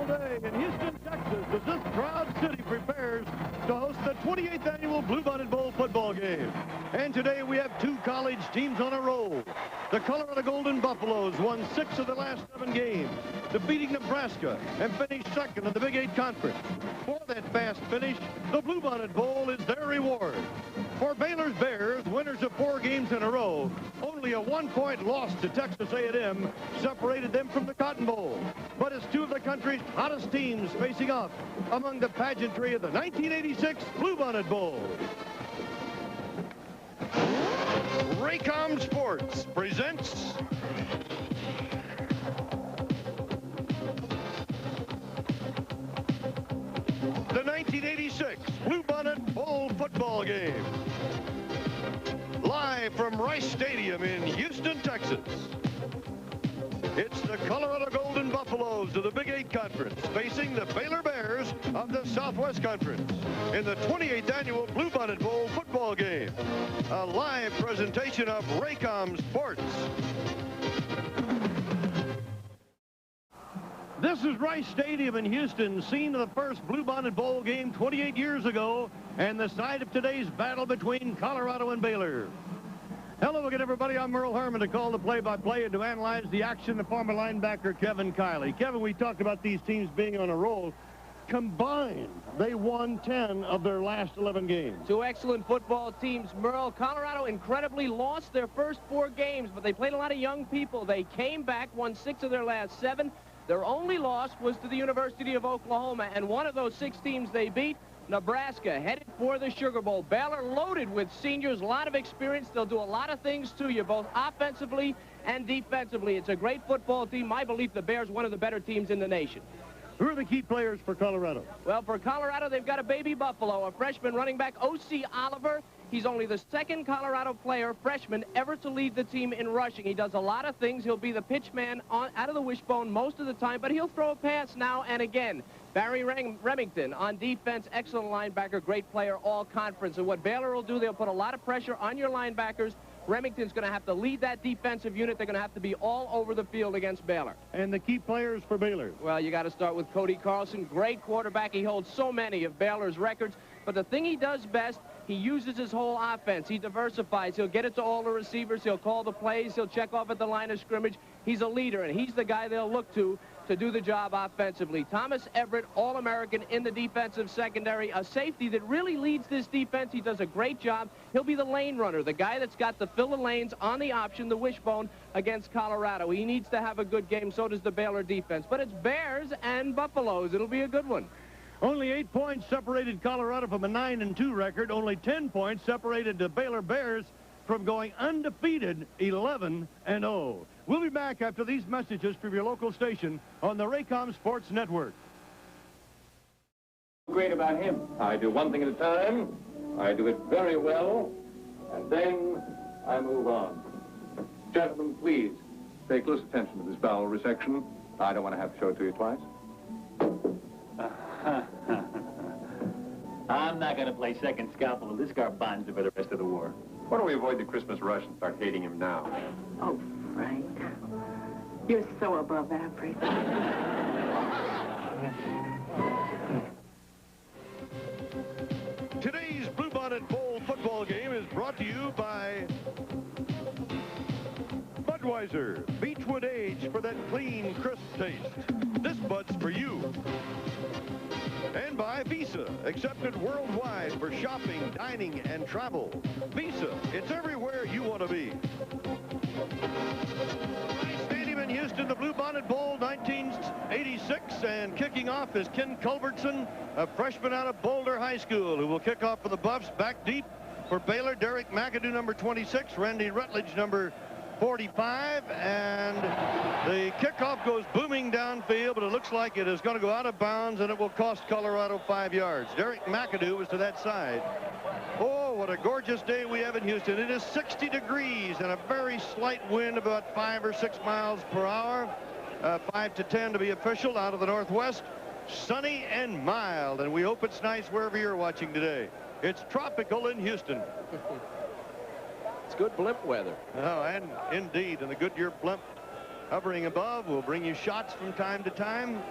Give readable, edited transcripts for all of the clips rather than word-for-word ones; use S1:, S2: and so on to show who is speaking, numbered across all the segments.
S1: Memorial Day in Houston, Texas, as this proud city prepares to host the 28th annual Bluebonnet Bowl football game. And today we have two college teams on a roll. The Colorado Golden Buffaloes won 6 of the last 7 games, defeating Nebraska and finished second in the Big 8 Conference. For that fast finish, the Bluebonnet Bowl is their reward. For Baylor's Bears, winners of 4 games in a row, only a 1-point loss to Texas A&M separated them from the Cotton Bowl. But it's two of the country's hottest teams facing off among the pageantry of the 1986 Bluebonnet Bowl. Raycom Sports presents the 1986 Bluebonnet Bowl football game. Live from Rice Stadium in Houston, Texas. It's the Colorado Golden Buffaloes of the Big 8 Conference facing the Baylor Bears of the Southwest Conference in the 28th annual Bluebonnet Bowl football game. A live presentation of Raycom Sports. This is Rice Stadium in Houston, scene of the first Bluebonnet Bowl game 28 years ago, and the site of today's battle between Colorado and Baylor. Hello again, everybody. I'm Merle Herman to call the play-by-play and to analyze the action, the former linebacker Kevin Kiley. Kevin, we talked about these teams being on a roll. Combined, they won 10 of their last 11 games.
S2: Two excellent football teams, Merle. Colorado incredibly lost their first 4 games, but they played a lot of young people. They came back, won 6 of their last 7. Their only loss was to the University of Oklahoma, and one of those 6 teams they beat, Nebraska, headed for the Sugar Bowl. Baylor loaded with seniors, a lot of experience. They'll do a lot of things to you, both offensively and defensively. It's a great football team. My belief, the Bears, one of the better teams in the nation.
S1: Who are the key players for Colorado?
S2: Well, for Colorado, they've got a baby Buffalo, a freshman running back, O.C. Oliver. He's only the second Colorado player, freshman, ever to lead the team in rushing. He does a lot of things. He'll be the pitch man out of the wishbone most of the time, but he'll throw a pass now and again. Barry Remington on defense, excellent linebacker, great player, all conference. And what Baylor will do, they'll put a lot of pressure on your linebackers. Remington's going to have to lead that defensive unit. They're going to have to be all over the field against Baylor.
S1: And the key players for Baylor?
S2: Well, you got to start with Cody Carlson, great quarterback. He holds so many of Baylor's records. But the thing he does best, he uses his whole offense. He diversifies. He'll get it to all the receivers. He'll call the plays. He'll check off at the line of scrimmage. He's a leader, and he's the guy they'll look to do the job offensively. Thomas Everett, All-American in the defensive secondary, a safety that really leads this defense. He does a great job. He'll be the lane runner, the guy that's got to fill the lanes on the option, the wishbone, against Colorado. He needs to have a good game. So does the Baylor defense. But it's Bears and Buffaloes. It'll be a good one.
S1: Only 8 points separated Colorado from a 9-2 record. Only 10 points separated the Baylor Bears from going undefeated 11-0. We'll be back after these messages from your local station on the Raycom Sports Network.
S3: Great about him. I do one thing at a time. I do it very well, and then I move on. Gentlemen, please pay close attention to this bowel resection. I don't want to have to show it to you twice.
S4: I'm not going to play second scalpel to this garbanzo for the rest of the war.
S3: Why don't we avoid the Christmas rush and start hating him now?
S5: Oh, Frank, you're so above average.
S1: Today's Bluebonnet Bowl football game is brought to you by Budweiser, Beechwood Age for that clean, crisp taste. This Bud's for you. And by Visa, accepted worldwide for shopping, dining, and travel. Visa, it's everywhere you want to be. Rice Stadium in Houston, the Bluebonnet Bowl 1986, and kicking off is Ken Culbertson, a freshman out of Boulder High School, who will kick off for the Buffs. Back deep for Baylor, Derek McAdoo, number 26, Randy Rutledge, number 45, and the kickoff goes booming downfield, but it looks like it is going to go out of bounds, and it will cost Colorado 5 yards. Derek McAdoo was to that side. Oh, what a gorgeous day we have in Houston. It is 60 degrees and a very slight wind, about 5 or 6 miles per hour. 5 to 10 to be official, out of the northwest. Sunny and mild, and we hope it's nice wherever you're watching today. It's tropical in Houston.
S2: It's good blimp weather.
S1: Oh, and indeed, and the Goodyear blimp hovering above will bring you shots from time to time.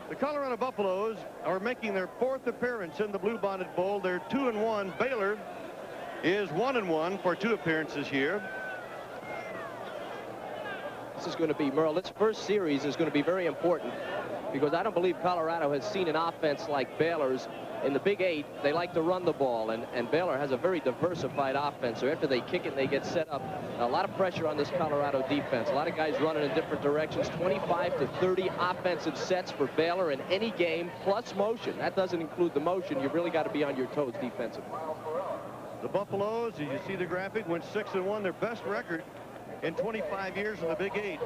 S1: The Colorado Buffaloes are making their 4th appearance in the Bluebonnet Bowl. They're 2-1. Baylor is 1-1 for 2 appearances here.
S2: This is going to be, Merle, this first series is going to be very important because I don't believe Colorado has seen an offense like Baylor's. In the Big 8, they like to run the ball, and Baylor has a very diversified offense. So after they kick it and they get set up, a lot of pressure on this Colorado defense. A lot of guys running in different directions. 25 to 30 offensive sets for Baylor in any game, plus motion. That doesn't include the motion. You've really got to be on your toes defensively.
S1: The Buffaloes, as you see the graphic, went 6-1, their best record in 25 years in the Big 8.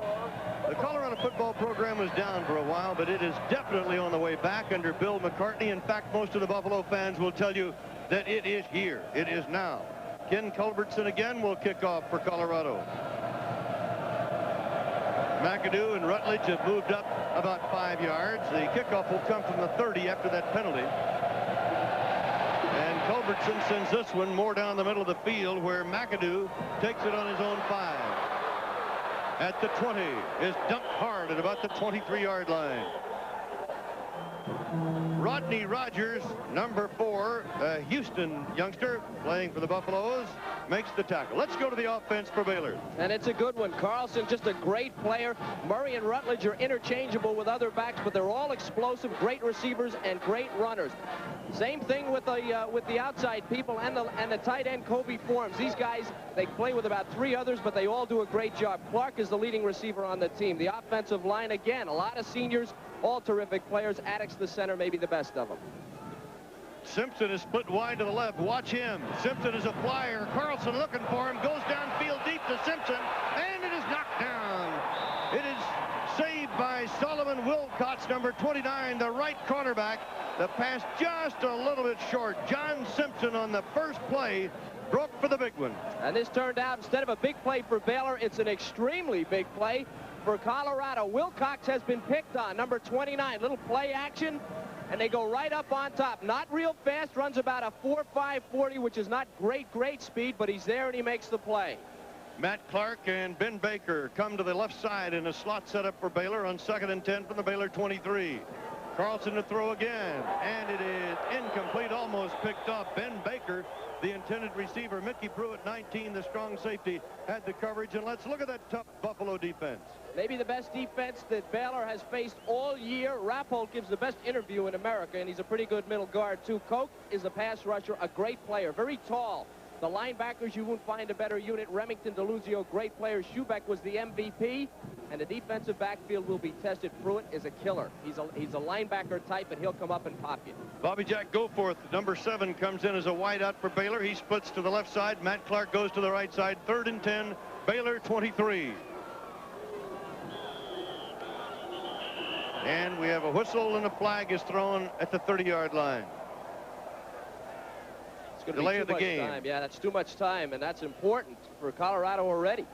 S1: The Colorado football program was down for a while, but it is definitely on the way back under Bill McCartney. In fact, most of the Buffalo fans will tell you that it is here. It is now. Ken Culbertson again will kick off for Colorado. McAdoo and Rutledge have moved up about 5 yards. The kickoff will come from the 30 after that penalty. And Culbertson sends this one more down the middle of the field where McAdoo takes it on his own 5. At the 20 is dumped hard at about the 23-yard line. Rodney Rogers, number 4, a Houston youngster playing for the Buffaloes, makes the tackle. Let's go to the offense for Baylor.
S2: And it's a good one. Carlson, just a great player. Murray and Rutledge are interchangeable with other backs, but they're all explosive, great receivers, and great runners. Same thing with the outside people and the tight end Kobe Forms. These guys, they play with about 3 others, but they all do a great job. Clark is the leading receiver on the team. The offensive line, again, a lot of seniors, all terrific players. Addicks, the center, maybe the best of them.
S1: Simpson is split wide to the left. Watch him. Simpson is a flyer. Carlson looking for him. Goes downfield deep to Simpson, and it is knocked down. It is saved by Solomon Wilcox, number 29, the right cornerback. The pass just a little bit short. John Simpson on the first play broke for the big one.
S2: And this turned out, instead of a big play for Baylor, it's an extremely big play for Colorado. Wilcox has been picked on, number 29. Little play action, and they go right up on top. Not real fast, runs about a 4.5 40, which is not great speed, but he's there and he makes the play.
S1: Matt Clark and Ben Baker come to the left side in a slot setup for Baylor on 2nd and 10 from the Baylor 23. Carlson to throw again, and it is incomplete, almost picked off. Ben Baker, the intended receiver. Mickey Pruitt, 19, the strong safety, had the coverage. And let's look at that tough Buffalo defense.
S2: Maybe the best defense that Baylor has faced all year. Rappold gives the best interview in America, and he's a pretty good middle guard, too. Koch is the pass rusher, a great player, very tall. The linebackers, you won't find a better unit. Remington, DeLuzio, great players. Schubeck was the MVP, and the defensive backfield will be tested. Pruitt is a killer. He's a linebacker type, and he'll come up and pop you.
S1: Bobby Jack Goforth, number 7, comes in as a wideout for Baylor. He splits to the left side. Matt Clark goes to the right side. 3rd and 10, Baylor 23. And we have a whistle and a flag is thrown at the 30-yard line.
S2: It's going to delay of the game. Time. Yeah, that's too much time, and that's important for Colorado already.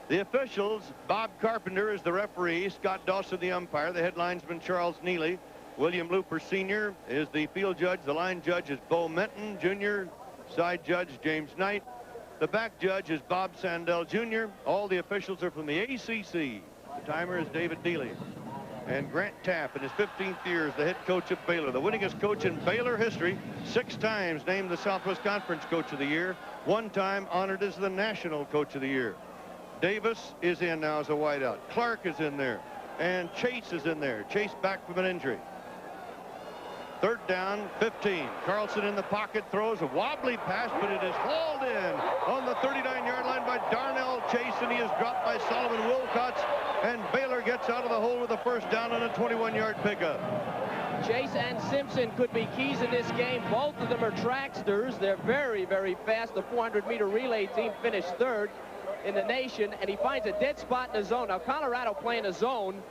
S1: The officials, Bob Carpenter is the referee, Scott Dawson the umpire, the head linesman Charles Neely, William Looper Sr. is the field judge, the line judge is Bo Menton Jr., side judge James Knight, the back judge is Bob Sandell Jr. All the officials are from the ACC. The timer is David Neely. And Grant Tapp, in his 15th year, is the head coach of Baylor. The winningest coach in Baylor history, 6 times named the Southwest Conference Coach of the Year, 1 time honored as the National Coach of the Year. Davis is in now as a wideout. Clark is in there. And Chase is in there. Chase back from an injury. 3rd down, 15. Carlson in the pocket, throws a wobbly pass, but it is hauled in on the 39-yard line by Darnell Chase, and he is dropped by Solomon Wilcox, and Baylor gets out of the hole with a 1st down on a 21-yard pickup.
S2: Chase and Simpson could be keys in this game. Both of them are tracksters. They're very, very fast. The 400-meter relay team finished 3rd in the nation, and he finds a dead spot in the zone. Now, Colorado playing a zone.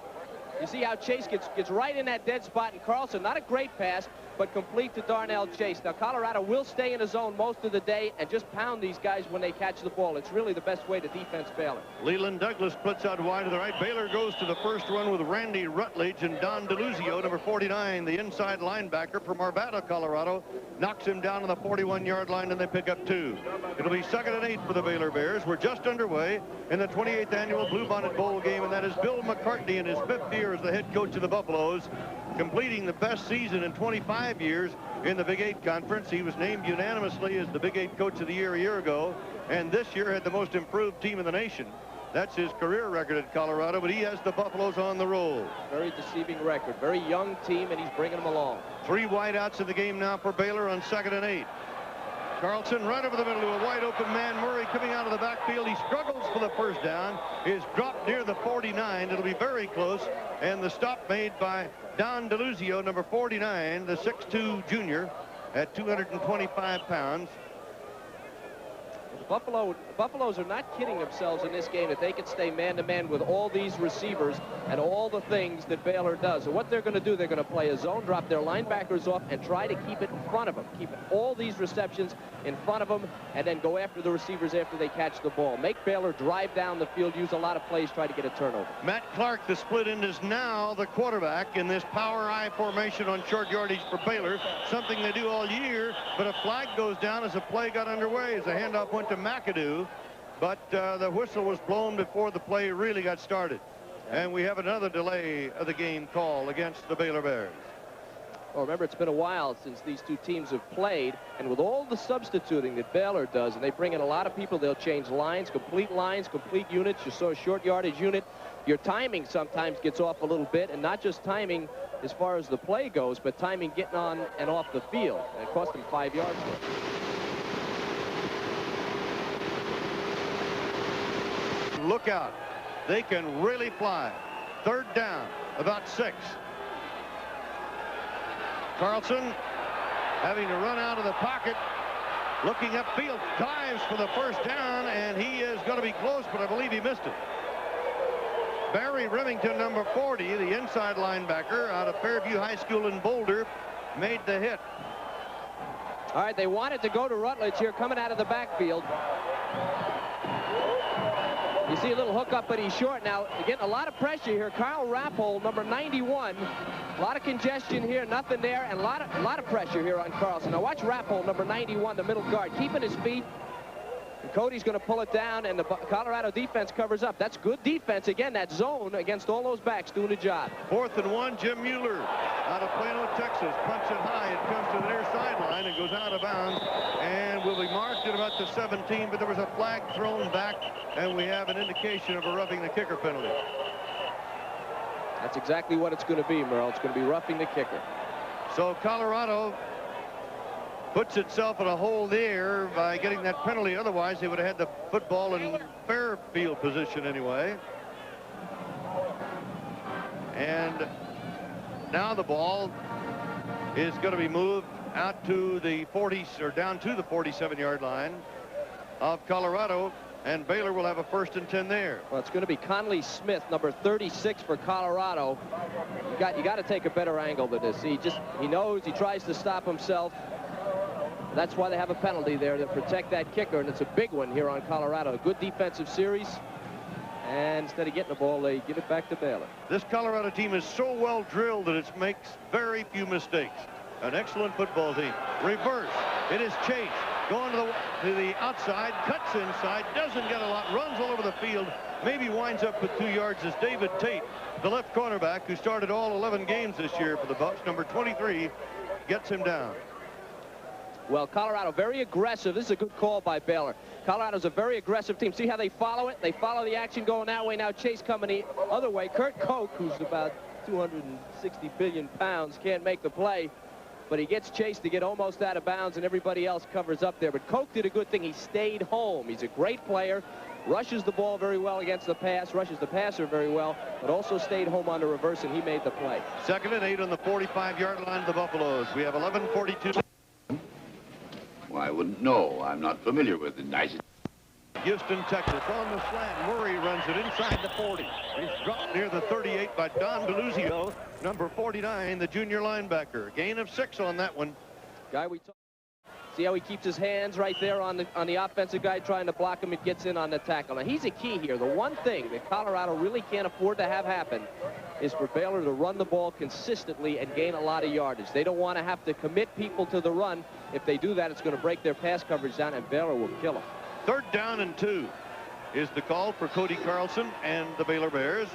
S2: You see how Chase gets right in that dead spot, and Carlson, not a great pass, but complete to Darnell Chase. Now, Colorado will stay in his zone most of the day and just pound these guys when they catch the ball. It's really the best way to defense Baylor.
S1: Leland Douglas splits out wide to the right. Baylor goes to the first run with Randy Rutledge, and Don DeLuzio, number 49, the inside linebacker from Arvada, Colorado, knocks him down on the 41-yard line, and they pick up 2. It'll be 2nd and 8 for the Baylor Bears. We're just underway in the 28th annual Bluebonnet Bowl game, and that is Bill McCartney in his 5th year as the head coach of the Buffaloes, completing the best season in 25 years in the Big 8 Conference. He was named unanimously as the Big 8 Coach of the Year a year ago, and this year had the most improved team in the nation. That's his career record at Colorado, but he has the Buffaloes on the roll.
S2: Very deceiving record. Very young team, and he's bringing them along.
S1: 3 wideouts in the game now for Baylor on 2nd and 8. Carlson right over the middle to a wide open man. Murray coming out of the backfield. He struggles for the first down. Is dropped near the 49. It'll be very close. And the stop made by Don DeLuzio, number 49, the 6'2 junior at 225 pounds.
S2: The Buffaloes are not kidding themselves in this game that they can stay man-to-man with all these receivers and all the things that Baylor does. So what they're going to do, they're going to play a zone, drop their linebackers off, and try to keep it in front of them. Keep all these receptions in front of them, and then go after the receivers after they catch the ball. Make Baylor drive down the field, use a lot of plays, try to get a turnover.
S1: Matt Clark, the split end, is now the quarterback in this power I formation on short yardage for Baylor. Something they do all year, but a flag goes down as the play got underway, as the handoff went to McAdoo, but the whistle was blown before the play really got started. And we have another delay of the game call against the Baylor Bears.
S2: Well, remember, it's been a while since these two teams have played, and with all the substituting that Baylor does, and they bring in a lot of people, they'll change lines, complete units. You saw a short yardage unit. Your timing sometimes gets off a little bit, and not just timing as far as the play goes, but timing getting on and off the field. And it cost them 5 yards.
S1: Look out. They can really fly. 3rd down, about 6. Carlson having to run out of the pocket, looking upfield, dives for the first down, and he is going to be close, but I believe he missed it. Barry Remington, number 40, the inside linebacker out of Fairview High School in Boulder, made the hit.
S2: All right, they wanted to go to Rutledge here coming out of the backfield. You see a little hookup, but he's short. Now, getting a lot of pressure here. Kyle Rappold, number 91. A lot of congestion here, nothing there, and a lot of pressure here on Carlson. Now, watch Rappold, number 91, the middle guard, keeping his feet. And Cody's going to pull it down, and the Colorado defense covers up. That's good defense. Again, that zone against all those backs doing a job.
S1: 4th and 1, Jim Mueller out of Plano, Texas. Punts it high. It comes to the near sideline and goes out of bounds and will be marked at about the 17, but there was a flag thrown back, and we have an indication of a roughing the kicker penalty.
S2: That's exactly what it's going to be, Merle. It's going to be roughing the kicker.
S1: So Colorado puts itself in a hole there by getting that penalty. Otherwise, they would have had the football in fair field position anyway. And now the ball is going to be moved out to the 40s, or down to the 47-yard line of Colorado, and Baylor will have a 1st and 10 there.
S2: Well, it's going to be Conley Smith, number 36 for Colorado. You got to take a better angle than this. He knows, he tries to stop himself. That's why they have a penalty there to protect that kicker, and it's a big one here on Colorado. A good defensive series, and instead of getting the ball, they give it back to Baylor.
S1: This Colorado team is so well drilled that it makes very few mistakes. An excellent football team. Reverse. It is Chase going to the outside, cuts inside, doesn't get a lot, runs all over the field, maybe winds up with 2 yards as David Tate, the left cornerback who started all 11 games this year for the Bucks, number 23, gets him down.
S2: Well, Colorado very aggressive. This is a good call by Baylor. Colorado's a very aggressive team. See how they follow it? They follow the action going that way. Now Chase coming the other way. Kurt Koch, who's about 260 billion pounds, can't make the play, but he gets Chase to get almost out of bounds, and everybody else covers up there. But Koch did a good thing. He stayed home. He's a great player. Rushes the ball very well against the pass, rushes the passer very well, but also stayed home on the reverse, and he made the play.
S1: 2nd and 8 on the 45-yard line of the Buffaloes. We have 11:42.
S6: Well, I wouldn't know. I'm not familiar with it.
S1: Houston, Texas. On the slant, Murray runs it inside the 40. He's dropped near the 38 by Don Deluzio, number 49, the junior linebacker. Gain of 6 on that one.
S2: Guy we talked. See how he keeps his hands right there on the offensive guy trying to block him. It gets in on the tackle. Now, he's a key here. The one thing that Colorado really can't afford to have happen is for Baylor to run the ball consistently and gain a lot of yardage. They don't want to have to commit people to the run. If they do that, it's going to break their pass coverage down, and Baylor will kill them.
S1: 3rd down and 2 is the call for Cody Carlson and the Baylor Bears.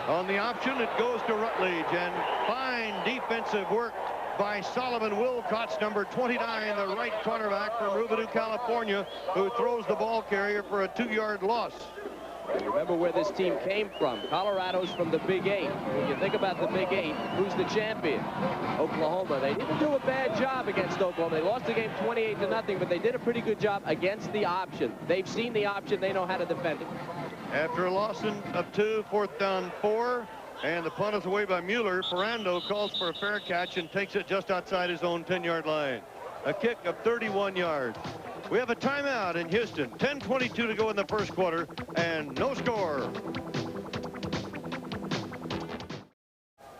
S1: On the option, it goes to Rutledge, and fine defensive work by Solomon Wilcox, number 29, the right cornerback from Rubidoux, California, who throws the ball carrier for a 2-yard loss.
S2: And remember where this team came from. Colorado's from the Big 8. When you think about the Big 8, who's the champion? Oklahoma. They didn't do a bad job against Oklahoma. They lost the game 28-0, but they did a pretty good job against the option. They've seen the option. They know how to defend it.
S1: After a loss of 2, 4th down 4, and the punt is away by Mueller. Ferrando calls for a fair catch and takes it just outside his own 10-yard line. A kick of 31 yards. We have a timeout in Houston. 10:22 to go in the first quarter, and no score.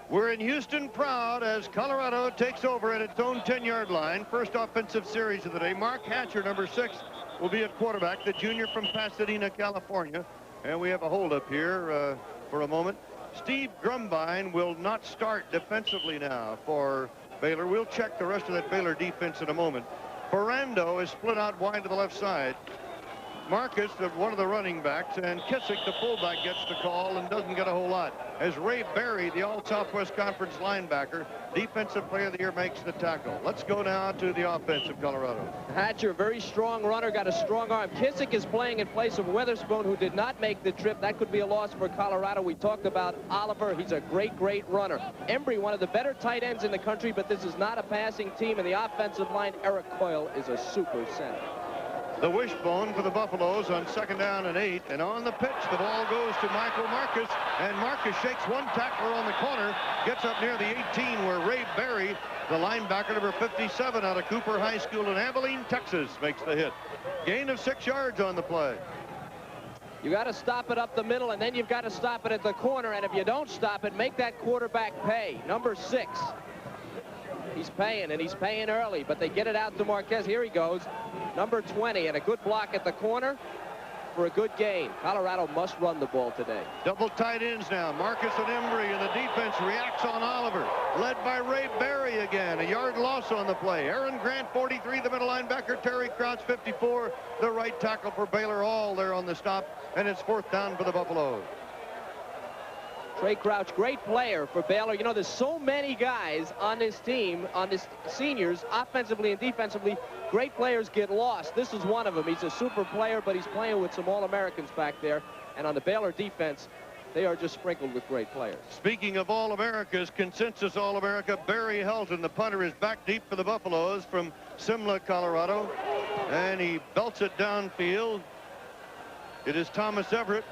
S1: We're in Houston proud as Colorado takes over at its own 10-yard line. First offensive series of the day. Mark Hatcher, number 6, will be at quarterback, the junior from Pasadena, California. And we have a holdup here for a moment. Steve Grumbine will not start defensively now for Baylor. We'll check the rest of that Baylor defense in a moment. Ferrando is split out wide to the left side. Marcus, one of the running backs, and Kissick, the fullback, gets the call and doesn't get a whole lot. As Ray Berry, the All-Southwest Conference linebacker, Defensive Player of the Year, makes the tackle. Let's go now to the offense of Colorado.
S2: Hatcher, very strong runner, got a strong arm. Kissick is playing in place of Weatherspoon, who did not make the trip. That could be a loss for Colorado. We talked about Oliver. He's a great, great runner. Embry, one of the better tight ends in the country, but this is not a passing team. And the offensive line, Eric Coyle, is a super center.
S1: The wishbone for the Buffaloes on 2nd down and 8. And on the pitch, the ball goes to Michael Marcus. And Marcus shakes one tackler on the corner, gets up near the 18, where Ray Berry, the linebacker, number 57, out of Cooper High School in Abilene, Texas, makes the hit. Gain of 6 yards on the play.
S2: You got to stop it up the middle, and then you've got to stop it at the corner. And if you don't stop it, make that quarterback pay. Number 6. He's paying, and he's paying early, but they get it out to Marquez. Here he goes, number 20, and a good block at the corner for a good gain. Colorado must run the ball today.
S1: Double tight ends now. Marcus and Embry, and the defense reacts on Oliver. Led by Ray Berry again. A yard loss on the play. Aaron Grant, 43, the middle linebacker. Terry Crouch, 54, the right tackle for Baylor, all there on the stop, and it's 4th down for the Buffaloes.
S2: Trey Crouch, great player for Baylor. You know, there's so many guys on this team, on this seniors, offensively and defensively. Great players get lost. This is one of them. He's a super player, but he's playing with some All-Americans back there. And on the Baylor defense, they are just sprinkled with great players.
S1: Speaking of All-Americas, consensus All-America, Barry Helton, the punter, is back deep for the Buffaloes from Simla, Colorado. And he belts it downfield. It is Thomas Everett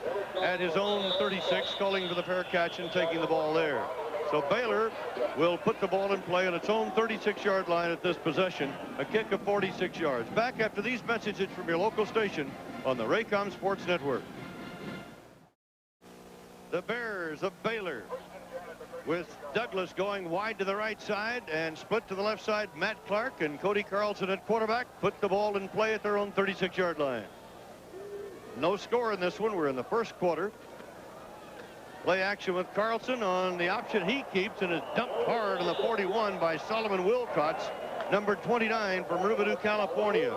S1: at his own 36, calling for the fair catch and taking the ball there. So Baylor will put the ball in play on its own 36-yard line at this possession, a kick of 46 yards. Back after these messages from your local station on the Raycom Sports Network. The Bears of Baylor, with Douglas going wide to the right side and split to the left side. Matt Clark and Cody Carlson at quarterback put the ball in play at their own 36-yard line. No score in this one. We're in the first quarter. Play action with Carlson on the option he keeps, and is dumped hard on the 41 by Solomon Wilcox, number 29 from Rubidoux, California.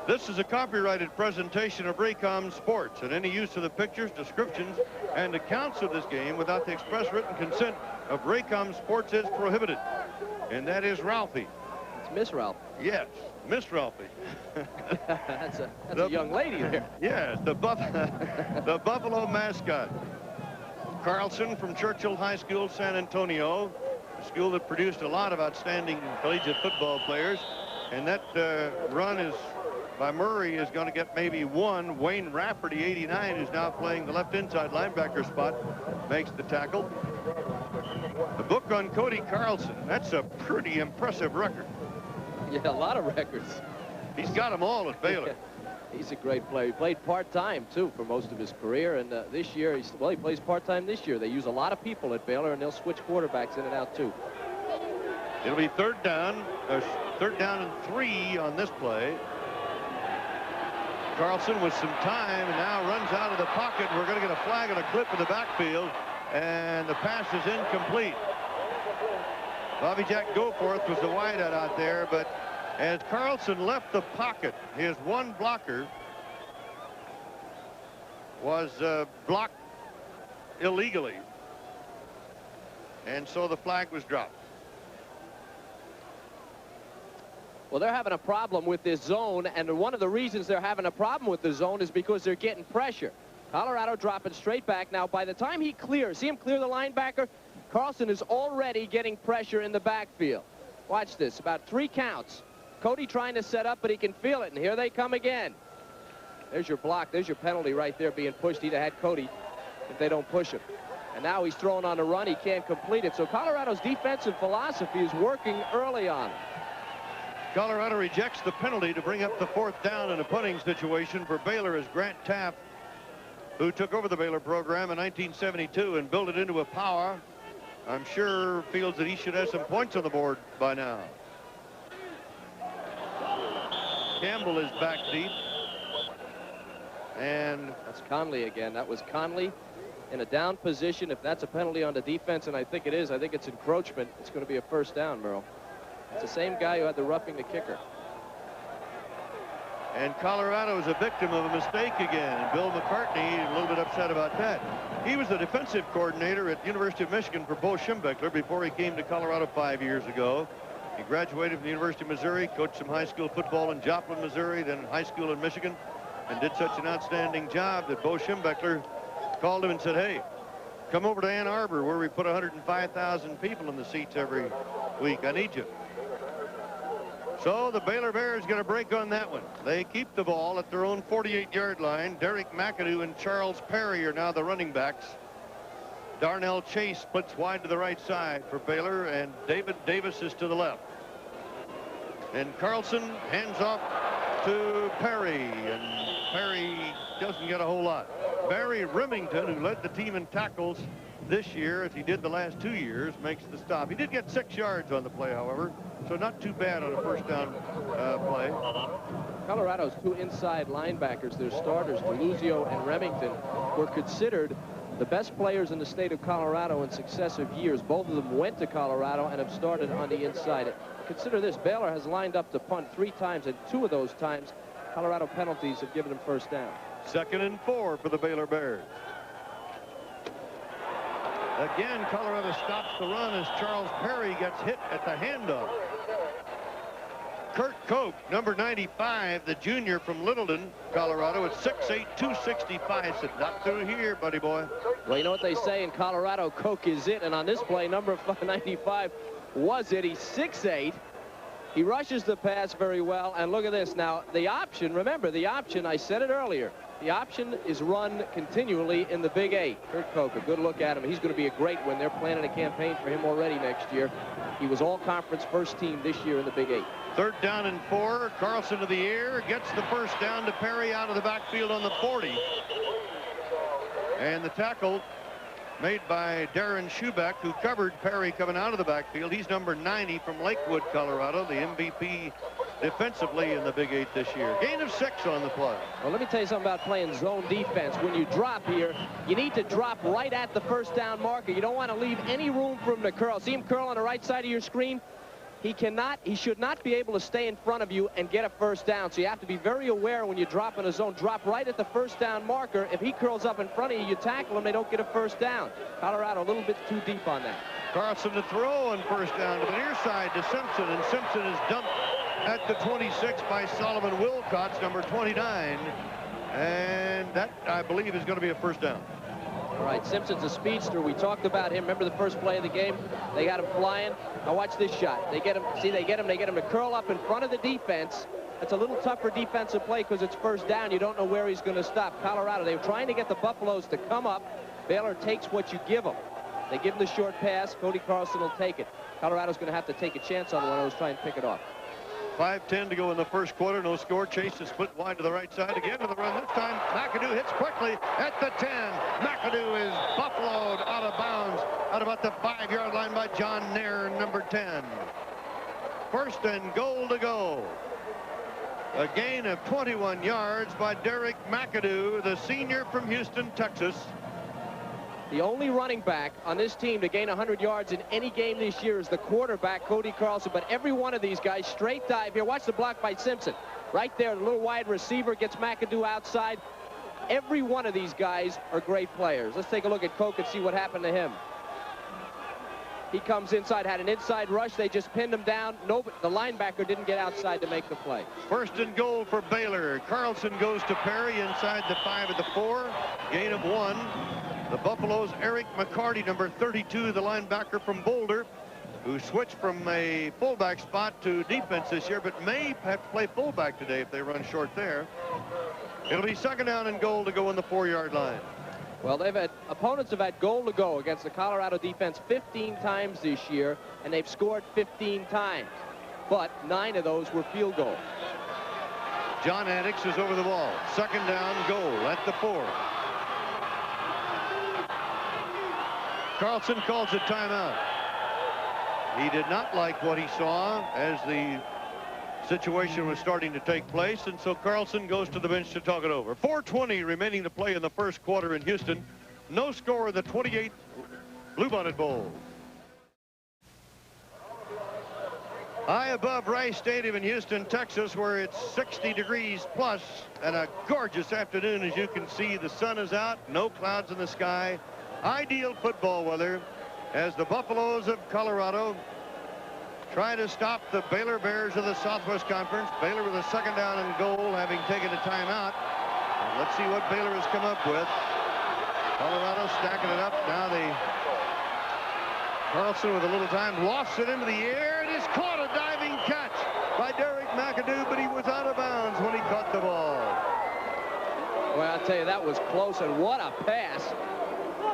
S1: This is a copyrighted presentation of Raycom Sports, and any use of the pictures, descriptions, and accounts of this game without the express written consent of Raycom Sports is prohibited. And that is Ralphie.
S2: It's Miss Ralphie.
S1: Yes, Miss Ralphie.
S2: that's a young lady there.
S1: Yes, the Buffalo mascot. Carlson from Churchill High School, San Antonio, a school that produced a lot of outstanding collegiate football players. And that run is by Murray is going to get maybe one. Wayne Rafferty, 89, who's now playing the left inside linebacker spot, makes the tackle. The book on Cody Carlson, that's a pretty impressive record.
S2: Yeah, a lot of records.
S1: He's got them all at Baylor.
S2: He's a great player. He played part-time, too, for most of his career. And this year, he plays part-time this year. They use a lot of people at Baylor, and they'll switch quarterbacks in and out, too.
S1: It'll be third down and 3 on this play. Carlson with some time and now runs out of the pocket. We're going to get a flag and a clip in the backfield, and the pass is incomplete. Bobby Jack Goforth was the wideout out there, but as Carlson left the pocket, his one blocker was blocked illegally, and so the flag was dropped.
S2: Well, they're having a problem with this zone, and one of the reasons they're having a problem with the zone is because they're getting pressure. Colorado dropping straight back. Now, by the time he clears, see him clear the linebacker? Carlson is already getting pressure in the backfield. Watch this, about 3 counts. Cody trying to set up, but he can feel it, and here they come again. There's your block. There's your penalty right there being pushed. He'd have had Cody if they don't push him. And now he's throwing on the run. He can't complete it. So Colorado's defensive philosophy is working early on him.
S1: Colorado rejects the penalty to bring up the 4th down in a punting situation for Baylor as Grant Taft, who took over the Baylor program in 1972 and built it into a power, I'm sure feels that he should have some points on the board by now. Campbell is back deep. And
S2: that's Conley again. That was Conley in a down position. If that's a penalty on the defense, and I think it is, I think it's encroachment. It's going to be a first down, Merle. It's the same guy who had the roughing the kicker.
S1: And Colorado is a victim of a mistake again. And Bill McCartney a little bit upset about that. He was the defensive coordinator at the University of Michigan for Bo Schembechler before he came to Colorado 5 years ago. He graduated from the University of Missouri, coached some high school football in Joplin, Missouri, then high school in Michigan, and did such an outstanding job that Bo Schembechler called him and said, hey, come over to Ann Arbor where we put 105,000 people in the seats every week. I need you. So the Baylor Bears going to break on that one. They keep the ball at their own 48-yard line. Derek McAdoo and Charles Perry are now the running backs. Darnell Chase splits wide to the right side for Baylor, and David Davis is to the left. And Carlson hands off to Perry, and Perry doesn't get a whole lot. Barry Remington, who led the team in tackles this year, as he did the last 2 years, makes the stop. He did get 6 yards on the play, however, so not too bad on a first down play.
S2: Colorado's 2 inside linebackers, their starters, DeLuzio and Remington, were considered the best players in the state of Colorado in successive years. Both of them went to Colorado and have started on the inside. Consider this, Baylor has lined up to punt 3 times, and 2 of those times, Colorado penalties have given them first down.
S1: 2nd and 4 for the Baylor Bears. Again, Colorado stops the run as Charles Perry gets hit at the handoff. Kurt Koch, number 95, the junior from Littleton, Colorado, at 6'8", 265. Said, not through here, buddy boy.
S2: Well, you know what they say in Colorado, Koch is it. And on this play, number 95 was it. He's 6'8". He rushes the pass very well. And look at this. Now, the option, remember, the option, I said it earlier, the option is run continually in the Big 8. Kurt Koch, a good look at him. He's going to be a great one. They're planning a campaign for him already next year. He was all-conference first team this year in the Big 8.
S1: 3rd down and 4. Carlson to the air, gets the first down to Perry out of the backfield on the 40. And the tackle made by Darren Schubeck, who covered Perry coming out of the backfield. He's number 90 from Lakewood, Colorado, the MVP defensively in the Big 8 this year. Gain of 6 on the play.
S2: Well, let me tell you something about playing zone defense. When you drop here, you need to drop right at the first down marker. You don't want to leave any room for him to curl. See him curl on the right side of your screen? He should not be able to stay in front of you and get a first down. So you have to be very aware when you drop in a zone. Drop right at the first down marker. If he curls up in front of you, you tackle him, they don't get a first down. Colorado a little bit too deep on that.
S1: Carlson to throw on first down to the near side to Simpson, and Simpson is dumped at the 26 by Solomon Wilcox, number 29. And that, I believe, is going to be a first down.
S2: All right, Simpson's a speedster. We talked about him. Remember the first play of the game? They got him flying. Now watch this shot. They get him, see, they get him to curl up in front of the defense. It's a little tougher defensive play because it's first down. You don't know where he's going to stop. Colorado, they were trying to get the Buffaloes to come up. Baylor takes what you give them. They give him the short pass. Cody Carlson will take it. Colorado's going to have to take a chance on the one who was trying to pick it off.
S1: 5:10 to go in the first quarter. No score. Chase is split wide to the right side. Again to the run. This time McAdoo hits quickly at the 10. McAdoo is buffaloed out of bounds at about the 5-yard line by John Nair, number 10. First and goal to go. A gain of 21 yards by Derek McAdoo, the senior from Houston, Texas.
S2: The only running back on this team to gain 100 yards in any game this year is the quarterback, Cody Carlson. But every one of these guys, straight dive here. Watch the block by Simpson. Right there, the little wide receiver gets McAdoo outside. Every one of these guys are great players. Let's take a look at Coke and see what happened to him. He comes inside, had an inside rush. They just pinned him down. No, the linebacker didn't get outside to make the play.
S1: First and goal for Baylor. Carlson goes to Perry inside the 5 at the 4. Gain of 1. The Buffaloes, Eric McCarty, number 32, the linebacker from Boulder, who switched from a fullback spot to defense this year, but may have to play fullback today if they run short there. It'll be second down and goal to go on the 4-yard line.
S2: Well, opponents have had goal to go against the Colorado defense 15 times this year, and they've scored 15 times. But 9 of those were field goals.
S1: John Addix is over the ball. Second down, goal at the 4. Carlson calls a timeout. He did not like what he saw as the situation was starting to take place, and so Carlson goes to the bench to talk it over. 4:20 remaining to play in the first quarter in Houston. No score in the 28th Bluebonnet Bowl. High above Rice Stadium in Houston, Texas, where it's 60 degrees plus and a gorgeous afternoon. As you can see, the sun is out, no clouds in the sky. Ideal football weather as the Buffaloes of Colorado try to stop the Baylor Bears of the Southwest Conference. Baylor with a second down and goal, having taken a timeout. And let's see what Baylor has come up with. Colorado stacking it up. Now Carlson with a little time lofts it into the air. It is caught, a diving catch by Derek McAdoo, but he was out of bounds when he caught the ball.
S2: Well, I'll tell you, that was close, and what a pass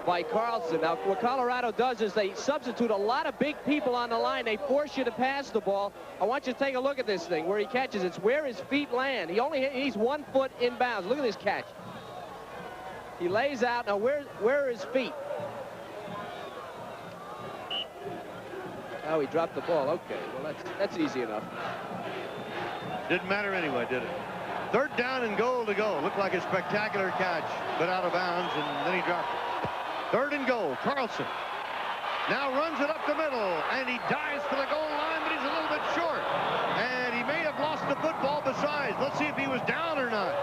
S2: by Carlson. Now, what Colorado does is they substitute a lot of big people on the line. They force you to pass the ball. I want you to take a look at this thing where he catches. It's where his feet land. He's 1 foot in bounds. Look at this catch. He lays out. Now, where are his feet? Oh, he dropped the ball. Okay, well, that's easy enough.
S1: Didn't matter anyway, did it? Third down and goal to go. Looked like a spectacular catch, but out of bounds, and then he dropped it. Third and goal. Carlson now runs it up the middle, and he dives for the goal line, but he's a little bit short. And he may have lost the football besides. Let's see if he was down or not.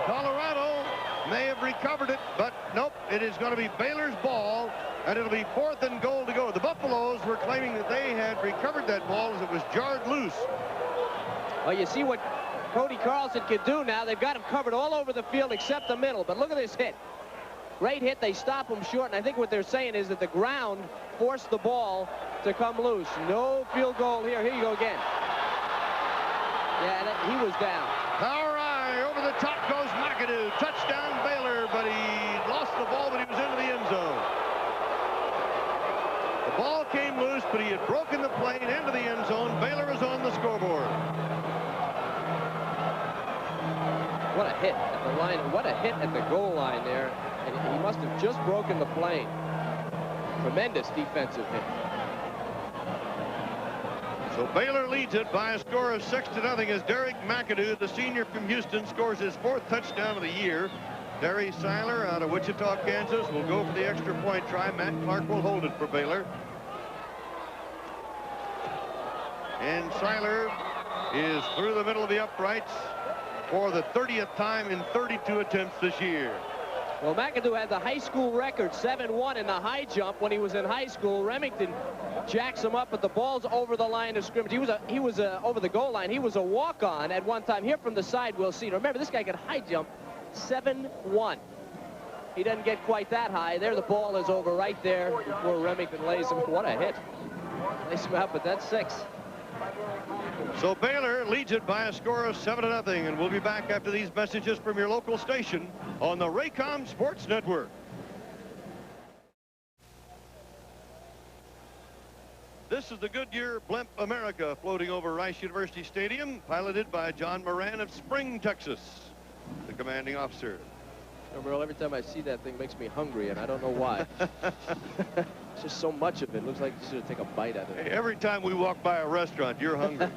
S1: Colorado may have recovered it, but nope. It is going to be Baylor's ball, and it'll be 4th and goal to go. The Buffaloes were claiming that they had recovered that ball as it was jarred loose.
S2: Well, you see what Cody Carlson can do now. They've got him covered all over the field except the middle, but look at this hit. Great hit. They stop him short, and I think what they're saying is that the ground forced the ball to come loose. No field goal here. Here you go again. Yeah, he was down.
S1: All right, over the top goes McAdoo. Touchdown Baylor, but he lost the ball, but he was into the end zone. The ball came loose, but he had broken the plane into the end zone. Baylor is on the scoreboard.
S2: What a hit at the line. What a hit at the goal line there. And he must have just broken the plane. Tremendous defensive hit.
S1: So Baylor leads it by a score of 6-0 as Derek McAdoo, the senior from Houston, scores his 4th touchdown of the year. Derry Seiler out of Wichita, Kansas, will go for the extra point try. Matt Clark will hold it for Baylor. And Seiler is through the middle of the uprights for the 30th time in 32 attempts this year.
S2: Well, McAdoo had the high school record, 7-1 in the high jump when he was in high school. Remington jacks him up, but the ball's over the line of scrimmage. He was over the goal line. He was a walk-on at one time. Here from the side, we'll see. Remember, this guy could high jump 7-1. He doesn't get quite that high. There, the ball is over right there before Remington lays him. What a hit. Lays him out, but that's 6.
S1: So Baylor leads it by a score of 7-0, and we'll be back after these messages from your local station on the Raycom Sports Network. This is the Goodyear Blimp America floating over Rice University Stadium, piloted by John Moran of Spring, Texas, the commanding officer.
S2: Earl, every time I see that thing, it makes me hungry, and I don't know why. It's just so much of it. Looks like you should take a bite out of it.
S1: Hey, every time we walk by a restaurant, you're hungry.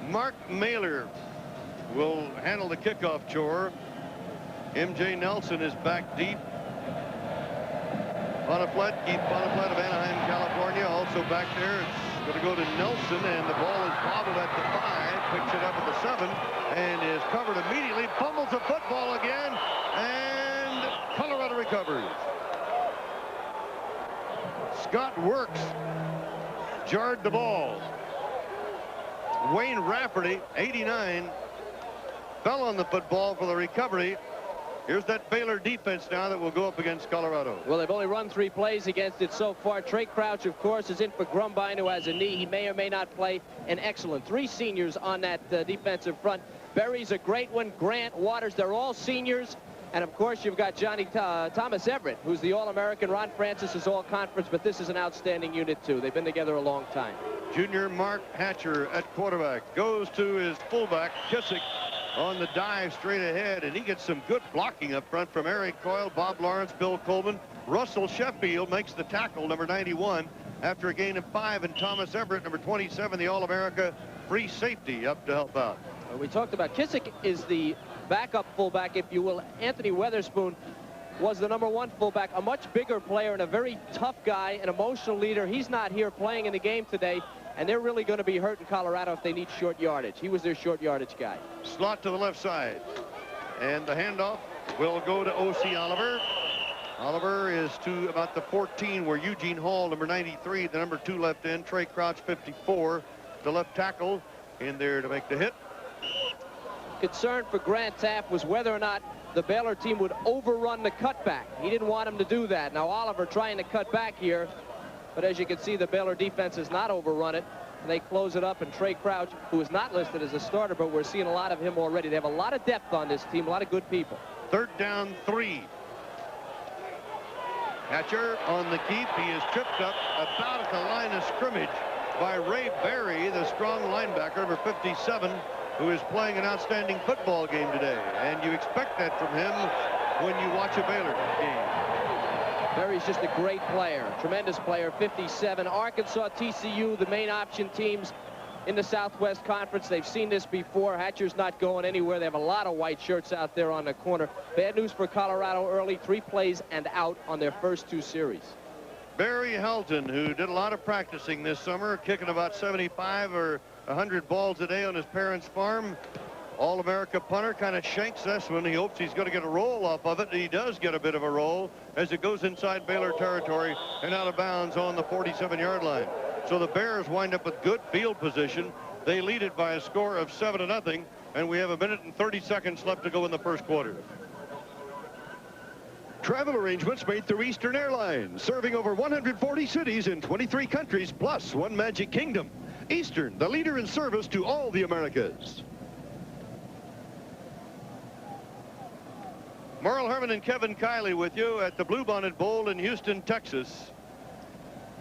S1: Mark Mailer will handle the kickoff chore. M.J. Nelson is back deep. Keith Boniflet of Anaheim, California, also back there. It's going to go to Nelson, and the ball is bobbled at the 5, picks it up at the 7, and is covered immediately. Fumbles the football again, and Colorado recovers. Scott Works jarred the ball. Wayne Rafferty, 89, fell on the football for the recovery. Here's that Baylor defense now that will go up against Colorado.
S2: Well, they've only run 3 plays against it so far. Trey Crouch, of course, is in for Grumbine, who has a knee. He may or may not play. An excellent 3 seniors on that defensive front. Berry's a great one. Grant, Waters, they're all seniors. And, of course, you've got Thomas Everett, who's the All-American. Ron Francis is All-Conference, but this is an outstanding unit, too. They've been together a long time.
S1: Junior Mark Hatcher at quarterback goes to his fullback, Kissick, on the dive straight ahead, and he gets some good blocking up front from Eric Coyle, Bob Lawrence, Bill Coleman. Russell Sheffield makes the tackle, number 91, after a gain of 5, and Thomas Everett, number 27, the All-America free safety, up to help out.
S2: We talked about Kissick is the backup fullback, if you will. Anthony Weatherspoon was the number 1 fullback, a much bigger player and a very tough guy, an emotional leader. He's not here playing in the game today, and they're really going to be hurt in Colorado if they need short yardage. He was their short yardage guy.
S1: Slot to the left side, and the handoff will go to O.C. Oliver. Oliver is to about the 14, where Eugene Hall, number 93, the number 2 left end. Trey Crouch, 54, the left tackle, in there to make the hit.
S2: Concern for Grant Taft was whether or not the Baylor team would overrun the cutback. He didn't want him to do that. Now Oliver trying to cut back here, but as you can see, the Baylor defense has not overrun it. And they close it up, and Trey Crouch, who is not listed as a starter, but we're seeing a lot of him already. They have a lot of depth on this team, a lot of good people.
S1: 3rd down, 3. Hatcher on the keep. He is tripped up about at the line of scrimmage by Ray Berry, the strong linebacker, number 57, who is playing an outstanding football game today. And you expect that from him when you watch a Baylor game.
S2: Berry's just a great player, tremendous player, 57. Arkansas, TCU, the main option teams in the Southwest Conference. They've seen this before. Hatcher's not going anywhere. They have a lot of white shirts out there on the corner. Bad news for Colorado early, 3 plays and out on their first 2 series.
S1: Barry Helton, who did a lot of practicing this summer, kicking about 75 or 100 balls a day on his parents' farm. All-America punter, kind of shanks this one. He hopes he's going to get a roll off of it. He does get a bit of a roll as it goes inside Baylor territory and out of bounds on the 47-yard line. So the Bears wind up with good field position. They lead it by a score of 7-0, and we have 1 minute and 30 seconds left to go in the first quarter.
S6: Travel arrangements made through Eastern Airlines, serving over 140 cities in 23 countries, plus 1 Magic Kingdom. Eastern, the leader in service to all the Americas.
S1: Merle Herman and Kevin Kiley with you at the Bluebonnet Bowl in Houston, Texas.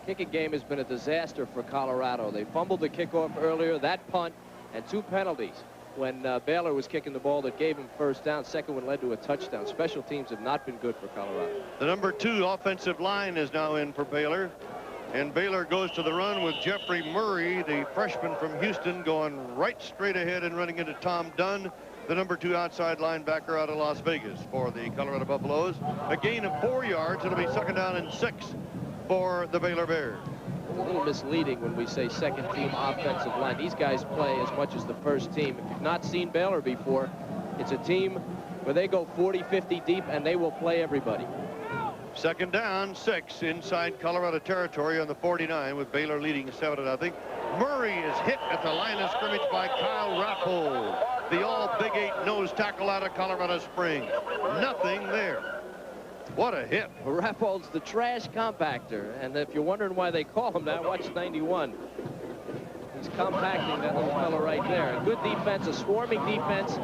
S2: Kicking game has been a disaster for Colorado. They fumbled the kickoff earlier, that punt, and 2 penalties. When Baylor was kicking the ball that gave him first down, second one led to a touchdown. Special teams have not been good for Colorado.
S1: The number 2 offensive line is now in for Baylor. And Baylor goes to the run with Jeffrey Murray, the freshman from Houston, going right straight ahead and running into Tom Dunn, the number 2 outside linebacker out of Las Vegas for the Colorado Buffaloes. A gain of 4 yards. It'll be 2nd down and 6 for the Baylor Bears.
S2: A little misleading when we say second team offensive line. These guys play as much as the first team. If you've not seen Baylor before, it's a team where they go 40, 50 deep, and they will play everybody.
S1: 2nd down, 6 inside Colorado territory on the 49 with Baylor leading 7-0. Murray is hit at the line of scrimmage by Kyle Rappold, the all Big 8 nose tackle out of Colorado Springs. Nothing there. What a hit.
S2: Well, Rappold's the trash compactor, and if you're wondering why they call him that, watch 91. He's compacting that little fella right there. A good defense, a swarming defense.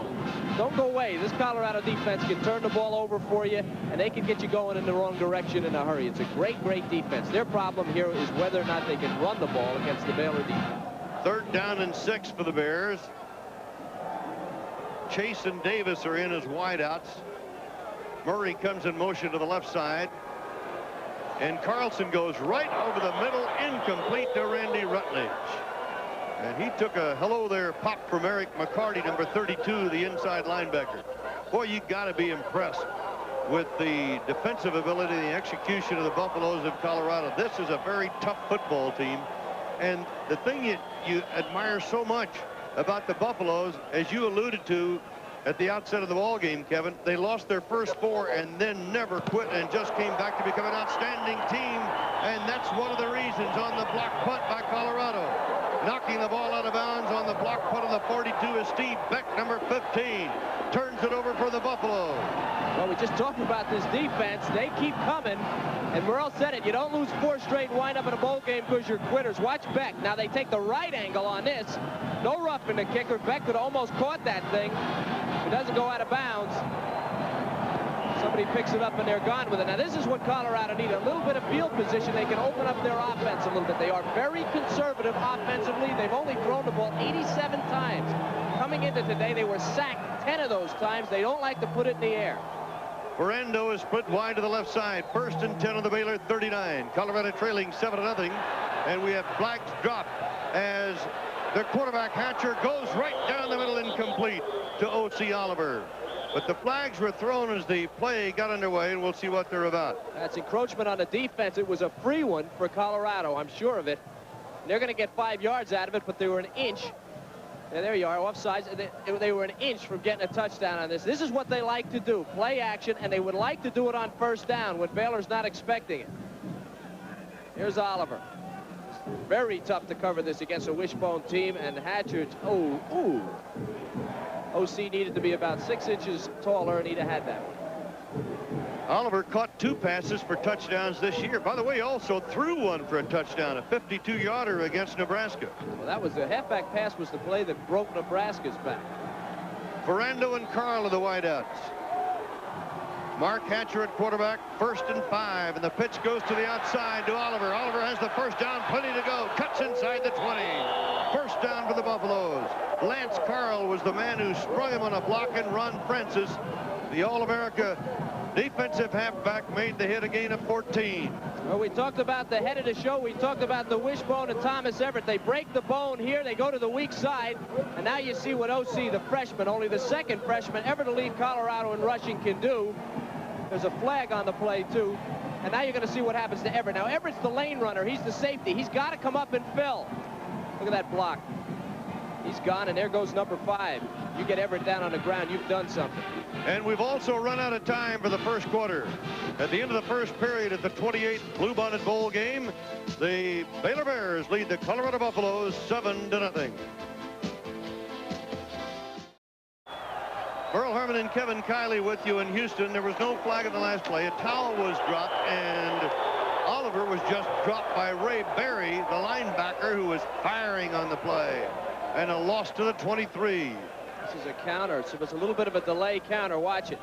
S2: don't go away. This Colorado defense can turn the ball over for you, and they can get you going in the wrong direction in a hurry. It's a great, great defense. Their problem here is whether or not they can run the ball against the Baylor defense.
S1: 3rd down and 6 for the Bears. Chase and Davis are in as wideouts. Murray comes in motion to the left side. And Carlson goes right over the middle, incomplete to Randy Rutledge. And he took a hello there pop from Eric McCarty, number 32, the inside linebacker. Boy, you got to be impressed with the defensive ability and the execution of the Buffaloes of Colorado. This is a very tough football team. And the thing you admire so much about the Buffaloes, as you alluded to at the outset of the ball game, Kevin, they lost their first 4 and then never quit and just came back to become an outstanding team. And that's one of the reasons on the block punt by Colorado. Knocking the ball out of bounds on the block punt on the 42 is Steve Beck, number 15. Turns it over for the Buffalo.
S2: Well, we just talked about this defense. They keep coming. And Merle said it. You don't lose 4 straight and wind up in a bowl game because you're quitters. Watch Beck. Now they take the right angle on this. No roughing the kicker. Beck could almost caught that thing. It doesn't go out of bounds. Somebody picks it up and they're gone with it. Now this is what Colorado need, a little bit of field position. They can open up their offense a little bit. They are very conservative offensively. They've only thrown the ball 87 times. Coming into today, they were sacked 10 of those times. They don't like to put it in the air.
S1: Ferrando is split wide to the left side. 1st and 10 on the Baylor 39. Colorado trailing 7-0. And we have flags dropped as the quarterback Hatcher goes right down the middle, incomplete to O.C. Oliver. But the flags were thrown as the play got underway, and we'll see what they're about.
S2: That's encroachment on the defense. It was a free one for Colorado. I'm sure of it. They're going to get 5 yards out of it, but they were an inch. And there you are, offsides. They were an inch from getting a touchdown on this. This is what they like to do, play action, and they would like to do it on 1st down when Baylor's not expecting it. Here's Oliver. Very tough to cover this against a wishbone team, and Hatcher, OC needed to be about 6 inches taller, and he'd have had that one.
S1: Oliver caught 2 passes for touchdowns this year. By the way, also threw one for a touchdown, a 52-yarder against Nebraska.
S2: Well, that was the halfback pass was the play that broke Nebraska's back.
S1: Ferrando and Carl are the wideouts. Mark Hatcher at quarterback, 1st and 5, and the pitch goes to the outside to Oliver. Oliver has the 1st down, plenty to go. Cuts inside the 20. 1st down for the Buffaloes. Lance Carl was the man who sprung him on a block, and Ron Francis, the All-America defensive halfback, made the hit, a gain of 14.
S2: Well, we talked about the head of the show. We talked about the wishbone and Thomas Everett. They break the bone here. They go to the weak side. And now you see what O.C., the freshman, only the 2nd freshman ever to lead Colorado in rushing, can do. There's a flag on the play, too. And now you're going to see what happens to Everett. Now, Everett's the lane runner. He's the safety. He's got to come up and fill. Look at that block. He's gone, and there goes number 5. You get Everett down on the ground, you've done something.
S1: And we've also run out of time for the 1st quarter. At the end of the 1st period at the 28th Bluebonnet Bowl game, the Baylor Bears lead the Colorado Buffaloes 7-0. Merle Harmon and Kevin Kiley with you in Houston. There was no flag in the last play. A towel was dropped, and Oliver was just dropped by Ray Berry, the linebacker, who was firing on the play. And a loss to the 23.
S2: This is a counter. So it's a little bit of a delay counter. Watch it.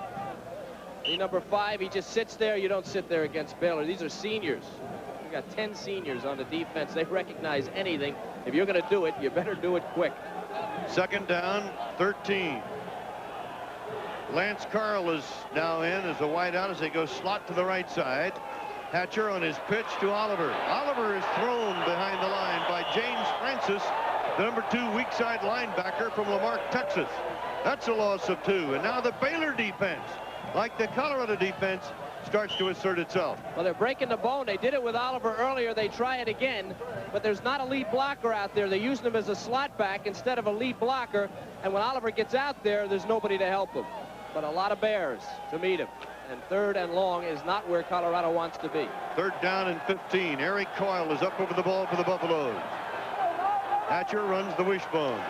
S2: The number 5, he just sits there. You don't sit there against Baylor. These are seniors. We got 10 seniors on the defense. They recognize anything. If you're going to do it, you better do it quick.
S1: 2nd down, 13. Lance Carl is now in as a wideout as they go slot to the right side. Hatcher on his pitch to Oliver. Oliver is thrown behind the line by James Francis, the number 2 weak side linebacker from Lamarck, Texas. That's a loss of 2. And now the Baylor defense, like the Colorado defense, starts to assert itself.
S2: Well, they're breaking the bone. They did it with Oliver earlier. They try it again, but there's not a lead blocker out there. They're using him as a slot back instead of a lead blocker. And when Oliver gets out there, there's nobody to help him. But a lot of Bears to meet him. And 3rd and long is not where Colorado wants to be.
S1: 3rd down and 15. Eric Coyle is up over the ball for the Buffaloes. Hatcher runs the wishbone.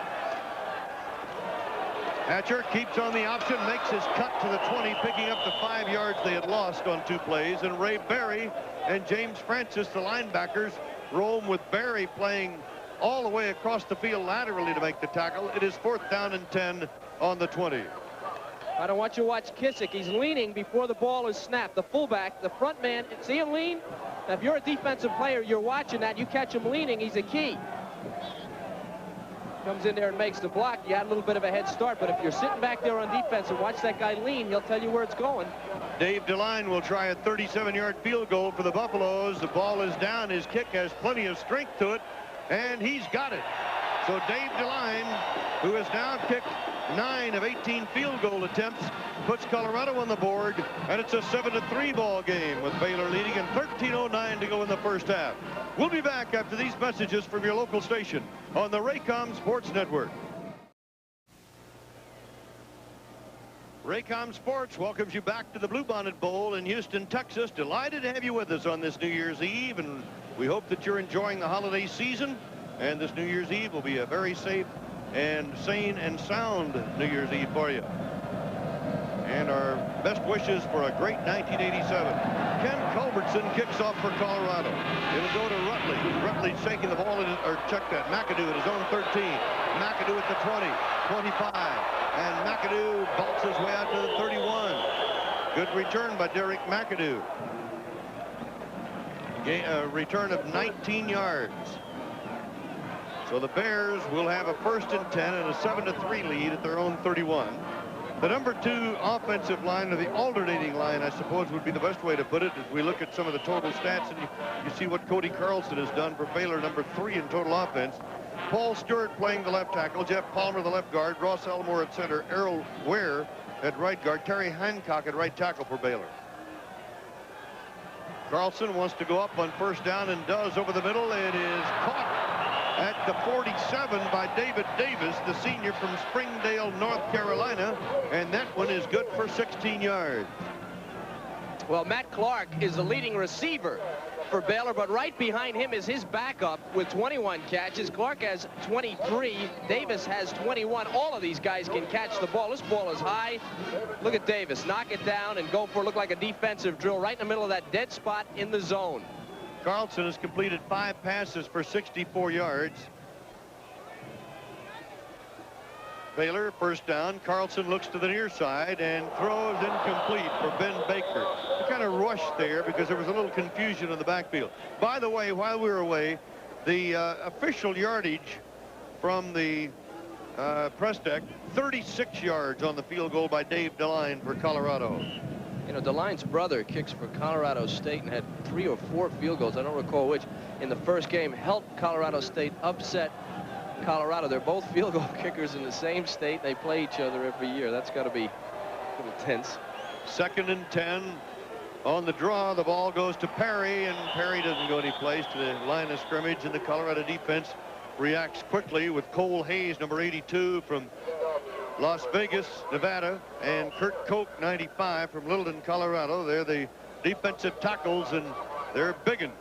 S1: Hatcher keeps on the option, makes his cut to the 20, picking up the 5 yards they had lost on 2 plays. And Ray Berry and James Francis, the linebackers, roam with Berry playing all the way across the field laterally to make the tackle. It is 4th down and 10 on the 20.
S2: I don't want you to watch Kissick. He's leaning before the ball is snapped. The fullback, the front man, see him lean? Now, if you're a defensive player, you're watching that. You catch him leaning, he's a key. Comes in there and makes the block. You had a little bit of a head start, but if you're sitting back there on defense and watch that guy lean, he'll tell you where it's going.
S1: Dave DeLine will try a 37-yard field goal for the Buffaloes. The ball is down. His kick has plenty of strength to it, and he's got it. So Dave DeLine, who has now kicked 9 of 18 field goal attempts, puts Colorado on the board, and it's a 7-3 ball game with Baylor leading and 13:09 to go in the first half. We'll be back after these messages from your local station on the Raycom Sports Network. Raycom Sports welcomes you back to the Bluebonnet Bowl in Houston, Texas. Delighted to have you with us on this New Year's Eve, and we hope that you're enjoying the holiday season. And this New Year's Eve will be a very safe and sane and sound New Year's Eve for you. And our best wishes for a great 1987. Ken Culbertson kicks off for Colorado. It'll go to Rutledge. Rutledge taking the ball, or check that, McAdoo at his own 13. McAdoo at the 20, 25. And McAdoo bolts his way out to the 31. Good return by Derek McAdoo. Return of 19 yards. So the Bears will have a 1st and 10 and a 7-3 lead at their own 31. The number 2 offensive line, or the alternating line, I suppose would be the best way to put it, as we look at some of the total stats and you see what Cody Carlson has done for Baylor, number 3 in total offense. Paul Stewart playing the left tackle, Jeff Palmer the left guard, Ross Elmore at center, Errol Ware at right guard, Terry Hancock at right tackle for Baylor. Carlson wants to go up on 1st down and does over the middle. It is caught at the 47 by David Davis, the senior from Springdale, North Carolina, and that one is good for 16 yards.
S2: Well, Matt Clark is the leading receiver for Baylor, but right behind him is his backup with 21 catches. Clark has 23. Davis has 21. All of these guys can catch the ball. This ball is high. Look at Davis. Knock it down and go for, look like a defensive drill right in the middle of that dead spot in the zone.
S1: Carlson has completed 5 passes for 64 yards. Baylor, 1st down. Carlson looks to the near side and throws incomplete for Ben Baker. He kind of rushed there because there was a little confusion in the backfield. By the way, while we were away, the official yardage from the press deck, 36 yards on the field goal by Dave DeLine for Colorado.
S2: You know, DeLine's brother kicks for Colorado State and had 3 or 4 field goals, I don't recall which, in the first game, helped Colorado State upset Colorado. They're both field goal kickers in the same state. They play each other every year. That's got to be a little tense.
S1: 2nd and 10 on the draw. The ball goes to Perry, and Perry doesn't go any place to the line of scrimmage, and the Colorado defense reacts quickly with Cole Hayes, number 82 from Las Vegas, Nevada, and Kurt Koch, 95 from Littleton, Colorado. They're the defensive tackles, and they're big uns.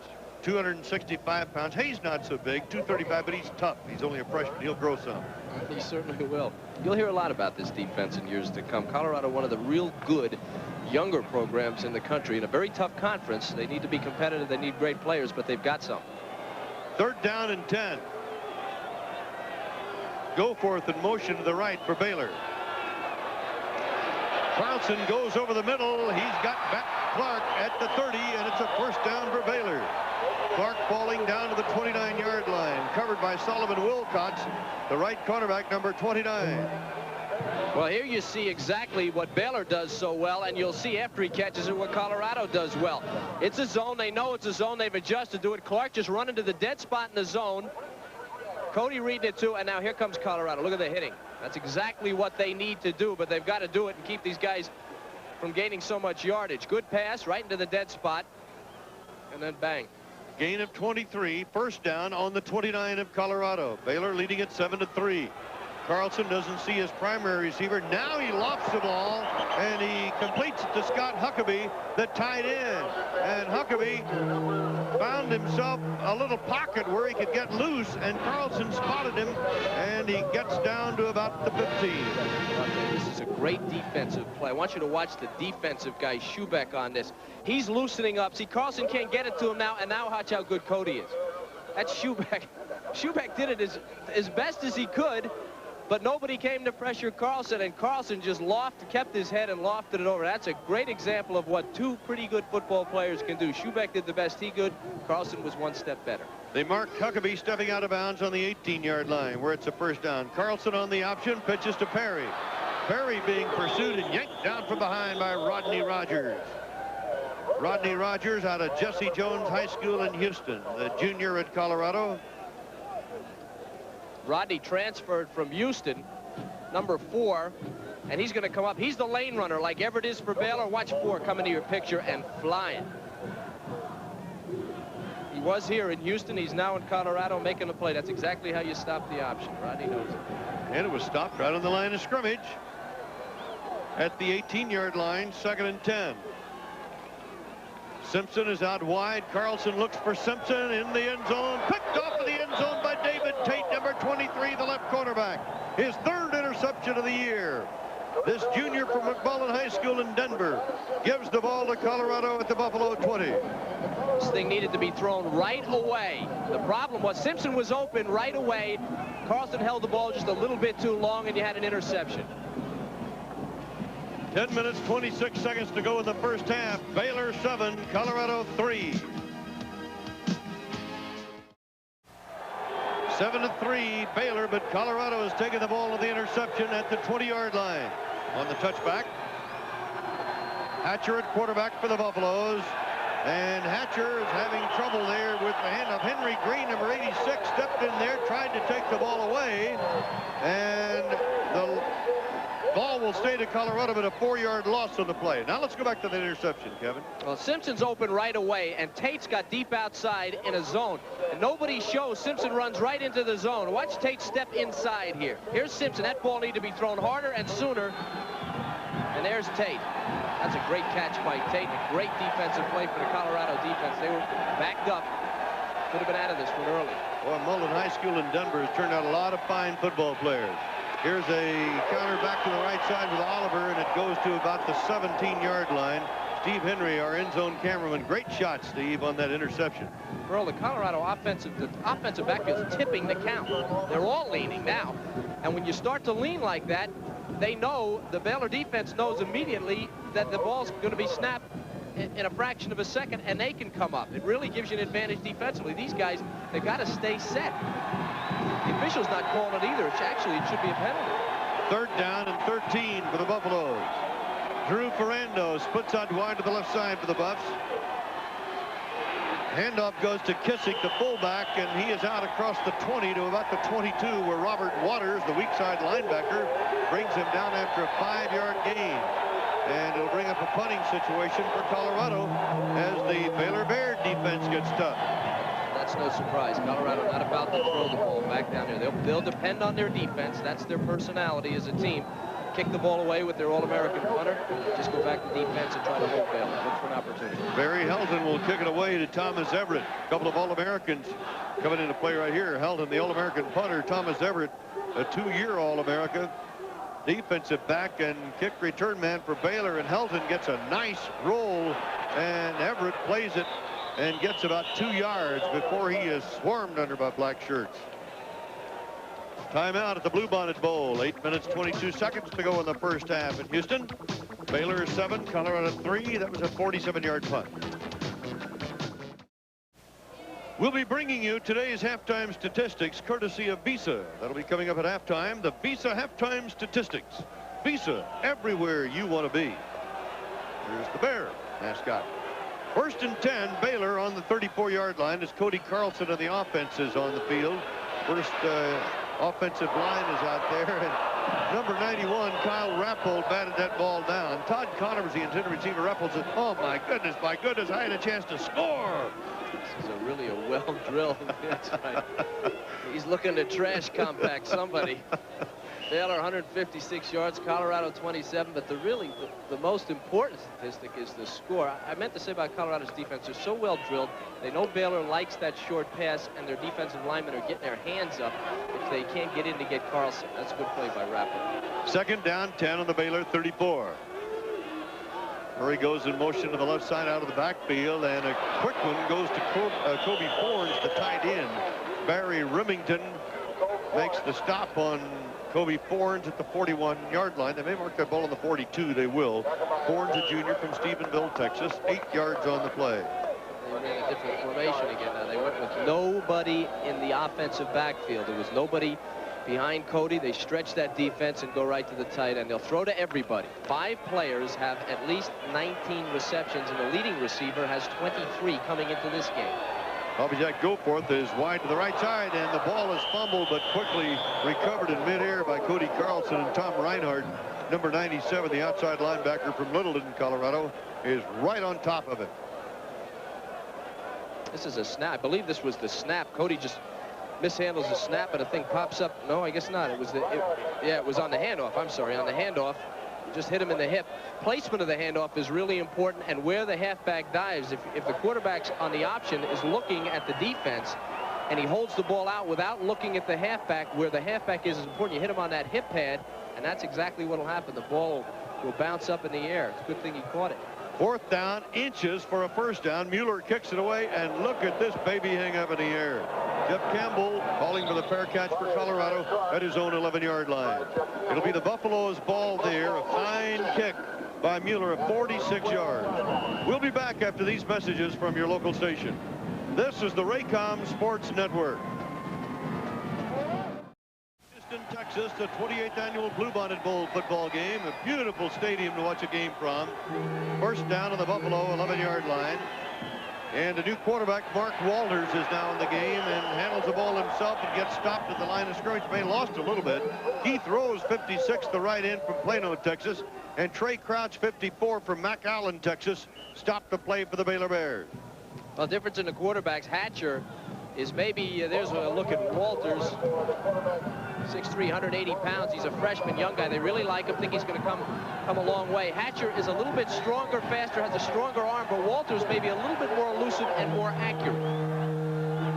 S1: 265 pounds. Hayes not so big, 235, but he's tough. He's only a freshman. He'll grow some.
S2: He certainly will. You'll hear a lot about this defense in years to come. Colorado, one of the real good younger programs in the country in a very tough conference. They need to be competitive. They need great players, but they've got some.
S1: 3rd down and 10. Goforth in motion to the right for Baylor. Carlson goes over the middle. He's got back Clark at the 30, and it's a 1st down for Baylor. Clark falling down to the 29-yard line, covered by Sullivan Wilcox, the right cornerback, number 29.
S2: Well, here you see exactly what Baylor does so well, and you'll see after he catches it what Colorado does well. It's a zone. They know it's a zone. They've adjusted to it. Clark just running to the dead spot in the zone. Cody reading it too, and now here comes Colorado. Look at the hitting. That's exactly what they need to do, but they've got to do it and keep these guys from gaining so much yardage. Good pass right into the dead spot, and then bang.
S1: Gain of 23, 1st down on the 29 of Colorado. Baylor leading it 7-3. Carlson doesn't see his primary receiver. Now he lofts the ball, and he completes it to Scott Huckabee, the tight end. And Huckabee found himself a little pocket where he could get loose, and Carlson spotted him, and he gets down to about the 15.
S2: This is a great defensive play. I want you to watch the defensive guy, Schubeck, on this. He's loosening up. See, Carlson can't get it to him now, and now watch how good Cody is. That's Schubeck. Schubeck did it as best as he could. but nobody came to pressure Carlson, and Carlson just kept his head and lofted it over. That's a great example of what two pretty good football players can do. Schubeck did the best he could. Carlson was one step better.
S1: They mark Huckabee stepping out of bounds on the 18-yard line where it's a first down. Carlson on the option, pitches to Perry. Perry being pursued and yanked down from behind by Rodney Rogers. Rodney Rogers out of Jesse Jones High School in Houston, the junior at Colorado.
S2: Rodney transferred from Houston, number 4, and he's going to come up. He's the lane runner like Everett is for Baylor. Watch 4 come into your picture and flying. He was here in Houston. He's now in Colorado making the play. That's exactly how you stop the option. Rodney knows it.
S1: And it was stopped right on the line of scrimmage at the 18-yard line, 2nd and 10. Simpson is out wide. Carlson looks for Simpson in the end zone. Picked off of the end zone by David Tate, number 23, the left cornerback. His 3rd interception of the year. This junior from McMullen High School in Denver gives the ball to Colorado at the Buffalo 20.
S2: This thing needed to be thrown right away. The problem was Simpson was open right away. Carlson held the ball just a little bit too long, and you had an interception.
S1: 10 minutes, 26 seconds to go in the first half. Baylor 7, Colorado 3. 7-3 Baylor, but Colorado has taken the ball to the interception at the 20-yard line. On the touchback, Hatcher at quarterback for the Buffaloes. And Hatcher is having trouble there with the hand of Henry Green, number 86, stepped in there, tried to take the ball away. And the ball will stay to Colorado, but a 4-yard loss on the play. Now let's go back to the interception, Kevin.
S2: Well, Simpson's open right away, and Tate's got deep outside in a zone. And nobody shows. Simpson runs right into the zone. Watch Tate step inside here. Here's Simpson. That ball needed to be thrown harder and sooner. And there's Tate. That's a great catch by Tate. A great defensive play for the Colorado defense. They were backed up. Could have been out of this one early.
S1: Well, Mullen High School in Denver has turned out a lot of fine football players. Here's a counter back to the right side with Oliver, and it goes to about the 17-yard line. Steve Henry, our end zone cameraman. Great shot, Steve, on that interception.
S2: Earl, the Colorado offensive backfield is tipping the count. They're all leaning now. And when you start to lean like that, they know, the Baylor defense knows immediately that the ball's going to be snapped in a fraction of a second, and they can come up. It really gives you an advantage defensively. These guys, they've got to stay set. The official's not calling it either. It should be a penalty.
S1: 3rd down and 13 for the Buffaloes. Drew Ferrando splits out wide to the left side for the Buffs. Handoff goes to Kissick, the fullback, and he is out across the 20 to about the 22, where Robert Waters, the weak side linebacker, brings him down after a 5-yard gain. And it'll bring up a punting situation for Colorado as the Baylor Bear defense gets tough.
S2: That's no surprise. Colorado not about to throw the ball back down there. They'll depend on their defense. That's their personality as a team. Kick the ball away with their All-American punter. Just go back to defense and try to hold Baylor. Look for an opportunity.
S1: Barry Helton will kick it away to Thomas Everett. A couple of All-Americans coming into play right here. Helton, the All-American punter. Thomas Everett, a 2-year All-America defensive back and kick return man for Baylor. And Helton gets a nice roll, and Everett plays it and gets about 2 yards before he is swarmed under by black shirts. Timeout at the Bluebonnet Bowl. 8 minutes, 22 seconds to go in the first half in Houston. Baylor 7, Colorado 3. That was a 47-yard punt. We'll be bringing you today's halftime statistics courtesy of Visa. That'll be coming up at halftime. The Visa halftime statistics. Visa, everywhere you want to be. Here's the Bear mascot. 1st and 10, Baylor on the 34-yard line as Cody Carlson and the offense is on the field. First offensive line is out there, and number 91, Kyle Rappold, batted that ball down. Todd Connor was the intended receiver. Rappold said, oh my goodness, I had a chance to score.
S2: This is really a well-drilled. That's right. He's looking to trash compact somebody. Baylor 156 yards, Colorado 27, but the most important statistic is the score. I meant to say about Colorado's defense, they're so well drilled. They know Baylor likes that short pass, and their defensive linemen are getting their hands up if they can't get in to get Carlson. That's a good play by Rappold. 2nd down, 10 on the Baylor 34. Murray goes in motion to the left side out of the backfield, and a quick one goes to Kobe Fornes, the tight end. Barry Remington makes the stop on
S1: Kobe Fornes at the 41-yard line. They may mark that ball on the 42. They will. Fornes, a junior from Stephenville, Texas. 8 yards on the play.
S2: They ran a different formation again. Now they went with nobody in the offensive backfield. There was nobody behind Cody. They stretch that defense and go right to the tight end. They'll throw to everybody. 5 players have at least 19 receptions, and the leading receiver has 23 coming into this game.
S1: Bobby Jack Goforth is wide to the right side, and the ball is fumbled but quickly recovered in midair by Cody Carlson. And Tom Reinhardt, number 97, the outside linebacker from Littleton, Colorado, is right on top of it.
S2: This is a snap. I believe this was the snap. Cody just mishandles the snap, and the thing pops up. No, I guess not. It was yeah, it was on the handoff. I'm sorry, on the handoff. Just hit him in the hip. Placement of the handoff is really important, and where the halfback dives. If the quarterback's on the option is looking at the defense, and he holds the ball out without looking at the halfback, where the halfback is important. You hit him on that hip pad, and that's exactly what will happen. The ball will bounce up in the air. It's a good thing he caught it.
S1: 4th down, inches for a first down. Mueller kicks it away, and look at this baby hang up in the air. Jeff Campbell calling for the fair catch for Colorado at his own 11-yard line. It'll be the Buffaloes' ball there. A fine kick by Mueller of 46 yards. We'll be back after these messages from your local station. This is the Raycom Sports Network. In Texas, the 28th annual Bluebonnet Bowl football game. A beautiful stadium to watch a game from. First down on the Buffalo 11-yard line. And the new quarterback, Mark Walters, is now in the game and handles the ball himself and gets stopped at the line of scrimmage. May lost a little bit. Keith Rose, 56, the right end from Plano, Texas. And Trey Crouch, 54, from McAllen, Texas, stopped the play for the Baylor Bears.
S2: Well, difference in the quarterbacks. Hatcher is maybe, there's a look at Walters. 6'3", 180 pounds. He's a freshman, young guy. They really like him, think he's going to come a long way. Hatcher is a little bit stronger, faster, has a stronger arm, but Walters may be a little bit more elusive and more accurate.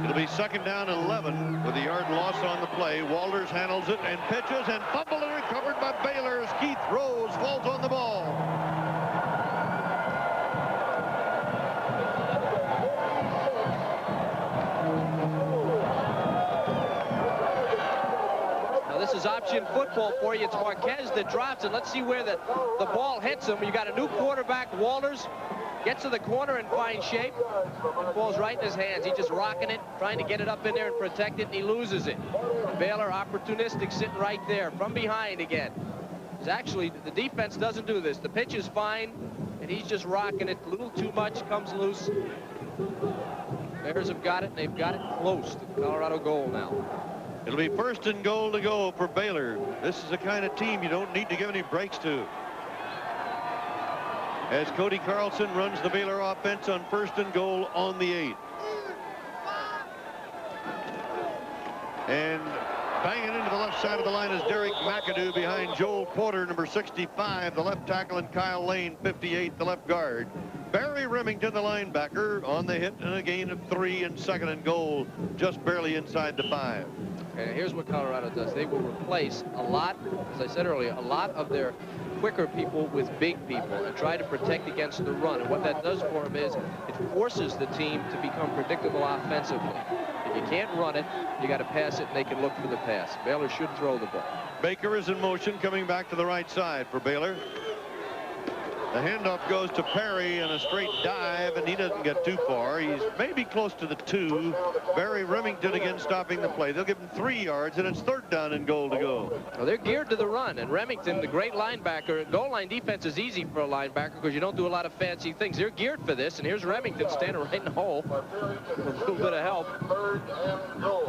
S1: It'll be 2nd down and 11 with a yard loss on the play. Walters handles it and pitches and fumbled and recovered by Baylor as Keith Rose falls on the ball.
S2: This is option football for you. It's Marquez that drops it. Let's see where the ball hits him. You got a new quarterback. Walters gets to the corner and finds shape. The ball's right in his hands. He's just rocking it, trying to get it up in there and protect it, and he loses it. Baylor opportunistic, sitting right there from behind again. It's actually, the defense doesn't do this. The pitch is fine, and he's just rocking it. A little too much, comes loose. Bears have got it, and they've got it close to the Colorado goal now.
S1: It'll be 1st and goal to go for Baylor. This is the kind of team you don't need to give any breaks to. As Cody Carlson runs the Baylor offense on 1st and goal on the 8. And banging into the left side of the line is Derek McAdoo behind Joel Porter, number 65, the left tackle, and Kyle Lane, 58, the left guard. Barry Remington, the linebacker, on the hit and a gain of 3 and 2nd and goal, just barely inside the 5.
S2: And here's what Colorado does. They will replace a lot, as I said earlier, a lot of their quicker people with big people and try to protect against the run. And what that does for them is it forces the team to become predictable offensively. If you can't run it, you got to pass it, and they can look for the pass. Baylor should throw the ball.
S1: Baker is in motion, coming back to the right side for Baylor. The handoff goes to Perry and a straight dive, and he doesn't get too far. He's maybe close to the 2. Barry Remington again stopping the play. They'll give him 3 yards, and it's 3rd down and goal to go.
S2: Well, they're geared to the run, and Remington, the great linebacker, goal line defense is easy for a linebacker because you don't do a lot of fancy things. They're geared for this, and here's Remington standing right in the hole with a little bit of help.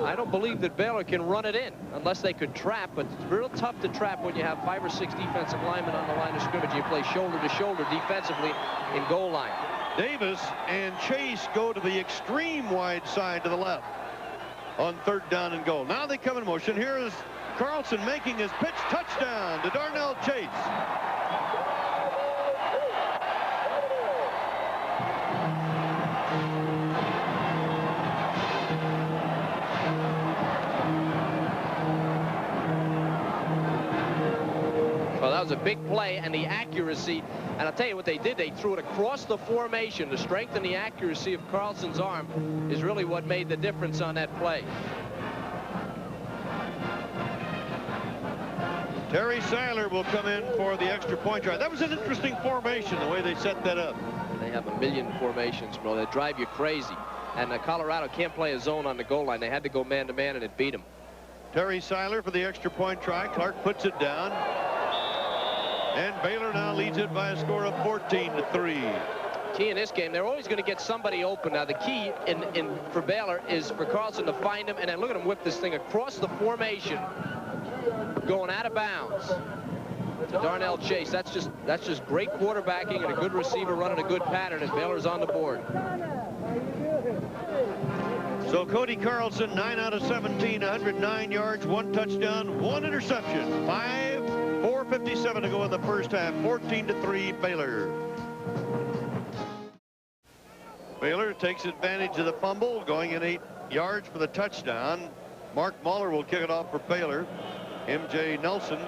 S2: I don't believe that Baylor can run it in unless they could trap, but it's real tough to trap when you have 5 or 6 defensive linemen on the line of scrimmage. You play shoulder to shoulder defensively in goal line.
S1: Davis and Chase go to the extreme wide side to the left on 3rd down and goal. Now they come in motion. Here is Carlson making his pitch, touchdown to Darnell Chase.
S2: Well, that was a big play, and the accuracy, and I'll tell you what they did. They threw it across the formation. The strength and the accuracy of Carlson's arm is really what made the difference on that play.
S1: Terry Seiler will come in for the extra point try. That was an interesting formation, the way they set that up.
S2: They have a million formations, bro. They drive you crazy. And Colorado can't play a zone on the goal line. They had to go man-to-man, and it beat them.
S1: Terry Seiler for the extra point try. Clark puts it down. And Baylor now leads it by a score of 14-3.
S2: Key in this game, they're always going to get somebody open. Now, the key for Baylor is for Carlson to find him, and then look at him whip this thing across the formation, going out of bounds to Darnell Chase. That's just great quarterbacking and a good receiver running a good pattern, and Baylor's on the board.
S1: So Cody Carlson, 9 out of 17, 109 yards, 1 touchdown, 1 interception. 4:57 to go in the first half. 14-3 Baylor. Baylor takes advantage of the fumble, going in 8 yards for the touchdown. Mark Mahler will kick it off for Baylor. M.J. Nelson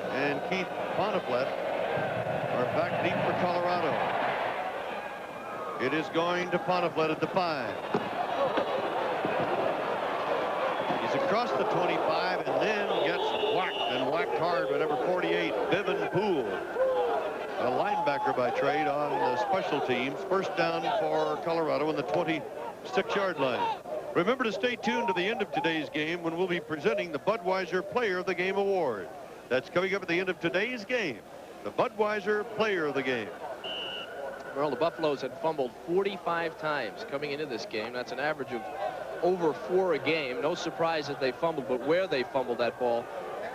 S1: and Keith Boniflet are back deep for Colorado. It is going to Boniflet at the 5. He's across the 25 and then gets whacked hard by number 48, Bevan Poole, a linebacker by trade on the special teams. First down for Colorado on the 26-yard line. Remember to stay tuned to the end of today's game when we'll be presenting the Budweiser Player of the Game Award. That's coming up at the end of today's game. The Budweiser Player of the Game.
S2: Well, the Buffaloes had fumbled 45 times coming into this game. That's an average of over 4 a game. No surprise that they fumbled, but where they fumbled that ball,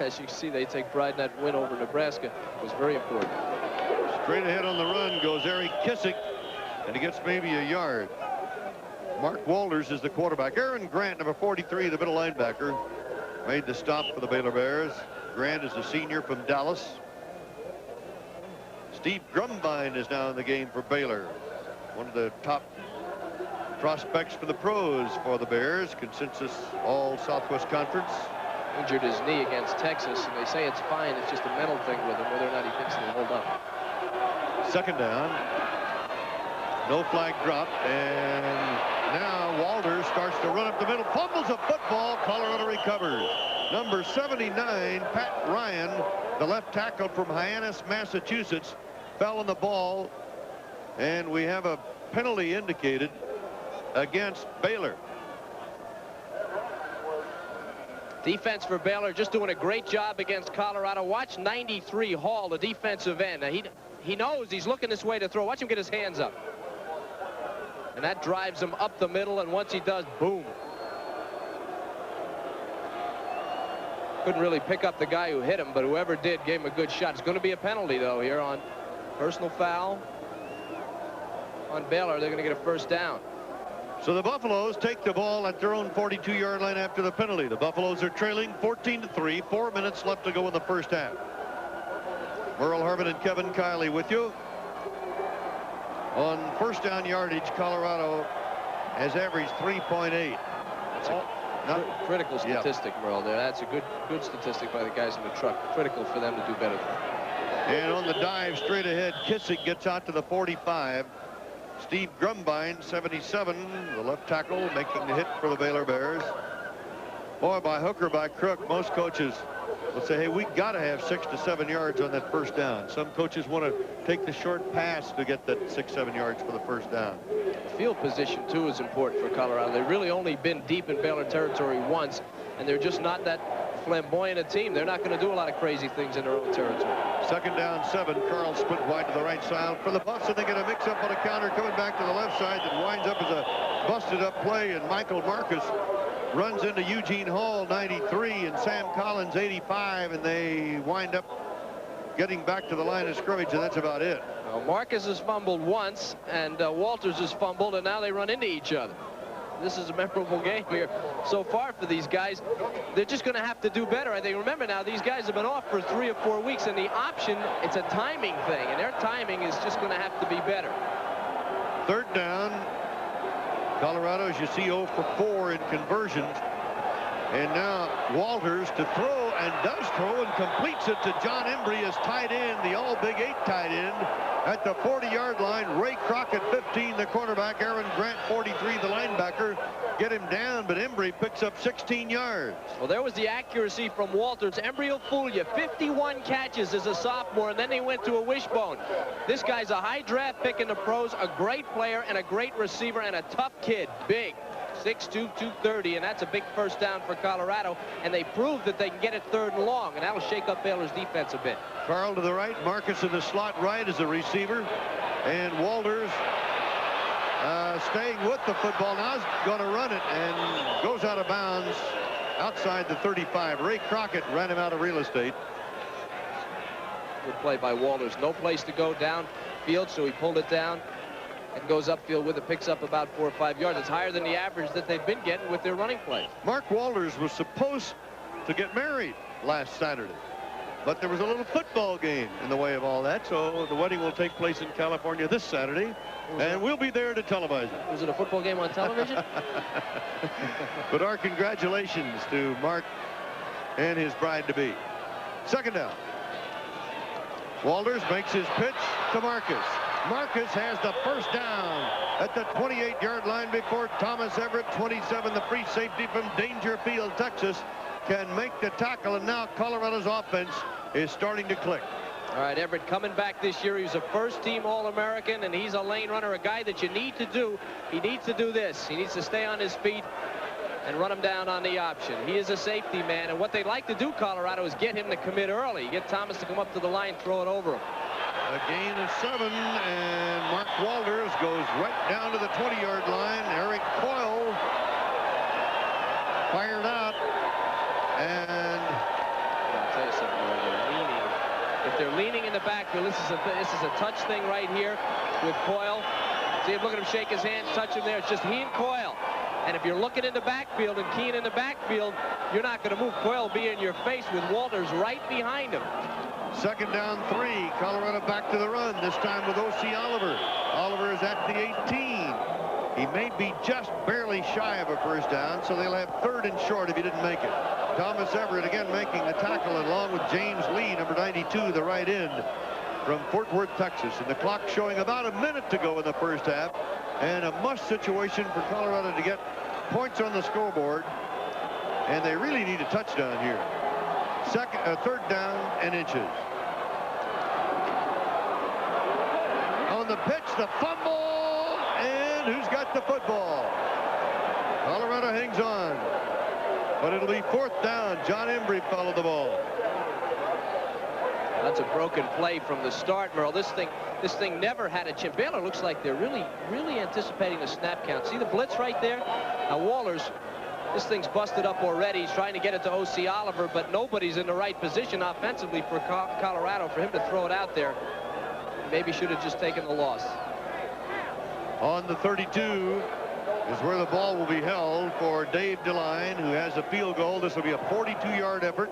S2: as you see, they take pride in that win over Nebraska, was very important.
S1: Straight ahead on the run goes Eric Kissick, and he gets maybe a yard. Mark Walters is the quarterback. Aaron Grant, number 43, the middle linebacker, made the stop for the Baylor Bears. Grant is a senior from Dallas. Steve Grumbine is now in the game for Baylor. One of the top prospects for the pros for the Bears. Consensus All Southwest Conference.
S2: Injured his knee against Texas, and they say it's fine. It's just a mental thing with him, whether or not he thinks it'll hold up.
S1: Second down. No flag dropped, and now Walters starts to run up the middle. Fumbles a football. Colorado recovers. Number 79, Pat Ryan, the left tackle from Hyannis, Massachusetts, fell on the ball, and we have a penalty indicated against Baylor.
S2: Defense for Baylor just doing a great job against Colorado. Watch 93 Hall, the defensive end. Now he knows he's looking this way to throw. Watch him get his hands up. And that drives him up the middle, and once he does, boom. Couldn't really pick up the guy who hit him, but whoever did gave him a good shot. It's going to be a penalty, though, here on personal foul on Baylor. They're going to get a first down.
S1: So the Buffaloes take the ball at their own 42-yard line after the penalty. The Buffaloes are trailing 14-3. 4 minutes left to go in the first half. Merle Harvin and Kevin Kiley with you. On first down yardage, Colorado has averaged 3.8.
S2: That's a critical statistic, Merle. There, that's a good statistic by the guys in the truck. Critical for them to do better.
S1: And on the dive straight ahead, Kissick gets out to the 45. Steve Grumbine, 77, the left tackle, making the hit for the Baylor Bears. Boy, by hook or by crook, most coaches will say, hey, we got to have 6 to 7 yards on that first down. Some coaches want to take the short pass to get that 6-7 yards for the first down.
S2: Field position, too, is important for Colorado. They've really only been deep in Baylor territory once, and they're just not that flamboyant a team. They're not going to do a lot of crazy things in their own territory.
S1: Second down, 7. Carl split wide to the right side for the Buffs, and they get a mix-up on a counter coming back to the left side that winds up as a busted-up play, and Michael Marcus runs into Eugene Hall, 93, and Sam Collins, 85, and they wind up getting back to the line of scrimmage, and that's about it.
S2: Well, Marcus has fumbled once, and Walters has fumbled, and now they run into each other. This is a memorable game here so far for these guys. They're just going to have to do better. I think, remember now, these guys have been off for 3 or 4 weeks, and the option, it's a timing thing, and their timing is just going to have to be better.
S1: Third down. Colorado, as you see, 0 for 4 in conversions. And now Walters to throw, and does throw, and completes it to John Embry as tight end, the all-Big 8 tight end. at the 40-yard line. Ray Crockett, 15, the cornerback. Aaron Grant, 43, the linebacker. Get him down, but Embry picks up 16 yards.
S2: Well, there was the accuracy from Walters. Embry will fool you. 51 catches as a sophomore, and then he went to a wishbone. This guy's a high draft pick in the pros, a great player and a great receiver and a tough kid. Big. 6'2", 230, and that's a big first down for Colorado, and they proved that they can get it 3rd and long, and that'll shake up Baylor's defense a bit.
S1: Carl to the right, Marcus in the slot right as a receiver, and Walters staying with the football. Now he's going to run it and goes out of bounds outside the 35. Ray Crockett ran him out of real estate.
S2: Good play by Walters. No place to go downfield, so he pulled it down and goes upfield with it, picks up about 4 or 5 yards. It's higher than the average that they've been getting with their running plays.
S1: Mark Walters was supposed to get married last Saturday, but there was a little football game in the way of all that, so the wedding will take place in California this Saturday, and we'll be there to televise it.
S2: Was it a football game on television?
S1: But our congratulations to Mark and his bride-to-be. 2nd down. Walters makes his pitch to Marcus. Marcus has the first down at the 28-yard line before Thomas Everett, 27, the free safety from Dangerfield, Texas, can make the tackle, and now Colorado's offense is starting to click.
S2: All right, Everett coming back this year. He's a first-team All-American, and he's a lane runner, a guy that you need to do. He needs to do this. He needs to stay on his feet and run him down on the option. He is a safety man, and what they'd like to do, Colorado, is get him to commit early. Get Thomas to come up to the line, throw it over him.
S1: A gain of 7, and Mark Walters goes right down to the 20-yard line. Eric Coyle fired out, and
S2: I'll tell you something. They're leaning. If they're leaning in the backfield, this is a touch thing right here with Coyle. See him, look at him shake his hand, touch him there. It's just he and Coyle. And if you're looking in the backfield and keying in the backfield, you're not going to move. Coyle will be in your face with Walters right behind him.
S1: 2nd down 3. Colorado back to the run, this time with O.C. Oliver. Oliver is at the 18. He may be just barely shy of a first down, so they'll have 3rd and short if he didn't make it. Thomas Everett again making the tackle along with James Lee, number 92, the right end from Fort Worth, Texas. And the clock showing about a minute to go in the first half, and a must situation for Colorado to get points on the scoreboard, and they really need a touchdown here. 3rd down and inches. On the pitch, the fumble, and who's got the football? Colorado hangs on, but it'll be 4th down. John Embry followed the ball.
S2: That's a broken play from the start, Merle. This thing never had a chance. Baylor looks like they're really anticipating the snap count. See the blitz right there? Now Walters, this thing's busted up already. He's trying to get it to O.C. Oliver, but nobody's in the right position offensively for Colorado for him to throw it out there. Maybe should have just taken the loss.
S1: On the 32 is where the ball will be held for Dave DeLine, who has a field goal. This will be a 42-yard effort.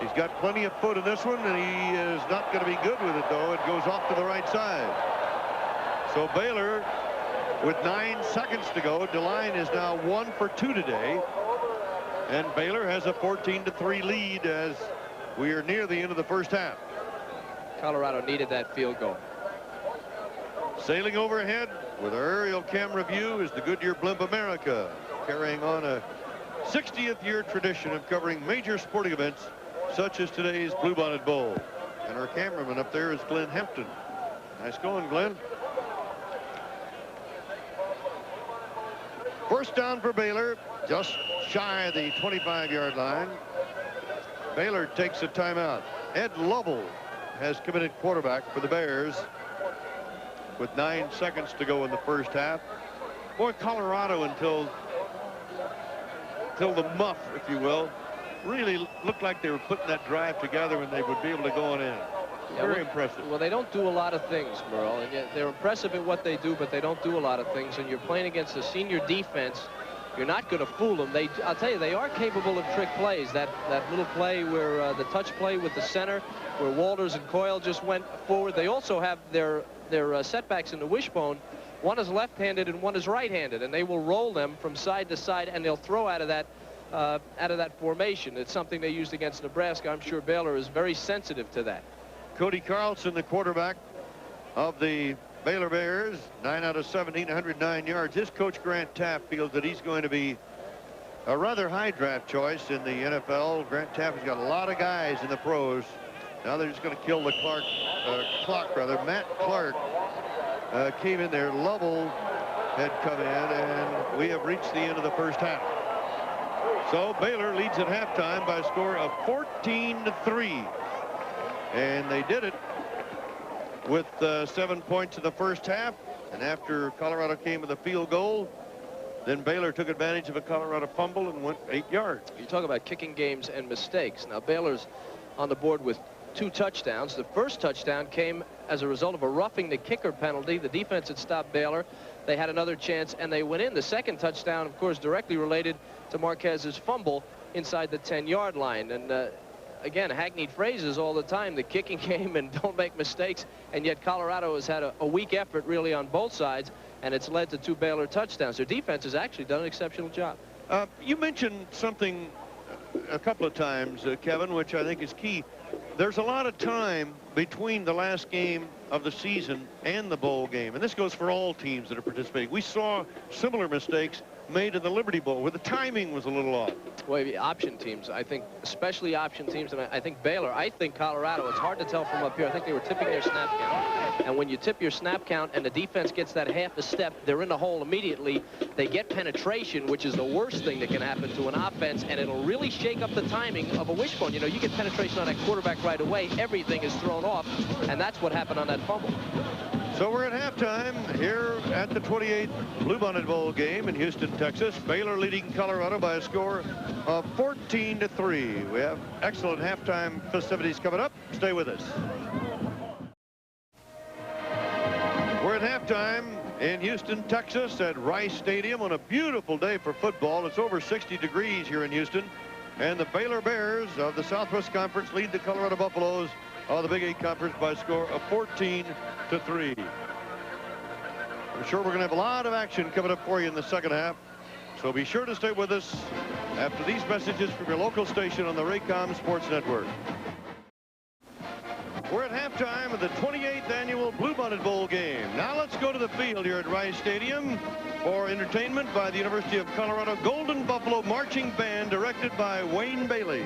S1: He's got plenty of foot in this one, and he is not going to be good with it, though. It goes off to the right side. So Baylor, with 9 seconds to go, DeLine is now 1 for 2 today. And Baylor has a 14-3 lead as we are near the end of the first half.
S2: Colorado needed that field goal.
S1: Sailing overhead with our aerial camera view is the Goodyear Blimp America, carrying on a 60th year tradition of covering major sporting events such as today's Bluebonnet Bowl. And our cameraman up there is Glenn Hampton. Nice going, Glenn. First down for Baylor, just shy of the 25-yard line. Baylor takes a timeout. Ed Lovell has committed quarterback for the Bears with 9 seconds to go in the first half. Boy, Colorado until the muff, if you will, really looked like they were putting that drive together and they would be able to go on in. Very impressive.
S2: Well, they don't do a lot of things, Merle, and yet they're impressive at what they do, but they don't do a lot of things. And you're playing against a senior defense. You're not going to fool them. I'll tell you, they are capable of trick plays. That little play where the touch play with the center, where Walters and Coyle just went forward. They also have their setbacks in the wishbone. One is left-handed and one is right-handed, and they will roll them from side to side, and they'll throw out of that formation. It's something they used against Nebraska. I'm sure Baylor is very sensitive to that.
S1: Cody Carlson, the quarterback, of the Baylor Bears, 9 out of 17, 109 yards. His coach, Grant Taft, feels that he's going to be a rather high draft choice in the NFL. Grant Taft has got a lot of guys in the pros. Now they're just going to kill the clock. Matt Clark came in there. Lovell had come in, and we have reached the end of the first half. So Baylor leads at halftime by a score of 14-3. And they did it with 7 points in the first half. And after Colorado came with a field goal, then Baylor took advantage of a Colorado fumble and went 8 yards.
S2: You talk about kicking games and mistakes. Now Baylor's on the board with 2 touchdowns. The first touchdown came as a result of a roughing the kicker penalty. The defense had stopped Baylor. They had another chance and they went in. The second touchdown, of course, directly related to Marquez's fumble inside the 10-yard line. And again, hackneyed phrases all the time, the kicking game and don't make mistakes. And yet Colorado has had a weak effort really on both sides, and it's led to 2 Baylor touchdowns. Their defense has actually done an exceptional job.
S1: You mentioned something a couple of times, Kevin, which I think is key. There's a lot of time between the last game of the season and the bowl game, and this goes for all teams that are participating. We saw similar mistakes made in the Liberty Bowl where the timing was a little off.
S2: Well, option teams, I think, especially option teams, and I think Baylor, I think Colorado, it's hard to tell from up here. I think they were tipping their snap count. And when you tip your snap count and the defense gets that half a step, they're in the hole immediately. They get penetration, which is the worst thing that can happen to an offense, and it'll really shake up the timing of a wishbone. You know, you get penetration on that quarterback right away, everything is thrown off, and that's what happened on that fumble.
S1: So we're at halftime here at the 28th Bluebonnet Bowl game in Houston, Texas. Baylor leading Colorado by a score of 14-3. We have excellent halftime festivities coming up. Stay with us. We're at halftime in Houston, Texas at Rice Stadium on a beautiful day for football. It's over 60 degrees here in Houston. And the Baylor Bears of the Southwest Conference lead the Colorado Buffaloes of the Big 8 Conference by a score of 14-3. I'm sure we're going to have a lot of action coming up for you in the second half. So be sure to stay with us after these messages from your local station on the Raycom Sports Network. We're at halftime of the 28th annual Bluebonnet Bowl game. Now let's go to the field here at Rice Stadium for entertainment by the University of Colorado Golden Buffalo Marching Band, directed by Wayne Bailey.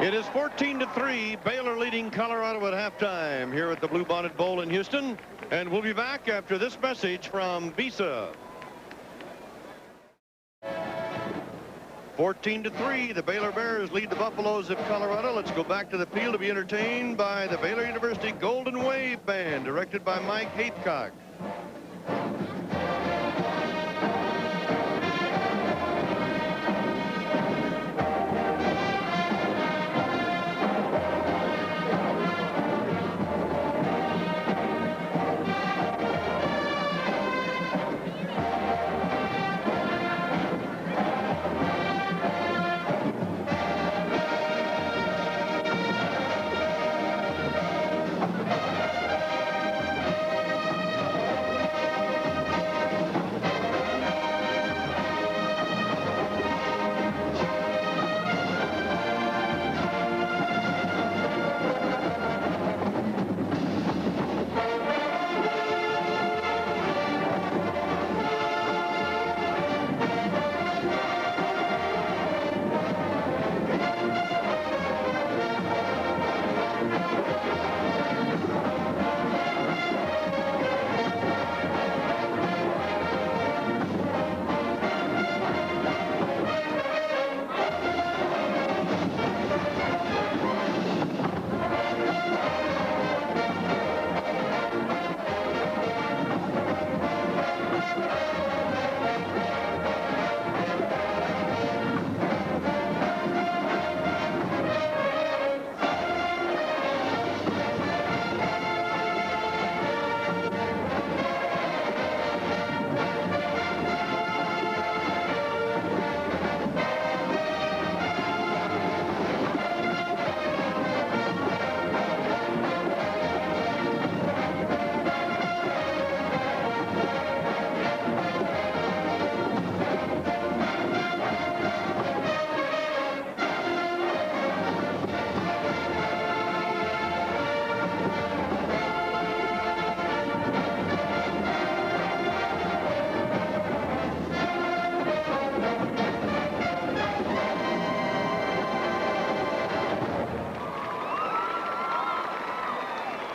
S1: It is 14-3, Baylor leading Colorado at halftime here at the Bluebonnet Bowl in Houston. And we'll be back after this message from Visa. 14-3, the Baylor Bears lead the Buffaloes of Colorado. Let's go back to the field to be entertained by the Baylor University Golden Wave Band, directed by Mike Haithcock.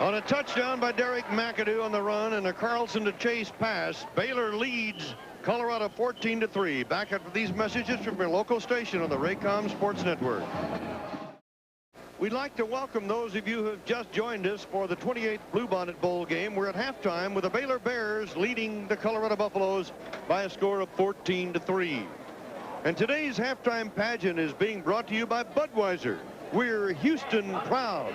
S1: On a touchdown by Derek McAdoo on the run and a Carlson to Chase pass, Baylor leads Colorado 14-3. Back after these messages from your local station on the Raycom Sports Network. We'd like to welcome those of you who have just joined us for the 28th Bluebonnet Bowl game. We're at halftime with the Baylor Bears leading the Colorado Buffaloes by a score of 14-3. And today's halftime pageant is being brought to you by Budweiser. We're Houston proud.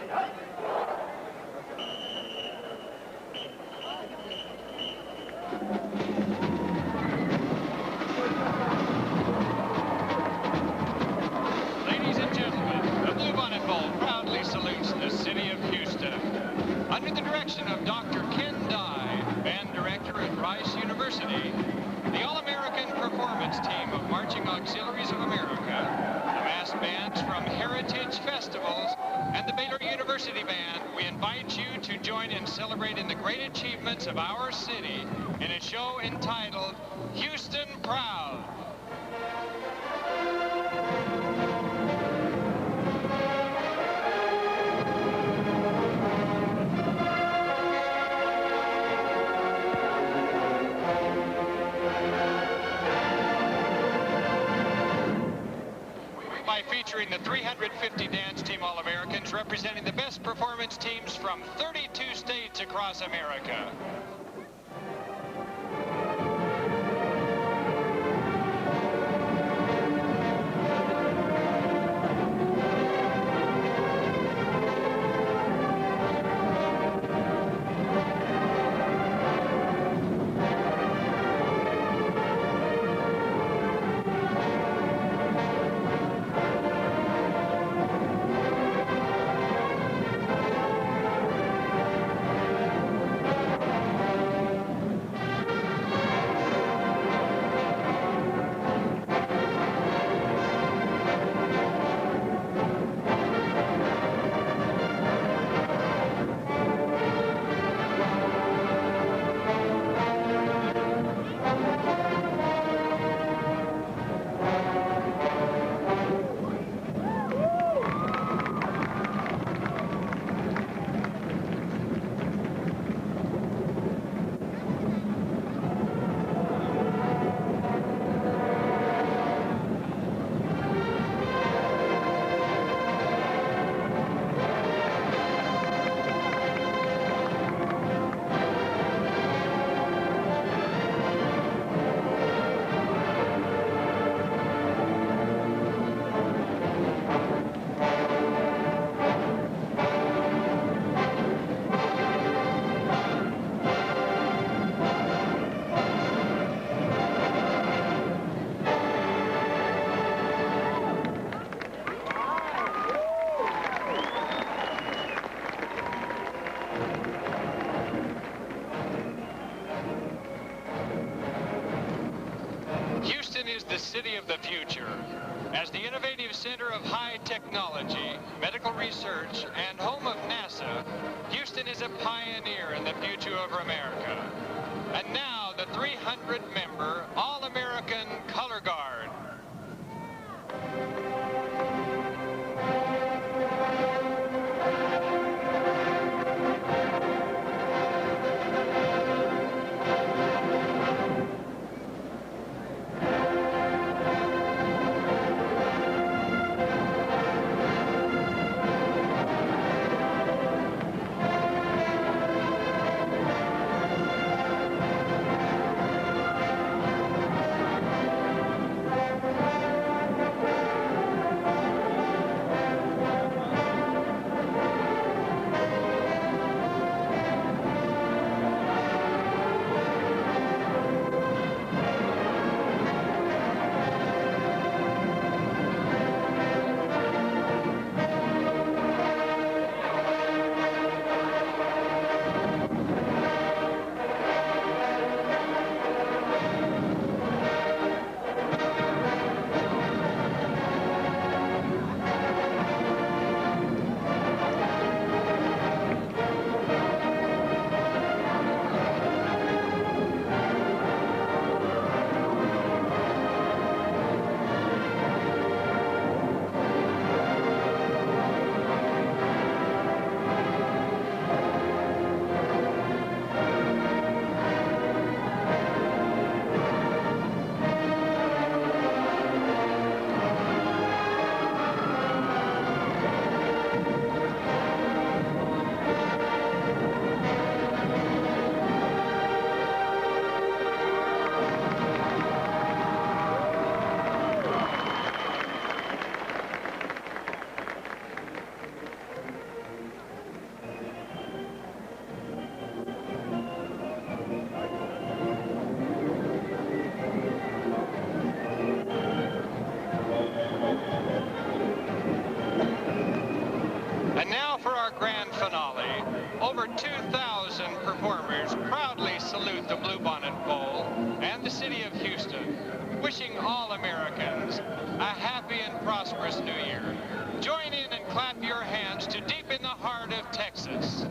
S7: Ladies and gentlemen, the Bluebonnet Bowl proudly salutes the city of Houston. Under the direction of Dr. Ken Dye, band director at Rice University, the All-American Performance Team of Marching Auxiliaries of America, the mass bands from Heritage Festivals, and the Baylor University Band, we invite you to join in celebrating the great achievements of our city in a show entitled Houston Proud. By featuring the 350 dance team All-Americans representing the best performance teams from 32 states across America. Houston is the city of the future. As the innovative center of high technology, medical research, and home of NASA, Houston is a pioneer in the future of America. And now the 300-member All-American Color Guard. for our grand finale, over 2,000 performers proudly salute the Bluebonnet Bowl and the city of Houston, wishing all Americans a happy and prosperous New Year. Join in and clap your hands to deep in the heart of Texas.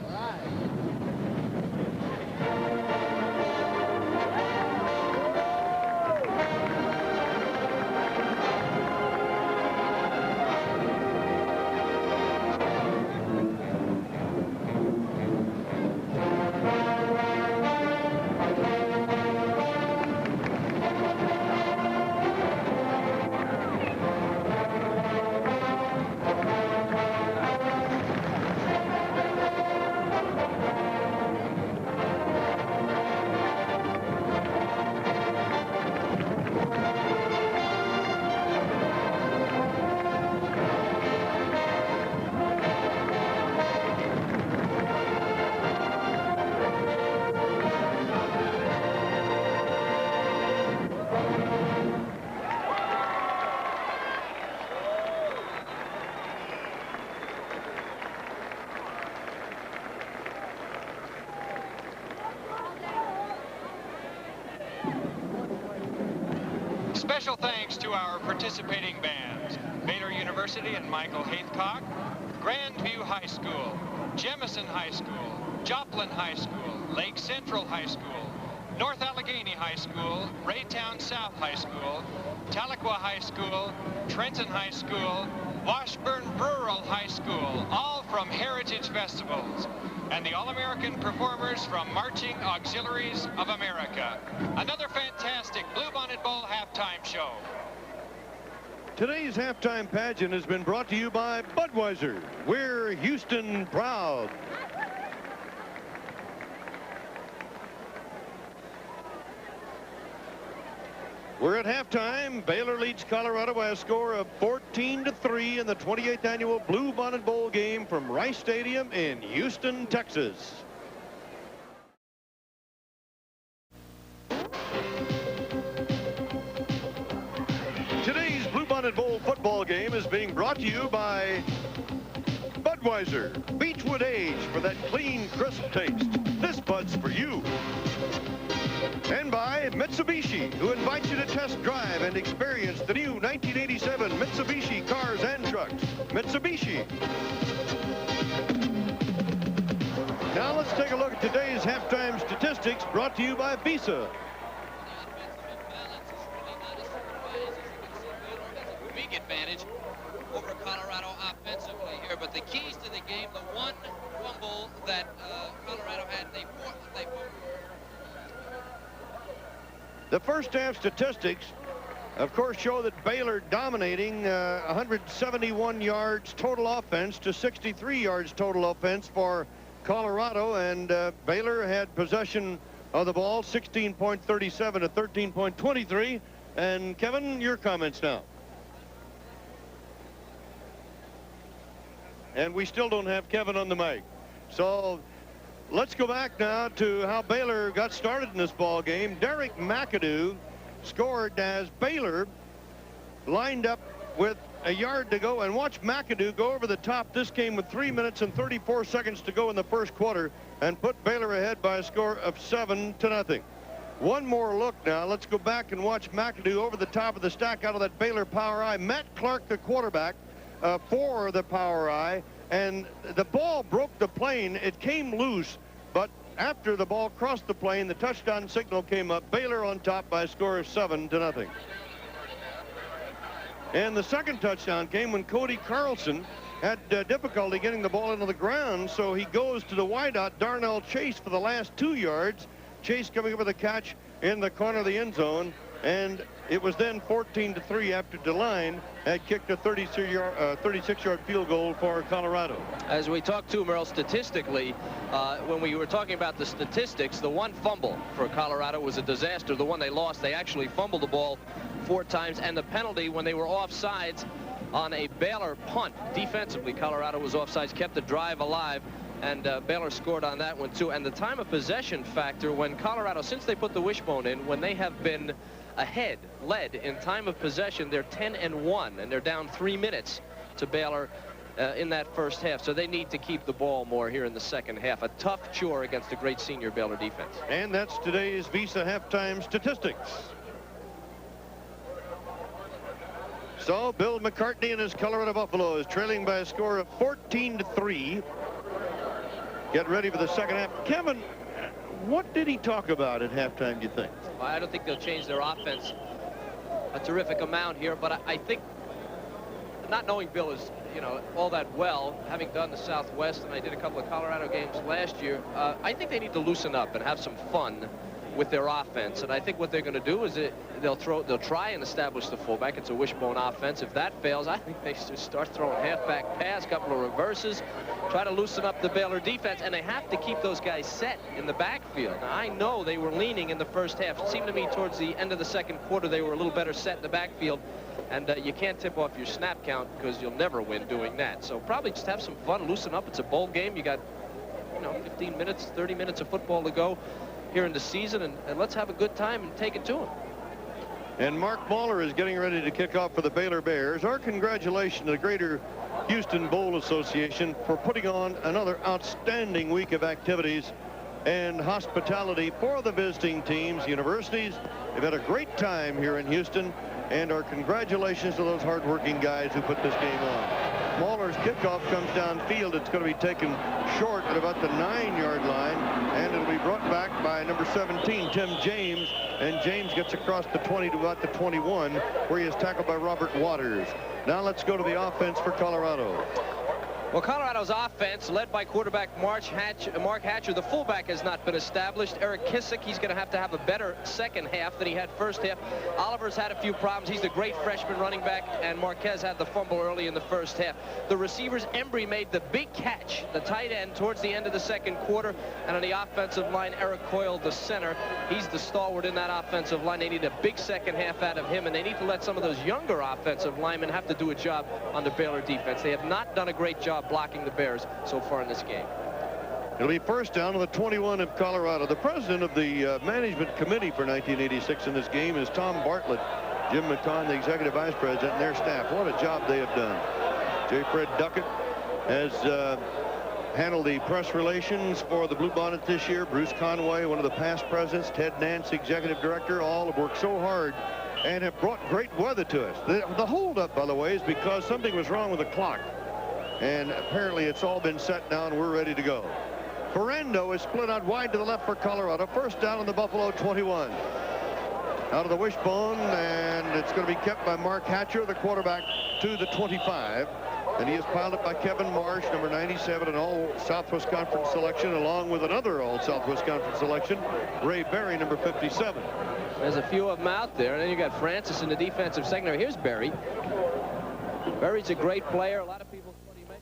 S7: Special thanks to our participating bands, Baylor University and Michael Haithcock, Grandview High School, Jemison High School, Joplin High School, Lake Central High School, North Allegheny High School, Raytown South High School, Tahlequah High School, Trenton High School, Washburn Rural High School, all from Heritage Festivals, and the All-American performers from Marching Auxiliaries of America. Another fantastic Bluebonnet Bowl halftime show.
S1: Today's halftime pageant has been brought to you by Budweiser. We're Houston proud. We're at halftime. Baylor leads Colorado by a score of 14-3 in the 28th annual Bluebonnet Bowl game from Rice Stadium in Houston, Texas. Today's Bluebonnet Bowl football game is being brought to you by Budweiser, Beechwood Age for that clean, crisp taste. This Bud's for you. And by Mitsubishi, who invites you to test drive and experience the new 1987 Mitsubishi cars and trucks. Mitsubishi. Now let's take a look at today's halftime statistics brought to you by Visa.
S8: Big advantage over Colorado offensively here, but the keys to the game, the one fumble that Colorado had, they
S1: The first half statistics, of course, show that Baylor dominating 171 yards total offense to 63 yards total offense for Colorado, and Baylor had possession of the ball 16.37 to 13.23. And Kevin, your comments now. And we still don't have Kevin on the mic. So let's go back now to how Baylor got started in this ball game. Derek McAdoo scored as Baylor lined up with a yard to go. And watch McAdoo go over the top. This came with 3 minutes and 34 seconds to go in the first quarter and put Baylor ahead by a score of 7-0. One more look now. Let's go back and watch McAdoo over the top of the stack out of that Baylor power eye. Matt Clark, the quarterback, for the power eye, and the ball broke the plane. It came loose, but after the ball crossed the plane, the touchdown signal came up. Baylor on top by a score of 7-0. And the second touchdown came when Cody Carlson had difficulty getting the ball into the ground, so he goes to the wideout, Darnell Chase, for the last 2 yards. Chase coming up with a catch in the corner of the end zone, and it was then 14-3 after DeLine had kicked a 36-yard field goal for Colorado.
S2: As we talked to Merle, statistically, when we were talking about the statistics, the one fumble for Colorado was a disaster. The one they lost, they actually fumbled the ball 4 times, and the penalty when they were offsides on a Baylor punt. Defensively, Colorado was offsides, kept the drive alive, and Baylor scored on that one too. And the time of possession factor, when Colorado, since they put the wishbone in, when they have been led in time of possession, they're 10-1, and they're down 3 minutes to Baylor in that first half, so they need to keep the ball more here in the second half. A tough chore against a great senior Baylor defense.
S1: And that's today's Visa halftime statistics. So Bill McCartney and his Colorado Buffaloes trailing by a score of 14-3. Get ready for the second half. Kevin, what did he talk about at halftime, do you think?
S2: Well, I don't think they'll change their offense a terrific amount here, but I think, not knowing Bill is, all that well, having done the Southwest, and I did a couple of Colorado games last year, I think they need to loosen up and have some fun with their offense. And I think what they're going to do is they'll try and establish the fullback. It's a wishbone offense. If that fails, I think they should start throwing halfback pass, couple of reverses, try to loosen up the Baylor defense, and they have to keep those guys set in the backfield. Now, I know they were leaning in the first half. It seemed to me towards the end of the second quarter they were a little better set in the backfield, and you can't tip off your snap count because you'll never win doing that. So probably just have some fun, loosen up. It's a bowl game. You got 15 minutes, 30 minutes of football to go here in the season, and let's have a good time and take it to them.
S1: And Mark Mahler is getting ready to kick off for the Baylor Bears. Our congratulations to the Greater Houston Bowl Association for putting on another outstanding week of activities and hospitality for the visiting teams, universities. They've had a great time here in Houston, and our congratulations to those hardworking guys who put this game on. Mahler's kickoff comes downfield. It's going to be taken short at about the 9-yard line, and it'll be brought back by number 17, Tim James, and James gets across the 20 to about the 21, where he is tackled by Robert Waters. Now let's go to the offense for Colorado.
S2: Well, Colorado's offense, led by quarterback Mark Hatcher. The fullback has not been established. Eric Kissick, he's going to have a better second half than he had first half. Oliver's had a few problems. He's the great freshman running back, and Marquez had the fumble early in the first half. The receivers, Embry made the big catch, the tight end, towards the end of the second quarter. And on the offensive line, Eric Coyle, the center. He's the stalwart in that offensive line. They need a big second half out of him, and they need to let some of those younger offensive linemen have to do a job on the Baylor defense. They have not done a great job blocking the Bears so far in this game.
S1: It'll be first down on the 21 of Colorado. The president of the management committee for 1986 in this game is Tom Bartlett. Jim McCon, the executive vice president, and their staff. What a job they have done. J. Fred Duckett has handled the press relations for the Bluebonnet this year. Bruce Conway, one of the past presidents, Ted Nance, executive director, all have worked so hard and have brought great weather to us. The holdup, by the way, is because something was wrong with the clock. And apparently it's all been set down. We're ready to go. Ferrando is split out wide to the left for Colorado. First down on the Buffalo 21. Out of the wishbone, and it's going to be kept by Mark Hatcher, the quarterback, to the 25. And he is piled up by Kevin Marsh, number 97, an All-Southwest Conference selection, along with another All-Southwest Conference selection, Ray Berry, number 57.
S2: There's a few of them out there, and then you got Francis in the defensive secondary. Here's Berry. Berry's a great player. A lot of people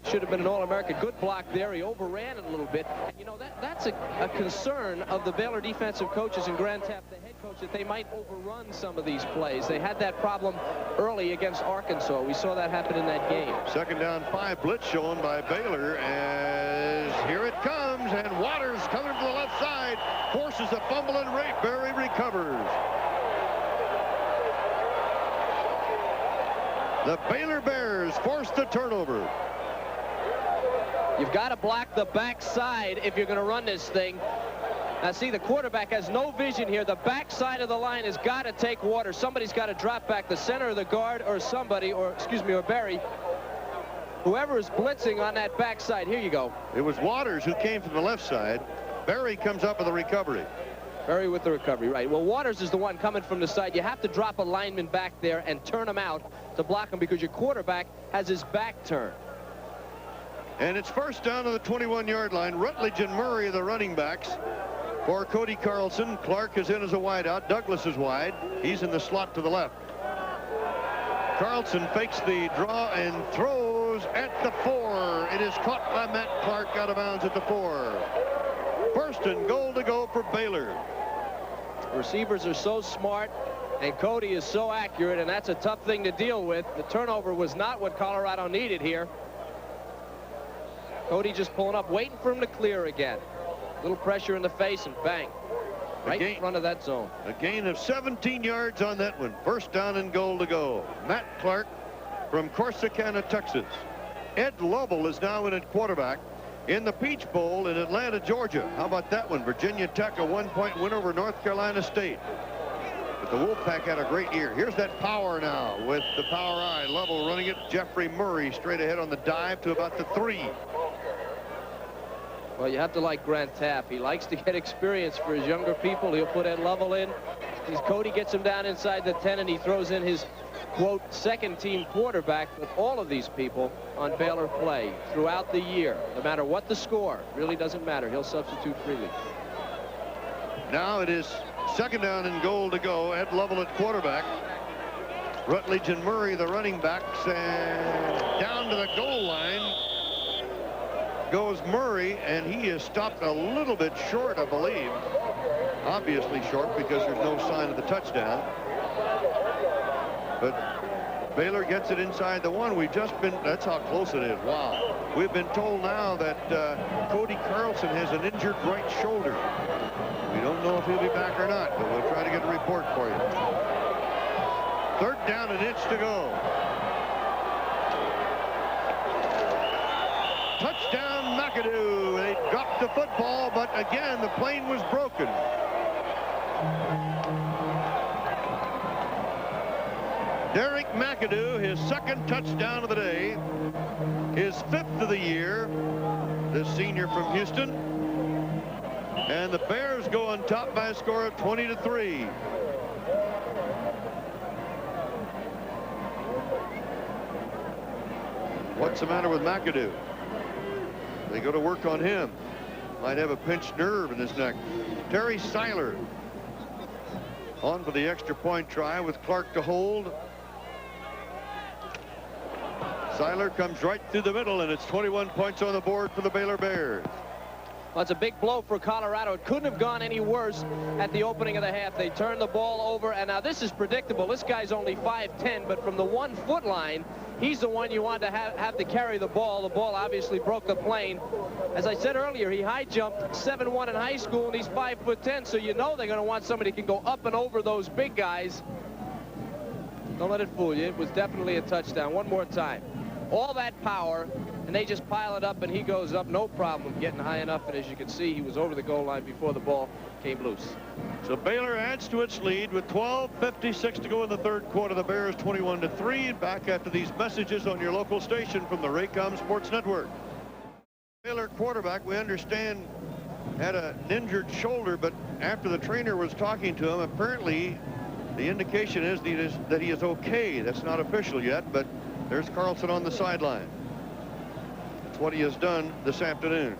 S2: should have been an All-American. Good block there. He overran it a little bit. And, that's a concern of the Baylor defensive coaches and Grand Tap, the head coach, that they might overrun some of these plays. They had that problem early against Arkansas. We saw that happen in that game.
S1: Second down 5 blitz shown by Baylor as here it comes, and Waters coming to the left side forces a fumble, and Ray Berry recovers. The Baylor Bears force the turnover.
S2: You've got to block the backside if you're going to run this thing. Now, see, the quarterback has no vision here. The backside of the line has got to take water. Somebody's got to drop back, the center of the guard or somebody, or Berry. Whoever is blitzing on that backside. Here you go.
S1: It was Waters who came from the left side. Berry comes up with a recovery.
S2: Berry with the recovery, right. Well, Waters is the one coming from the side. You have to drop a lineman back there and turn him out to block him because your quarterback has his back turned.
S1: And it's first down to the 21-yard line. Rutledge and Murray are the running backs for Cody Carlson. Clark is in as a wideout. Douglas is wide. He's in the slot to the left. Carlson fakes the draw and throws at the 4. It is caught by Matt Clark out of bounds at the 4. First and goal to go for Baylor.
S2: Receivers are so smart, and Cody is so accurate, and that's a tough thing to deal with. The turnover was not what Colorado needed here. Cody just pulling up, waiting for him to clear again. A little pressure in the face, and bang. Right in front of that zone.
S1: A gain of 17 yards on that one. First down and goal to go. Matt Clark from Corsicana, Texas. Ed Lovell is now in at quarterback. In the Peach Bowl in Atlanta, Georgia. How about that one? Virginia Tech, a 1-point win over North Carolina State. But the Wolfpack had a great year. Here's that power now with the power eye. Lovell running it. Jeffrey Murray straight ahead on the dive to about the 3.
S2: Well, you have to like Grant Tapp. He likes to get experience for his younger people. He'll put Ed Lovell in. Cody gets him down inside the 10, and he throws in his, quote, second-team quarterback. But all of these people on Baylor play throughout the year. No matter what the score, really doesn't matter. He'll substitute freely.
S1: Now it is second down and goal to go. Ed Lovell at quarterback. Rutledge and Murray, the running backs, and down to the goal line goes Murray, and he is stopped a little bit short, I believe. Obviously short because there's no sign of the touchdown. But Baylor gets it inside the 1. We've just been, that's how close it is. Wow. We've been told now that Cody Carlson has an injured right shoulder. We don't know if he'll be back or not, but we'll try to get a report for you. Third down, an inch to go. Touchdown, McAdoo. They dropped the football, but again, the plane was broken. Derek McAdoo, his second touchdown of the day, his 5th of the year, the senior from Houston. And the Bears go on top by a score of 20-3. What's the matter with McAdoo? They go to work on him. Might have a pinched nerve in his neck. Terry Seiler on for the extra point try with Clark to hold. Seiler comes right through the middle, and it's 21 points on the board for the Baylor Bears.
S2: Well, it's a big blow for Colorado. It couldn't have gone any worse at the opening of the half. They turned the ball over, and now this is predictable. This guy's only 5'10", but from the 1-foot line, he's the one you want to have to carry the ball. The ball obviously broke the plane. As I said earlier, he high jumped 7'1" in high school, and he's 5'10", so you know they're going to want somebody who can go up and over those big guys. Don't let it fool you. It was definitely a touchdown. One more time. All that power, and they just pile it up, and he goes up, no problem getting high enough. And as you can see, he was over the goal line before the ball came loose.
S1: So Baylor adds to its lead with 12:56 to go in the third quarter. The Bears 21-3. Back after these messages on your local station from the Raycom Sports Network. Baylor quarterback, we understand, had an injured shoulder, but after the trainer was talking to him, apparently the indication is that he is okay. That's not official yet, but there's Carlson on the sideline. That's what he has done this afternoon.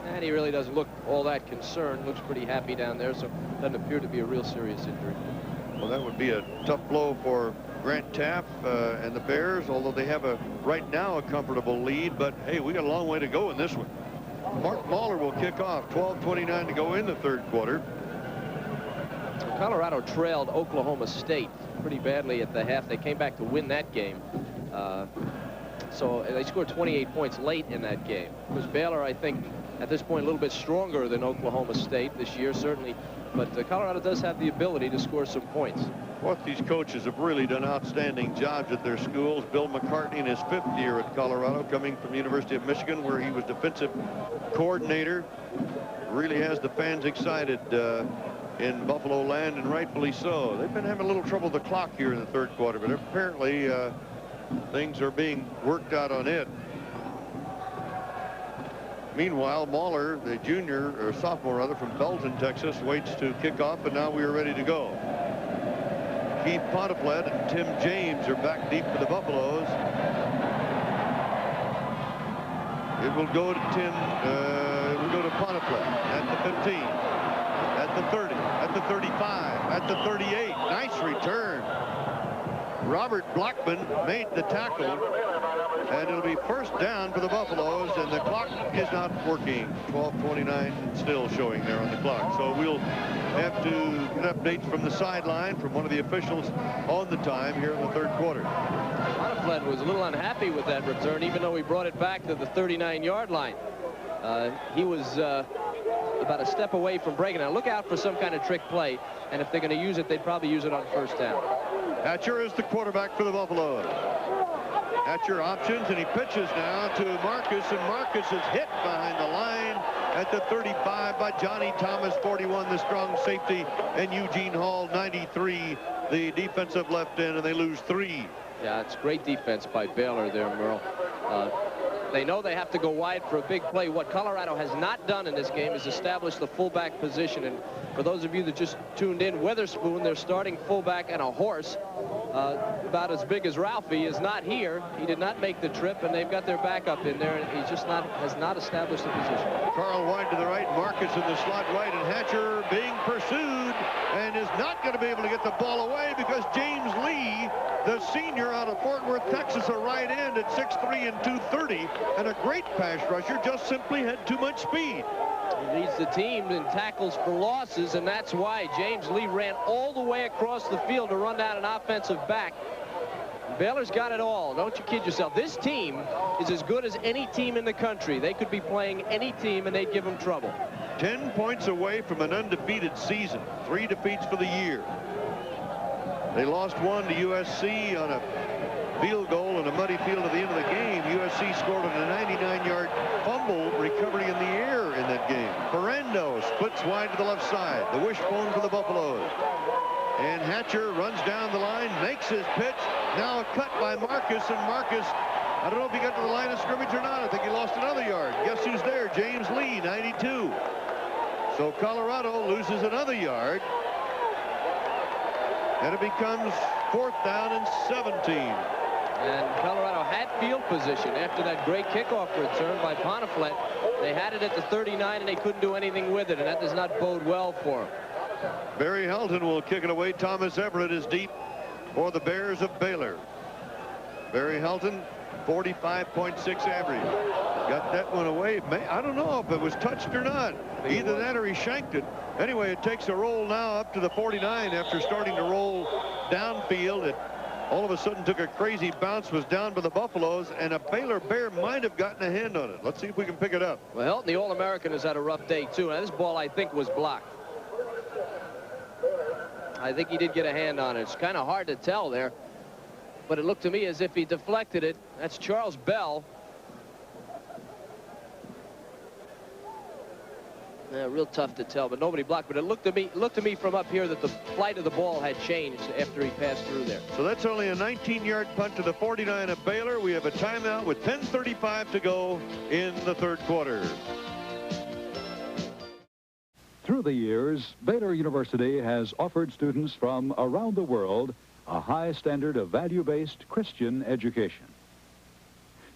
S2: And he really doesn't look all that concerned. Looks pretty happy down there, so doesn't appear to be a real serious injury.
S1: Well, that would be a tough blow for Grant Tapp and the Bears, although they have right now a comfortable lead. But hey, we got a long way to go in this one. Mark Mahler will kick off. 12:29 to go in the third quarter.
S2: Colorado trailed Oklahoma State pretty badly at the half. They came back to win that game. So they scored 28 points late in that game. Because Baylor, I think, at this point, a little bit stronger than Oklahoma State this year, certainly. But Colorado does have the ability to score some points.
S1: Both these coaches have really done outstanding jobs at their schools. Bill McCartney in his 5th year at Colorado, coming from the University of Michigan, where he was defensive coordinator, really has the fans excited in Buffalo land, and rightfully so. They've been having a little trouble with the clock here in the third quarter, but apparently things are being worked out on it. Meanwhile, Mahler, the junior, or sophomore rather, from Belton, Texas, waits to kick off, and now we are ready to go. Keith Pontiflet and Tim James are back deep for the Buffaloes. It will go to Pontiflet at the 15, at the 30, at the 35, at the 38. Nice return. Robert Blackman made the tackle, and it'll be first down for the Buffaloes, and the clock is not working. 12:29 still showing there on the clock. So we'll have to get updates from the sideline from one of the officials on the time here in the third quarter.
S2: Pontiflet was a little unhappy with that return, even though he brought it back to the 39-yard line. He was about a step away from breaking. Now look out for some kind of trick play, and if they're going to use it, they'd probably use it on first down.
S1: Hatcher is the quarterback for the Buffaloes. Hatcher options, and he pitches now to Marcus, and Marcus is hit behind the line at the 35 by Johnny Thomas, 41, the strong safety, and Eugene Hall, 93, the defensive left end, and they lose 3.
S2: Yeah, it's great defense by Baylor there, Merle. They know they have to go wide for a big play. What Colorado has not done in this game is establish the fullback position. And for those of you that just tuned in, Witherspoon, their starting fullback, and a horse about as big as Ralphie, is not here. He did not make the trip, and they've got their backup in there, and he just has not established the position.
S1: Carl wide to the right, Marcus in the slot right, and Hatcher being pursued and is not going to be able to get the ball away because James Lee, the senior out of Fort Worth, Texas, a right end at 6'3" and 230, and a great pass rusher, just simply had too much speed.
S2: He leads the team in tackles for losses, and that's why James Lee ran all the way across the field to run down an offensive back. Baylor's got it all. Don't you kid yourself. This team is as good as any team in the country. They could be playing any team, and they'd give them trouble.
S1: 10 points away from an undefeated season. 3 defeats for the year. They lost 1 to USC on a field goal in a muddy field at the end of the game. USC scored on a 99-yard fumble recovery in the air in that game. Ferrando splits wide to the left side. The wishbone for the Buffaloes. And Hatcher runs down the line, makes his pitch. Now a cut by Marcus, and Marcus, I don't know if he got to the line of scrimmage or not. I think he lost another yard. Guess who's there? James Lee, 92. So Colorado loses another yard. And it becomes 4th down and 17.
S2: And Colorado had field position after that great kickoff return by Poniflet. They had it at the 39, and they couldn't do anything with it, and that does not bode well for them.
S1: Barry Helton will kick it away. Thomas Everett is deep for the Bears of Baylor. Barry Helton, 45.6 average. Got that one away. I don't know if it was touched or not. Either that or he shanked it. Anyway, it takes a roll now up to the 49 after starting to roll downfield. It all of a sudden took a crazy bounce, was down by the Buffaloes, and a Baylor Bear might have gotten a hand on it. Let's see if we can pick it up.
S2: Well, Helton, the All-American, has had a rough day, too. Now, this ball, I think, was blocked. I think he did get a hand on it. It's kind of hard to tell there, but it looked to me as if he deflected it. That's Charles Bell. Yeah, real tough to tell, but nobody blocked. But it looked to me from up here that the flight of the ball had changed after he passed through there.
S1: So that's only a 19-yard punt to the 49 of Baylor. We have a timeout with 10:35 to go in the 3rd quarter.
S9: Through the years, Baylor University has offered students from around the world a high standard of value-based Christian education.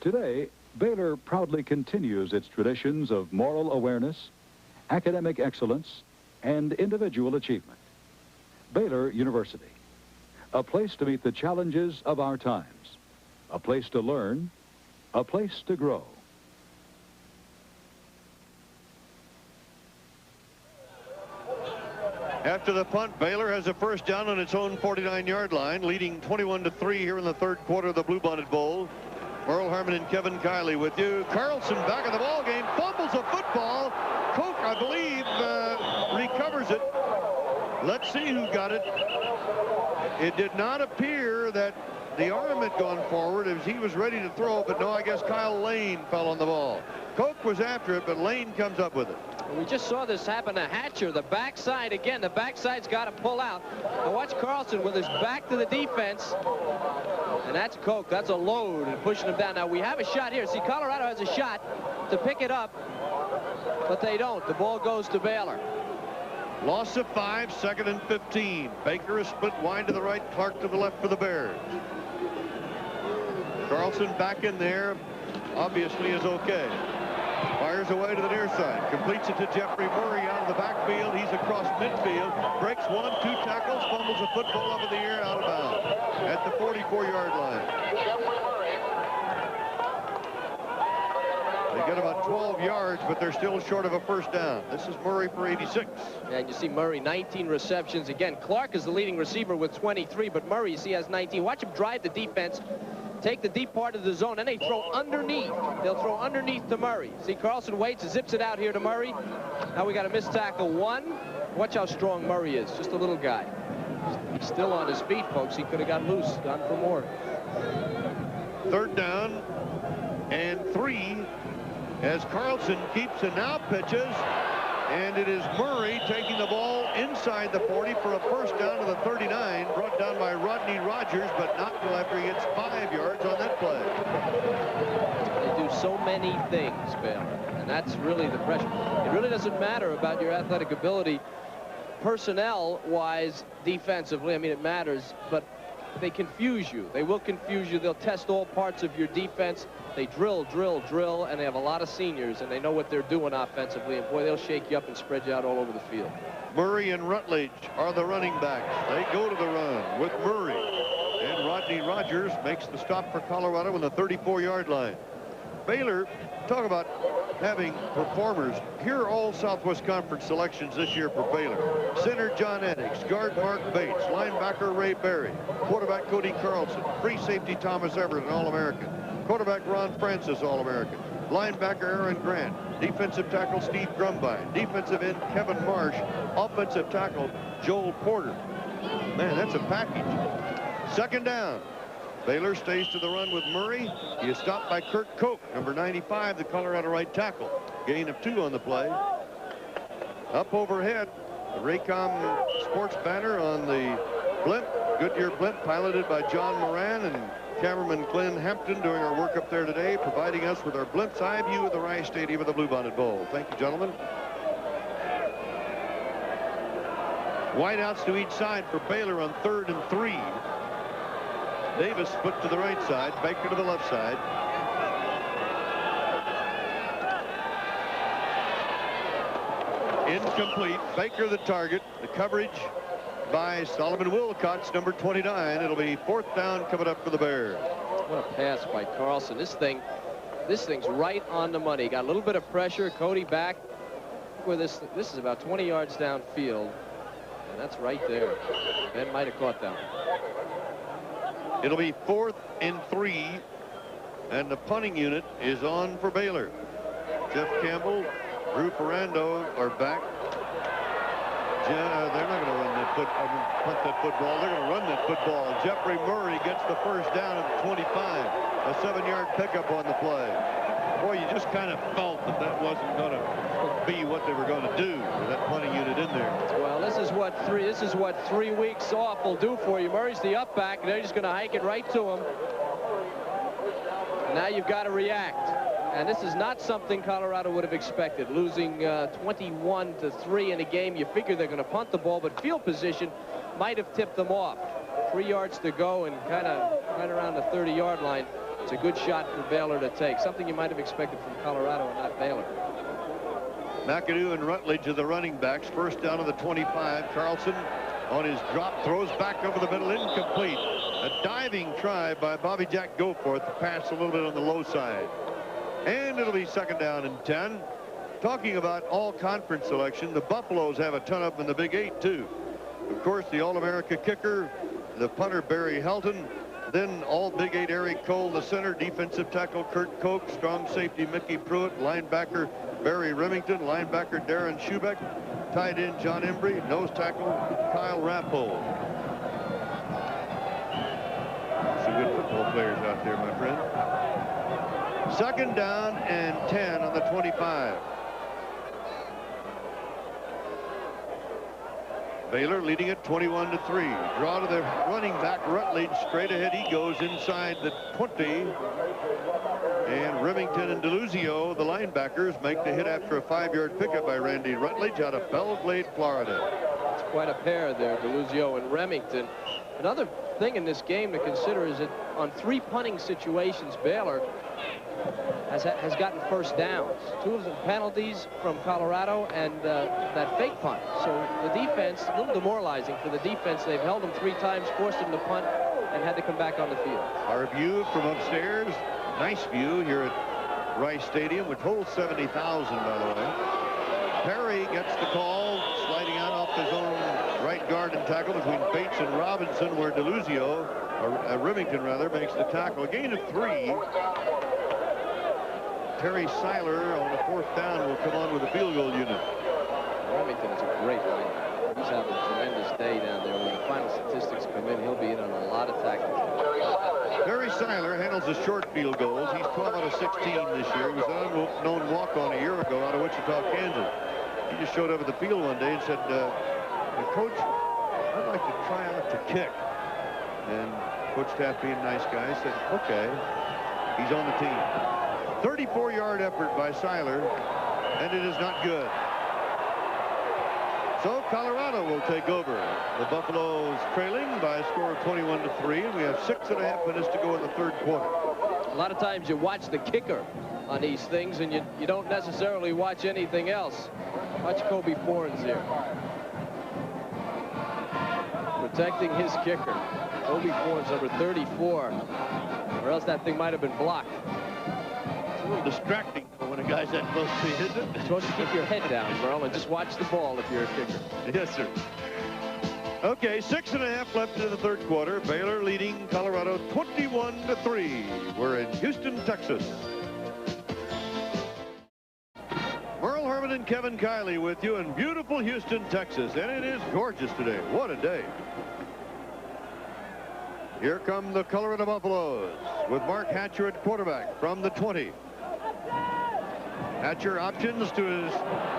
S9: Today, Baylor proudly continues its traditions of moral awareness, academic excellence, and individual achievement. Baylor University, a place to meet the challenges of our times, a place to learn, a place to grow.
S1: After the punt, Baylor has a 1st down on its own 49-yard line, leading 21-3 here in the 3rd quarter of the Bluebonnet Bowl. Merle Harmon and Kevin Kiley with you. Carlson back in the ball game, fumbles a football. Koch, I believe, recovers it. Let's see who got it. It did not appear that the arm had gone forward as he was ready to throw, but no, I guess Kyle Lane fell on the ball. Koch was after it, but Lane comes up with it.
S2: We just saw this happen to Hatcher. The backside, again, the backside's got to pull out. Now watch Carlson with his back to the defense. And that's Koch. That's a load and pushing him down. Now we have a shot here. See, Colorado has a shot to pick it up, but they don't. The ball goes to Baylor.
S1: Loss of 5, 2nd and 15. Baker is split wide to the right, Clark to the left for the Bears. Carlson back in there, obviously is okay. Fires away to the near side, completes it to Jeffrey Murray out of the backfield. He's across midfield, breaks 1, 2 tackles, fumbles a football up in the air, out of bounds at the 44-yard line. They get about 12 yards, but they're still short of a 1st down. This is Murray for 86.
S2: And you see Murray, 19 receptions. Again, Clark is the leading receiver with 23, but Murray, you see, has 19. Watch him drive the defense, take the deep part of the zone, and they throw underneath. They'll throw underneath to Murray. See, Carlson waits, zips it out here to Murray. Now we got a missed tackle 1. Watch how strong Murray is, just a little guy. He's still on his feet, folks. He could have got loose, gone for more.
S1: Third down and 3 as Carlson keeps and now pitches. And it is Murray taking the ball inside the 40 for a first down to the 39. Brought down by Rodney Rogers, but not until after he gets 5 yards on that play.
S2: They do so many things, Baylor, and that's really the pressure. It really doesn't matter about your athletic ability personnel-wise defensively. I mean, it matters, but they confuse you. They will confuse you. They'll test all parts of your defense. They drill, drill, drill, and they have a lot of seniors, and they know what they're doing offensively, and boy, they'll shake you up and spread you out all over the field.
S1: Murray and Rutledge are the running backs. They go to the run with Murray, and Rodney Rogers makes the stop for Colorado on the 34-yard line. Baylor, talk about having performers. Here are all Southwest Conference selections this year for Baylor. Center John Eddix, guard Mark Bates, linebacker Ray Berry, quarterback Cody Carlson, free safety Thomas Everett, an All-American, quarterback Ron Francis, All-American, linebacker Aaron Grant, defensive tackle Steve Grumbine, defensive end Kevin Marsh, offensive tackle Joel Porter. Man, that's a package. Second down. Baylor stays to the run with Murray. He is stopped by Kurt Koch, number 95, the Colorado right tackle. Gain of 2 on the play. Up overhead, the Raycom Sports banner on the blimp, Goodyear blimp, piloted by John Moran and cameraman Glenn Hampton doing our work up there today, providing us with our blimp's eye view of the Rice Stadium of the Bluebonnet Bowl. Thank you, gentlemen. Wideouts to each side for Baylor on 3rd and 3. Davis split to the right side, Baker to the left side. Incomplete. Baker the target. The coverage by Solomon Wilcox, number 29. It'll be 4th down coming up for the Bears.
S2: What a pass by Carlson. This thing's right on the money. Got a little bit of pressure. Cody back. Where this is about 20 yards downfield. And that's right there. Ben might have caught that one.
S1: It'll be 4th and 3, and the punting unit is on for Baylor. Jeff Campbell, Drew Ferrando are back. They're not going to punt that football. They're going to run that football. Jeffrey Murray gets the first down at the 25. A 7-yard pickup on the play. Boy, you just kind of felt that wasn't going to be what they were going to do with that punting unit in there.
S2: Well, this is what 3 weeks off will do for you. Murray's the up back, and they're just going to hike it right to him. And now you've got to react. And this is not something Colorado would have expected. Losing 21-3 in a game, you figure they're going to punt the ball, but field position might have tipped them off. 3 yards to go and kind of right around the 30-yard line. It's a good shot for Baylor to take. Something you might have expected from Colorado and not Baylor.
S1: McAdoo and Rutledge are the running backs. First down to the 25. Carlson on his drop throws back over the middle, incomplete. A diving try by Bobby Jack Goforth. The pass a little bit on the low side. And it'll be 2nd down and 10. Talking about all conference selection, the Buffaloes have a ton of them in the Big 8 too. Of course, the All-America kicker, the punter Barry Helton, then all Big 8 Eric Cole, the center, defensive tackle Kurt Koch, strong safety Mickey Pruitt, linebacker Barry Remington, linebacker Darren Schubeck, tight end John Embry, nose tackle Kyle Rappold. Some good football players out there, my friend. 2nd down and 10 on the 25. Baylor leading at 21-3. Draw to the running back Rutledge. Straight ahead he goes inside the 20. And Remington and DeLuzio, the linebackers, make the hit after a 5-yard pickup by Randy Rutledge out of Belgrade, Florida.
S2: It's quite a pair there, DeLuzio and Remington. Another thing in this game to consider is that on 3 punting situations, Baylor has gotten first downs. 2 of them penalties from Colorado and that fake punt. So the defense, a little demoralizing for the defense. They've held them 3 times, forced them to punt, and had to come back on the field.
S1: Our view from upstairs, nice view here at Rice Stadium, which holds 70,000, by the way. Perry gets the call, sliding out off his own right guard and tackle between Bates and Robinson, where DeLuzio, or Remington rather, makes the tackle. A gain of 3. Terry Seiler on the 4th down will come on with the field goal unit.
S2: Remington is a great linebacker. He's having a tremendous day down there. When the final statistics come in, he'll be in on a lot of tackles.
S1: Barry Seiler handles the short field goals. He's 12 out of 16 this year. He was an unknown walk-on a year ago out of Wichita, Kansas. He just showed up at the field one day and said, Coach, I'd like to try out to kick. And Coach Taft, being a nice guy, said, okay. He's on the team. 34-yard effort by Seiler, and it is not good. So Colorado will take over. The Buffaloes trailing by a score of 21-3, and we have 6.5 minutes to go in the third quarter.
S2: A lot of times you watch the kicker on these things, and you don't necessarily watch anything else. Watch Kobe Fornes here. Protecting his kicker. Kobe Fornes, number 34. Or else that thing might have been blocked.
S1: It's a little distracting when a guy's that close to you, isn't it?
S2: You're supposed to keep your head down, Merle, and just watch the ball if you're a kicker.
S1: Yes, sir. Okay, 6.5 left in the third quarter. Baylor leading Colorado 21-3. We're in Houston, Texas. Merle Herman and Kevin Kiley with you in beautiful Houston, Texas. And it is gorgeous today. What a day. Here come the Colorado Buffaloes with Mark Hatcher at quarterback from the 20. Hatcher options to his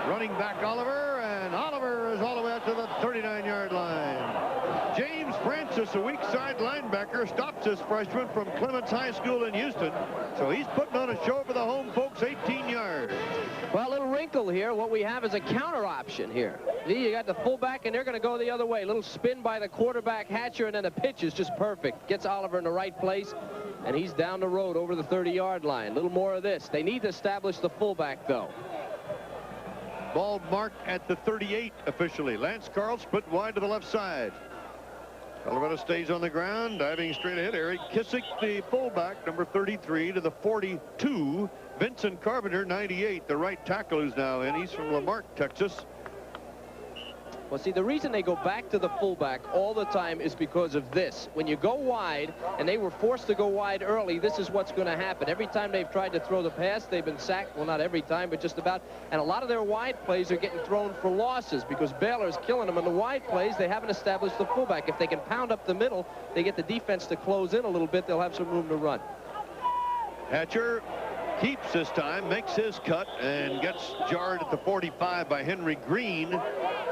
S1: running back Oliver, and Oliver is all the way out to the 39-yard line. James Francis, a weak side linebacker, stops this freshman from Clements High School in Houston. So he's putting on a show for the home folks, 18 yards.
S2: Well, a little wrinkle here. What we have is a counter option here. See, you got the fullback, and they're going to go the other way. A little spin by the quarterback, Hatcher, and then the pitch is just perfect. Gets Oliver in the right place, and he's down the road over the 30-yard line. A little more of this. They need to establish the fullback, though.
S1: Ball marked at the 38 officially. Lance Carl split wide to the left side. Colorado stays on the ground, diving straight ahead. Eric Kissick, the fullback, number 33, to the 42. Vincent Carpenter, 98, the right tackle, who's now in. He's from Lamarck, Texas.
S2: Well, see, the reason they go back to the fullback all the time is because of this. When you go wide, and they were forced to go wide early, this is what's going to happen. Every time they've tried to throw the pass, they've been sacked. Well, not every time, but just about. And a lot of their wide plays are getting thrown for losses because Baylor's killing them. In the wide plays, they haven't established the fullback. If they can pound up the middle, they get the defense to close in a little bit, they'll have some room to run.
S1: Hatcher keeps this time, makes his cut, and gets jarred at the 45 by Henry Green,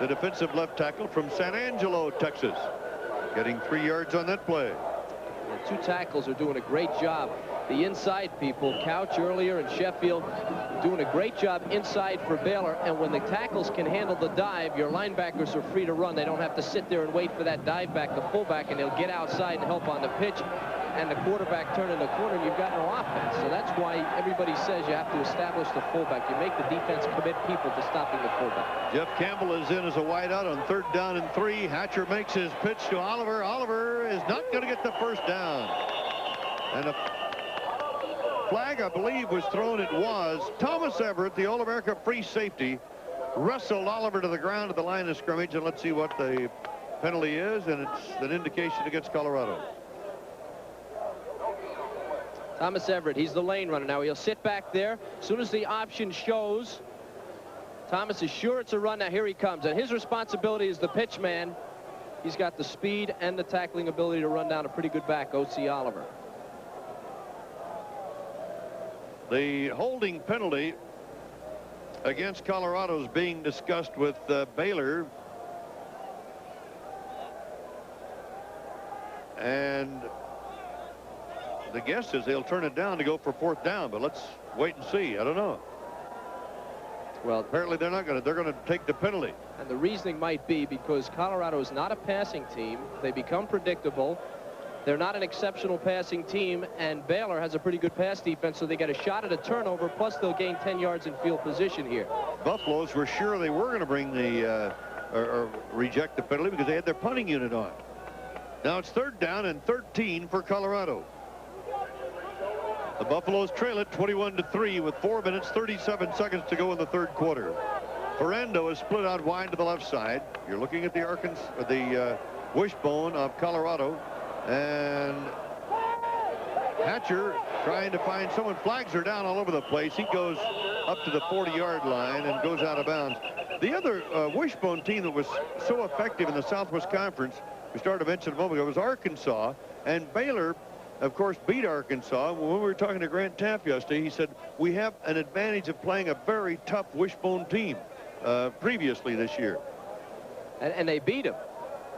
S1: the defensive left tackle from San Angelo, Texas. Getting 3 yards on that play.
S2: The two tackles are doing a great job. The inside people, Couch earlier and Sheffield, doing a great job inside for Baylor. And when the tackles can handle the dive, your linebackers are free to run. They don't have to sit there and wait for that dive back, the fullback, and they'll get outside and help on the pitch. And the quarterback turning the corner, and you've got no offense. So that's why everybody says you have to establish the fullback. You make the defense commit people to stopping the fullback.
S1: Jeff Campbell is in as a wideout on 3rd down and 3. Hatcher makes his pitch to Oliver. Oliver is not going to get the first down. And a flag, I believe, was thrown. It was. Thomas Everett, the All-America free safety, wrestled Oliver to the ground at the line of scrimmage. And let's see what the penalty is. And it's an indication against Colorado.
S2: Thomas Everett, he's the lane runner. Now he'll sit back there. As soon as the option shows, Thomas is sure it's a run. Now here he comes. And his responsibility is the pitch man. He's got the speed and the tackling ability to run down a pretty good back, O.C. Oliver.
S1: The holding penalty against Colorado is being discussed with Baylor. And the guess is they'll turn it down to go for 4th down, but let's wait and see. I don't know. Well, apparently they're not going to. They're going to take the penalty.
S2: And the reasoning might be because Colorado is not a passing team. They become predictable. They're not an exceptional passing team, and Baylor has a pretty good pass defense, so they get a shot at a turnover, plus they'll gain 10 yards in field position here.
S1: Buffaloes were sure they were going to bring the or reject the penalty because they had their punting unit on. Now it's 3rd down and 13 for Colorado. The Buffaloes trail it 21-3 with 4 minutes 37 seconds to go in the 3rd quarter. Ferrando is split out wide to the left side. You're looking at the wishbone of Colorado, and Hatcher trying to find someone. Flags are down all over the place. He goes up to the 40-yard line and goes out of bounds. The other wishbone team that was so effective in the Southwest Conference, we started to mention a moment ago, was Arkansas, and Baylor of course, beat Arkansas. When we were talking to Grant Taft yesterday, he said, we have an advantage of playing a very tough wishbone team previously this year.
S2: And they beat him.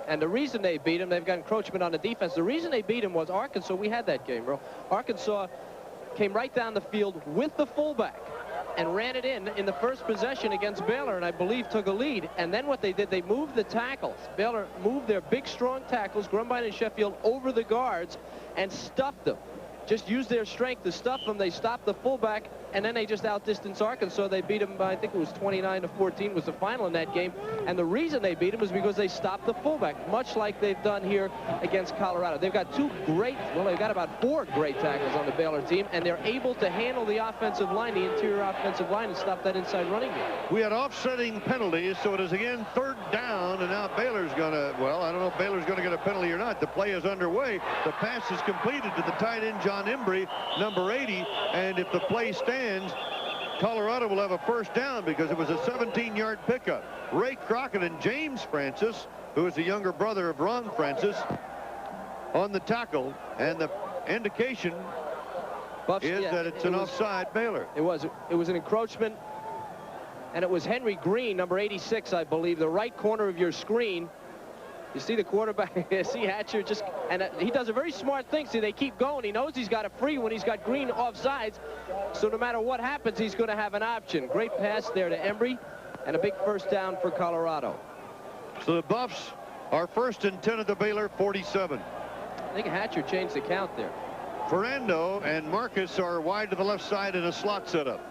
S2: And the reason they beat him, they've got encroachment on the defense. The reason they beat him was Arkansas. We had that game, bro. Arkansas came right down the field with the fullback and ran it in the first possession against Baylor, and I believe took a lead. And then what they did, they moved the tackles. Baylor moved their big, strong tackles, Grumbine and Sheffield, over the guards and stuffed them. Just used their strength to stuff them. They stopped the fullback, and then they just outdistanced Arkansas. They beat them by, I think it was 29-14 was the final in that game. And the reason they beat them was because they stopped the fullback, much like they've done here against Colorado. They've got they've got about 4 great tackles on the Baylor team, and they're able to handle the offensive line, the interior offensive line, and stop that inside running game.
S1: We had offsetting penalties, so it is again 3rd down, and now Baylor's going to, well, I don't know if Baylor's going to get a penalty or not. The play is underway. The pass is completed to the tight end, John Embry, number 80, and if the play stands, Colorado will have a 1st down because it was a 17-yard pickup. Ray Crockett and James Francis, who is the younger brother of Ron Francis, on the tackle, and the indication is that it's an offside Baylor.
S2: It was an encroachment, and it was Henry Green, number 86, I believe, the right corner of your screen. You see the quarterback, see Hatcher just, and he does a very smart thing. See, they keep going. He knows he's got a free when he's got Green offsides. So no matter what happens, he's going to have an option. Great pass there to Embry, and a big 1st down for Colorado.
S1: So the Buffs are 1st and 10 at the Baylor 47.
S2: I think Hatcher changed the count there.
S1: Ferrando and Marcus are wide to the left side in a slot setup.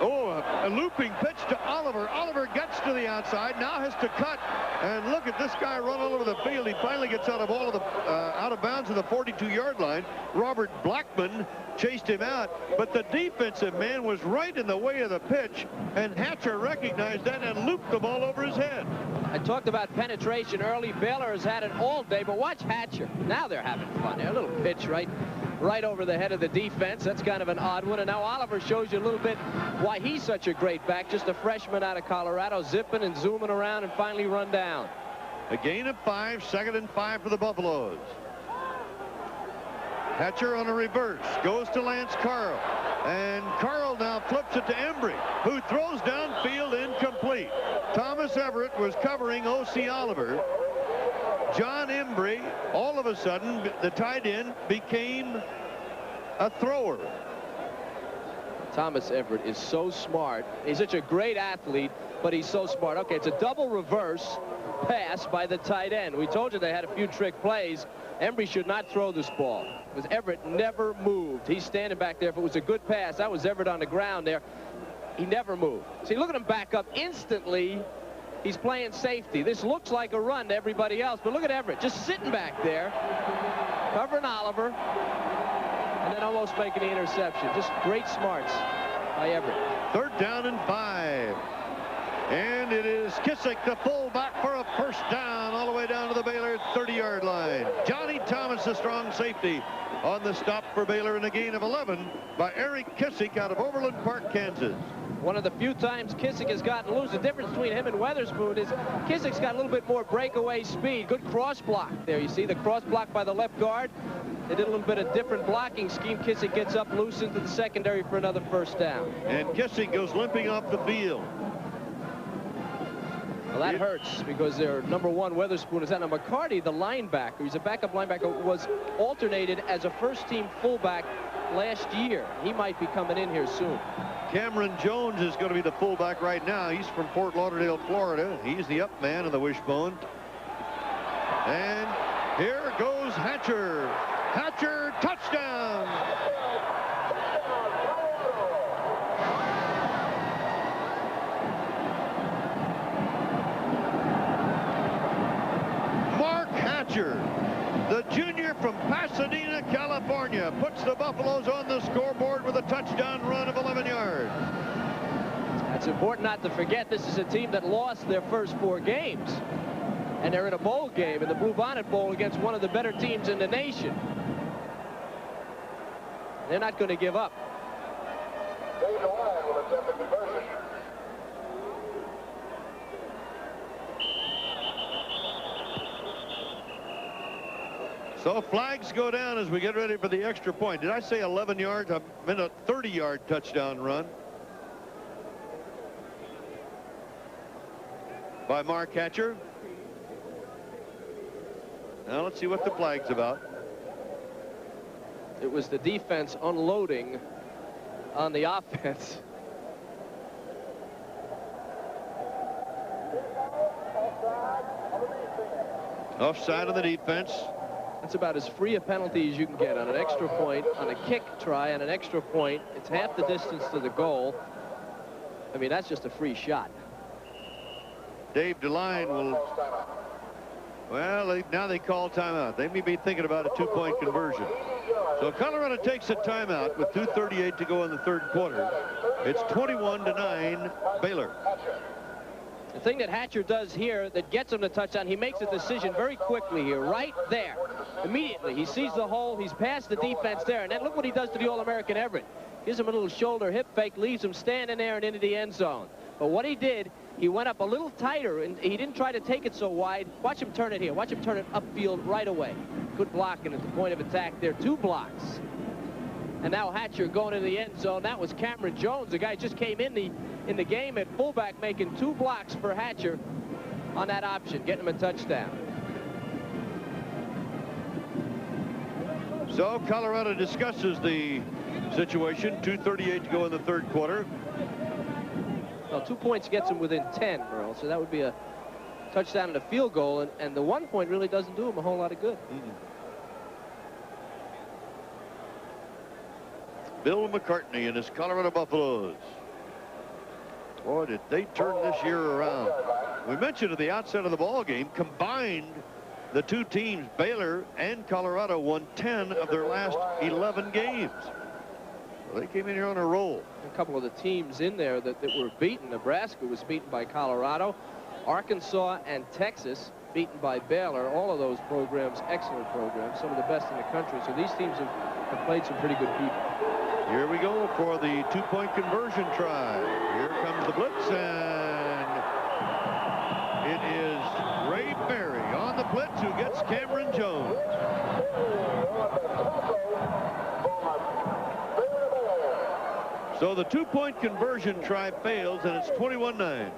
S1: Oh, a looping pitch to Oliver. Oliver gets to the outside, now has to cut, and look at this guy run all over the field. He finally gets out of out of bounds at the 42-yard line. Robert Blackman chased him out, but the defensive man was right in the way of the pitch, and Hatcher recognized that and looped the ball over his head.
S2: I talked about penetration early. Baylor has had it all day, but watch Hatcher. Now they're having fun. A little pitch right over the head of the defense. That's kind of an odd one. And now Oliver shows you a little bit why he's such a great back. Just a freshman out of Colorado, zipping and zooming around and finally run down.
S1: A gain of 5, 2nd and 5 for the Buffaloes. Hatcher on a reverse, goes to Lance Carl. And Carl now flips it to Embry, who throws downfield incomplete. Thomas Everett was covering O.C. Oliver. John Embry, all of a sudden, the tight end, became a thrower.
S2: Thomas Everett is so smart. He's such a great athlete, but he's so smart. Okay, it's a double reverse pass by the tight end. We told you they had a few trick plays. Embry should not throw this ball because Everett never moved. He's standing back there. If it was a good pass, that was Everett on the ground there. He never moved. See, look at him back up instantly. He's playing safety. This looks like a run to everybody else, but look at Everett just sitting back there, covering Oliver, and then almost making the interception. Just great smarts by Everett.
S1: 3rd down and 5. And it is Kissick, the fullback, for a 1st down all the way down to the Baylor 30-yard line. Johnny Thomas, the strong safety, on the stop for Baylor, in a gain of 11 by Eric Kissick out of Overland Park, Kansas.
S2: One of the few times Kissick has gotten loose. The difference between him and Weatherspoon is Kissick's got a little bit more breakaway speed. Good cross block there. You see the cross block by the left guard. They did a little bit of different blocking scheme. Kissick gets up loose into the secondary for another 1st down.
S1: And Kissick goes limping off the field.
S2: Well, that hurts because their number 1 Weatherspoon is out. Now McCarty, the linebacker, he's a backup linebacker, was alternated as a 1st-team fullback last year. He might be coming in here soon.
S1: Cameron Jones is going to be the fullback right now. He's from Fort Lauderdale, Florida. He's the up man of the wishbone. And here goes Hatcher. Hatcher, touchdown! Mark Hatcher, the junior from Pasadena, California, puts the Buffaloes on the scoreboard with a touchdown run of 11 yards.
S2: It's important not to forget this is a team that lost their first 4 games. And they're in a bowl game, in the Bluebonnet Bowl, against one of the better teams in the nation. They're not going to give up.
S1: So flags go down as we get ready for the extra point. Did I say 11 yards? I meant a 30-yard touchdown run by Mark Hatcher. Now let's see what the flag's about.
S2: It was the defense unloading on the offense.
S1: Offside of the defense.
S2: That's about as free a penalty as you can get on an extra point, on a kick try, on an extra point. It's half the distance to the goal. I mean, that's just a free shot.
S1: Dave DeLine will... Well, now they call timeout. They may be thinking about a two-point conversion. So Colorado takes a timeout with 2:38 to go in the third quarter. It's 21-9 Baylor.
S2: The thing that Hatcher does here that gets him the touchdown, he makes a decision very quickly here, right there. Immediately, he sees the hole, he's past the defense there, and then look what he does to the All-American Everett. Gives him a little shoulder hip fake, leaves him standing there and into the end zone. But what he did, he went up a little tighter, and he didn't try to take it so wide. Watch him turn it here. Watch him turn it upfield right away. Good blocking at the point of attack there. 2 blocks. And now Hatcher going into the end zone. That was Cameron Jones, the guy just came in the game at fullback, making 2 blocks for Hatcher on that option, getting him a touchdown.
S1: So Colorado discusses the situation. 2:38 to go in the third quarter.
S2: Well, 2 points gets him within 10, Merle, so that would be a touchdown and a field goal, and the 1 point really doesn't do him a whole lot of good.
S1: Bill McCartney and his Colorado Buffaloes. Boy, did they turn this year around. We mentioned at the outset of the ball game, combined, the two teams, Baylor and Colorado, won 10 of their last 11 games. Well, they came in here on a roll.
S2: A couple of the teams in there that were beaten. Nebraska was beaten by Colorado. Arkansas and Texas beaten by Baylor. All of those programs, excellent programs, some of the best in the country. So these teams have played some pretty good people.
S1: Here we go for the 2-point conversion try. Here comes the blitz, and it is Ray Berry on the blitz who gets Cameron Jones. So the 2-point conversion try fails, and it's 21-9.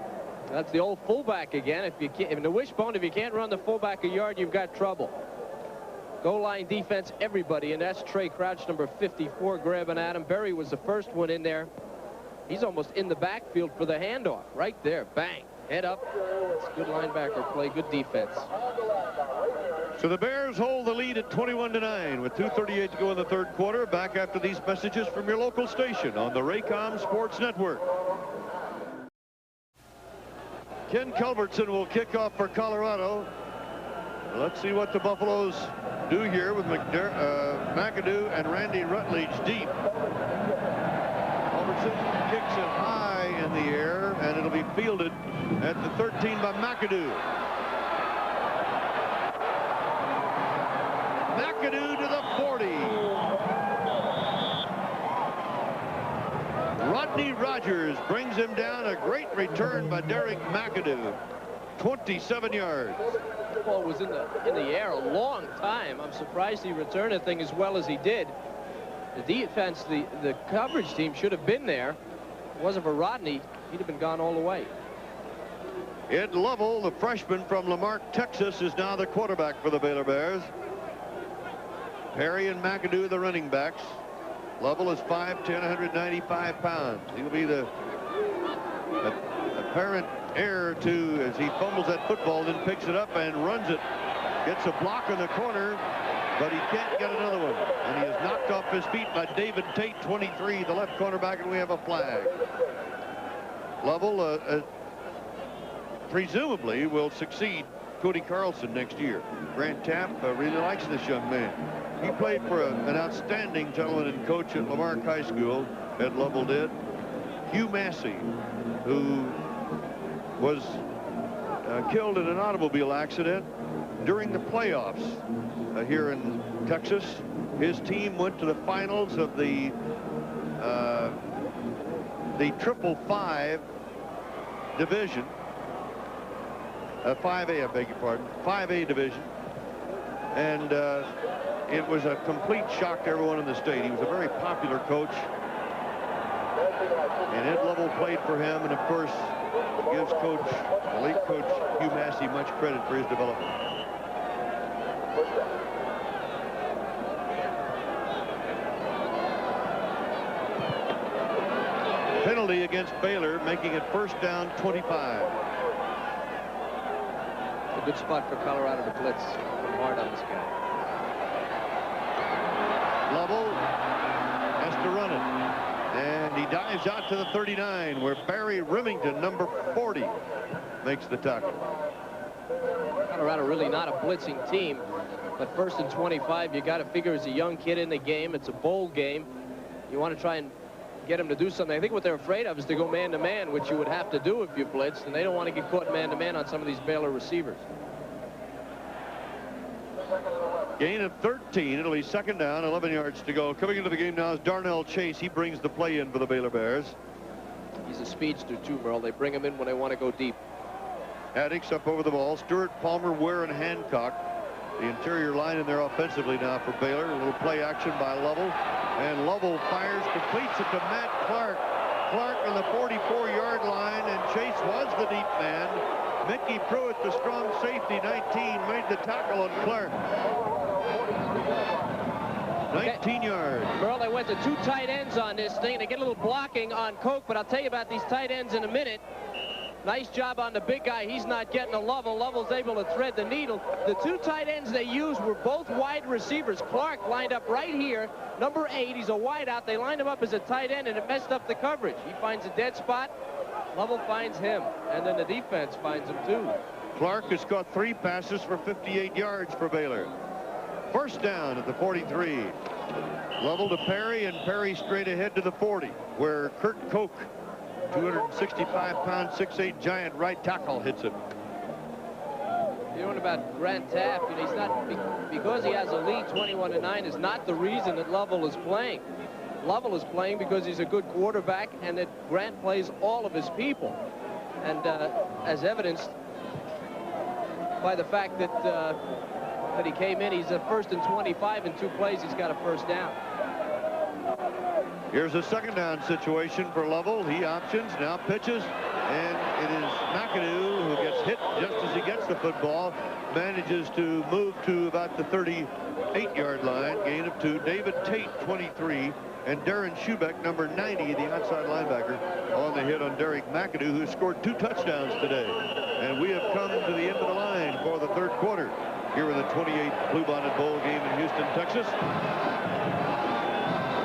S2: That's the old fullback again. If you can't, in the wishbone, if you can't run the fullback a yard, you've got trouble. Goal line defense, everybody, and that's Trey Crouch, number 54, grabbing at him. Berry was the first one in there. He's almost in the backfield for the handoff. Right there, bang, head up. It's good linebacker play, good defense.
S1: So the Bears hold the lead at 21-9 with 2:38 to go in the third quarter. Back after these messages from your local station on the Raycom Sports Network. Ken Culbertson will kick off for Colorado. Let's see what the Buffaloes do here with McAdoo and Randy Rutledge deep. Culbertson kicks it high in the air, and it'll be fielded at the 13 by McAdoo. McAdoo to the 40. Rodney Rogers brings him down. A great return by Derek McAdoo. 27 yards.
S2: The ball was in the air a long time. I'm surprised he returned the thing as well as he did. The defense, the coverage team should have been there. If it wasn't for Rodney, he'd have been gone all the way.
S1: Ed Lovell, the freshman from Lamarck, Texas, is now the quarterback for the Baylor Bears. Perry and McAdoo, the running backs. Lovell is 5'10", 195 pounds. He'll be the apparent heir to, as he fumbles that football, then picks it up and runs it. Gets a block in the corner, but he can't get another one. And he is knocked off his feet by David Tate, 23, the left cornerback, and we have a flag. Lovell presumably will succeed Cody Carlson next year. Grant Tapp really likes this young man. He played for an outstanding gentleman and coach at Lamarck High School, Ed Lovell did. Hugh Massey, who was killed in an automobile accident during the playoffs here in Texas. His team went to the finals of the 555 division. 5A, I beg your pardon. 5A division. and it was a complete shock to everyone in the state. He was a very popular coach, and Ed Lovell played for him, and of course gives the late coach Hugh Massey much credit for his development. Penalty against Baylor, making it first down 25.
S2: A good spot for Colorado to blitz hard on this guy.
S1: Lovell has to run it, and he dives out to the 39, where Barry Remington, number 40, makes the tackle.
S2: Colorado really not a blitzing team, but first and 25, you got to figure as a young kid in the game, it's a bowl game. You want to try and get him to do something. I think what they're afraid of is to go man-to-man, which you would have to do if you blitzed, and they don't want to get caught man-to-man on some of these Baylor receivers.
S1: Gain of 13. It'll be second down, 11 yards to go. Coming into the game now is Darnell Chase. He brings the play in for the Baylor Bears.
S2: He's a speedster too, Merle. They bring him in when they want to go deep.
S1: Addicks up over the ball. Stewart, Palmer, Ware, and Hancock. The interior line in there offensively now for Baylor. A little play action by Lovell. And Lovell fires, completes it to Matt Clark. Clark on the 44-yard line, and Chase was the deep man. Mickey Pruitt, the strong safety, 19, made the tackle on Clark. 19 yards.
S2: Merle, they went to 2 tight ends on this thing. They get a little blocking on Koch, but I'll tell you about these tight ends in a minute. Nice job on the big guy. He's not getting a Lovell. Lovell's able to thread the needle. The 2 tight ends they used were both wide receivers. Clark lined up right here. Number 8, he's a wideout. They lined him up as a tight end, and it messed up the coverage. He finds a dead spot. Lovell finds him, and then the defense finds him too.
S1: Clark has caught 3 passes for 58 yards for Baylor. First down at the 43. Lovell to Perry, and Perry straight ahead to the 40, where Kurt Koch, 265-pound, 6'8" giant right tackle, hits him.
S2: You know about Grant Taft, and he's not, because he has a lead 21-9 is not the reason that Lovell is playing. Lovell is playing because he's a good quarterback, and that Grant plays all of his people. And as evidenced by the fact that that he came in, he's at first and 25 in 2 plays. He's got a first down.
S1: Here's a second down situation for Lovell. He options, now pitches, and it is McAdoo who gets hit just as he gets the football. Manages to move to about the 38-yard line. Gain of 2. David Tate, 23. And Darren Schubeck, number 90, the outside linebacker, on the hit on Derek McAdoo, who scored 2 touchdowns today. And we have come to the end of the line for the 3rd quarter here in the 28th Bluebonnet Bowl game in Houston, Texas.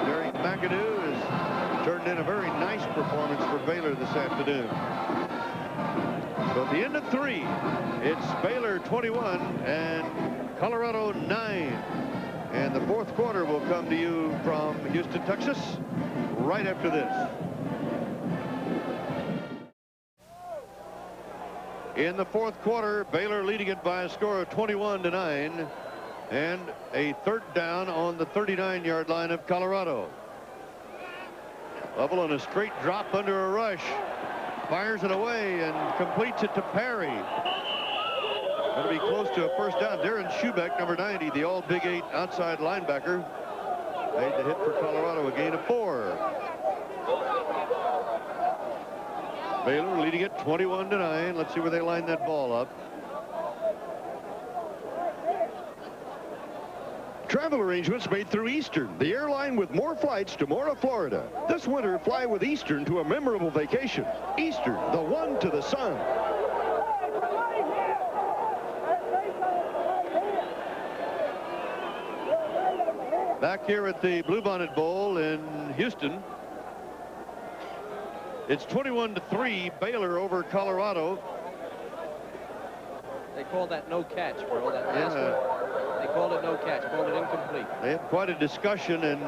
S1: Derek McAdoo has turned in a very nice performance for Baylor this afternoon. So at the end of 3, it's Baylor 21 and Colorado 9. And the 4th quarter will come to you from Houston, Texas, right after this. In the 4th quarter, Baylor leading it by a score of 21-9, and a 3rd down on the 39-yard line of Colorado. Lovell on a straight drop under a rush, fires it away and completes it to Perry. Going to be close to a first down. Darren Schubeck, number 90, the all Big 8 outside linebacker, made the hit for Colorado, a gain of 4. Baylor leading it 21-9. Let's see where they line that ball up.
S6: Travel arrangements made through Eastern, the airline with more flights to Mora, Florida. This winter, fly with Eastern to a memorable vacation. Eastern, the one to the sun.
S1: Back here at the Bluebonnet Bowl in Houston, it's 21-3, Baylor over Colorado.
S2: They called that no catch, bro. That last one. They called it no catch, called it incomplete.
S1: They had quite a discussion and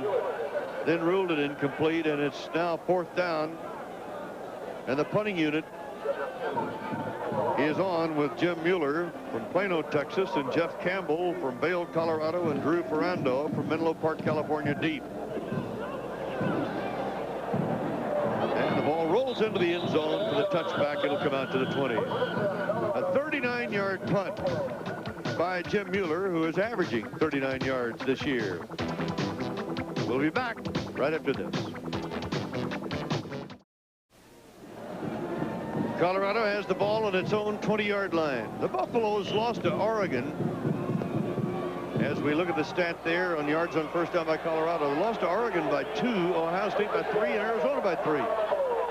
S1: then ruled it incomplete, and it's now 4th down. And the punting unit is on with Jim Mueller from Plano, Texas, and Jeff Campbell from Vail, Colorado, and Drew Ferrando from Menlo Park, California, deep. And the ball rolls into the end zone for the touchback. It'll come out to the 20. A 39-yard punt by Jim Mueller, who is averaging 39 yards this year. We'll be back right after this. Colorado has the ball on its own 20-yard line. The Buffaloes lost to Oregon. As we look at the stat there on yards on first down by Colorado, they lost to Oregon by 2, Ohio State by 3, and Arizona by 3.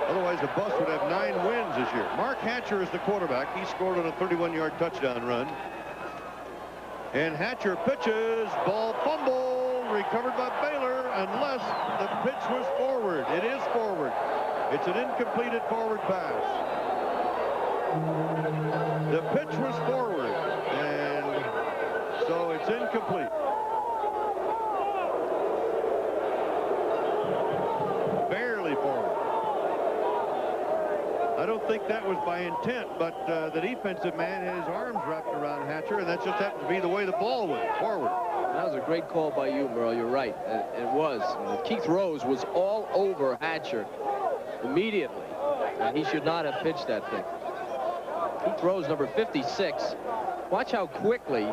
S1: Otherwise, the Buffs would have 9 wins this year. Mark Hatcher is the quarterback. He scored on a 31-yard touchdown run. And Hatcher pitches, ball fumble, recovered by Baylor, unless the pitch was forward. It is forward. It's an incompleted forward pass. The pitch was forward, and so it's incomplete. Barely forward. I don't think that was by intent, but the defensive man had his arms wrapped around Hatcher, and that just happened to be the way the ball went forward.
S2: That was a great call by you, Merle. You're right. It was. Keith Rose was all over Hatcher immediately, and he should not have pitched that thing. Keith Rose, number 56. Watch how quickly.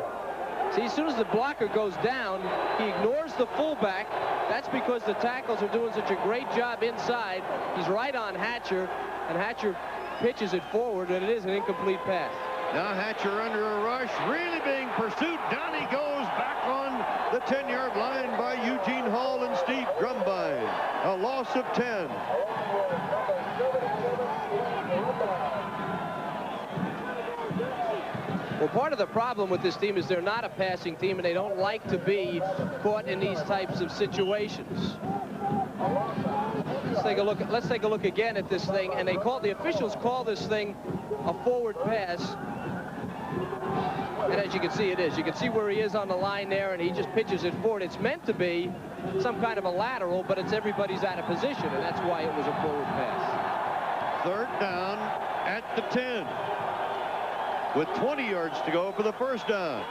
S2: See, as soon as the blocker goes down, he ignores the fullback. That's because the tackles are doing such a great job inside. He's right on Hatcher, and Hatcher pitches it forward, and it is an incomplete pass.
S1: Now Hatcher under a rush, really being pursued. Down he goes, back on the 10-yard line by Eugene Hall and Steve Grumbine. A loss of 10.
S2: Well, part of the problem with this team is they're not a passing team, and they don't like to be caught in these types of situations. Let's take a look again at this thing, and the officials call this thing a forward pass. And as you can see, it is. You can see where he is on the line there, and he just pitches it forward. It's meant to be some kind of a lateral, but everybody's out of position, and that's why it was a forward pass.
S1: Third down at the 10. With 20 yards to go for the first down.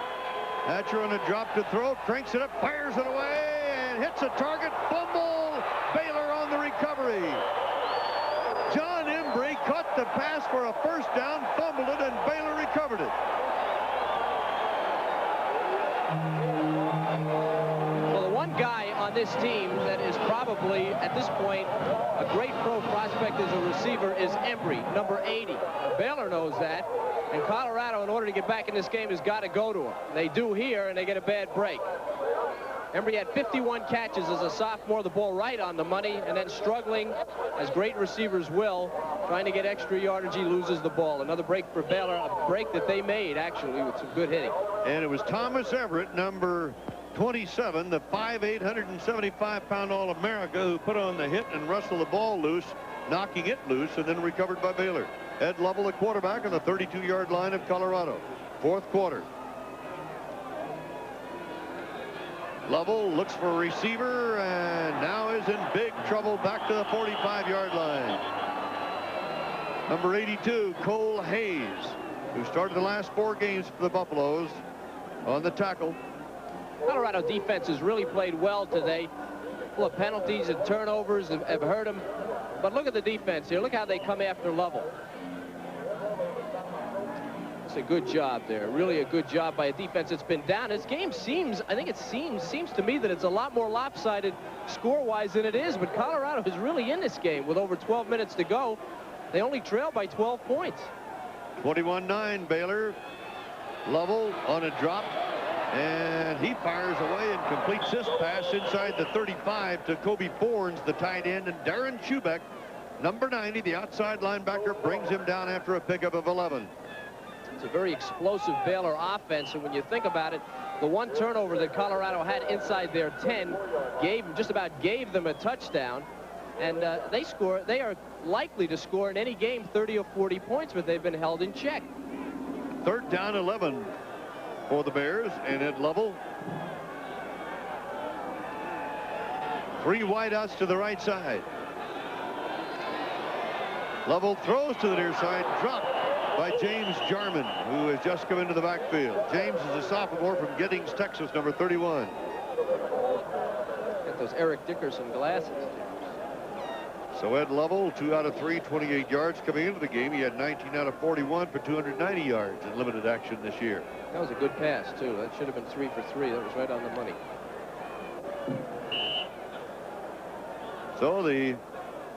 S1: Hatcher on a drop to throw, cranks it up, fires it away, and hits a target. Fumble. Baylor on the recovery. John Embry caught the pass for a first down, fumbled it, and Baylor recovered it.
S2: Well, the one guy on this team that is probably, at this point, a great pro prospect as a receiver is Embry, number 80. Baylor knows that. And Colorado, in order to get back in this game, has got to go to him. They do here, and they get a bad break. Embry had 51 catches as a sophomore, the ball right on the money, and then struggling, as great receivers will, trying to get extra yardage. He loses the ball. Another break for Baylor, a break that they made, actually, with some good hitting.
S1: And it was Thomas Everett, number 27, the 5'8", 175-pound All-America, who put on the hit and wrestled the ball loose, knocking it loose, and then recovered by Baylor. Ed Lovell, the quarterback, on the 32-yard line of Colorado. Fourth quarter. Lovell looks for a receiver and now is in big trouble back to the 45-yard line. Number 82, Cole Hayes, who started the last 4 games for the Buffaloes, on the tackle.
S2: Colorado defense has really played well today. Full of penalties and turnovers have hurt them. But look at the defense here. Look how they come after Lovell. It's a good job there. Really a good job by a defense that's been down. This game seems to me that it's a lot more lopsided score-wise than it is. But Colorado is really in this game with over 12 minutes to go. They only trail by 12 points.
S1: 21-9 Baylor. Lovell on a drop. And he fires away and completes this pass inside the 35 to Kobe Fornes, the tight end, and Darren Schubeck, number 90, the outside linebacker, brings him down after a pickup of 11.
S2: It's a very explosive Baylor offense, and when you think about it, the one turnover that Colorado had inside their 10 just about gave them a touchdown, and they are likely to score in any game 30 or 40 points, but they've been held in check.
S1: Third down 11 for the Bears, and Ed Lovell. 3 wideouts to the right side. Lovell throws to the near side, dropped by James Jarman, who has just come into the backfield. James is a sophomore from Giddings, Texas, number 31.
S2: Get those Eric Dickerson glasses.
S1: So Ed Lovell, 2 out of 3, 28 yards coming into the game. He had 19 out of 41 for 290 yards in limited action this year.
S2: That was a good pass, too. That should have been 3 for 3. That was right on the money.
S1: So the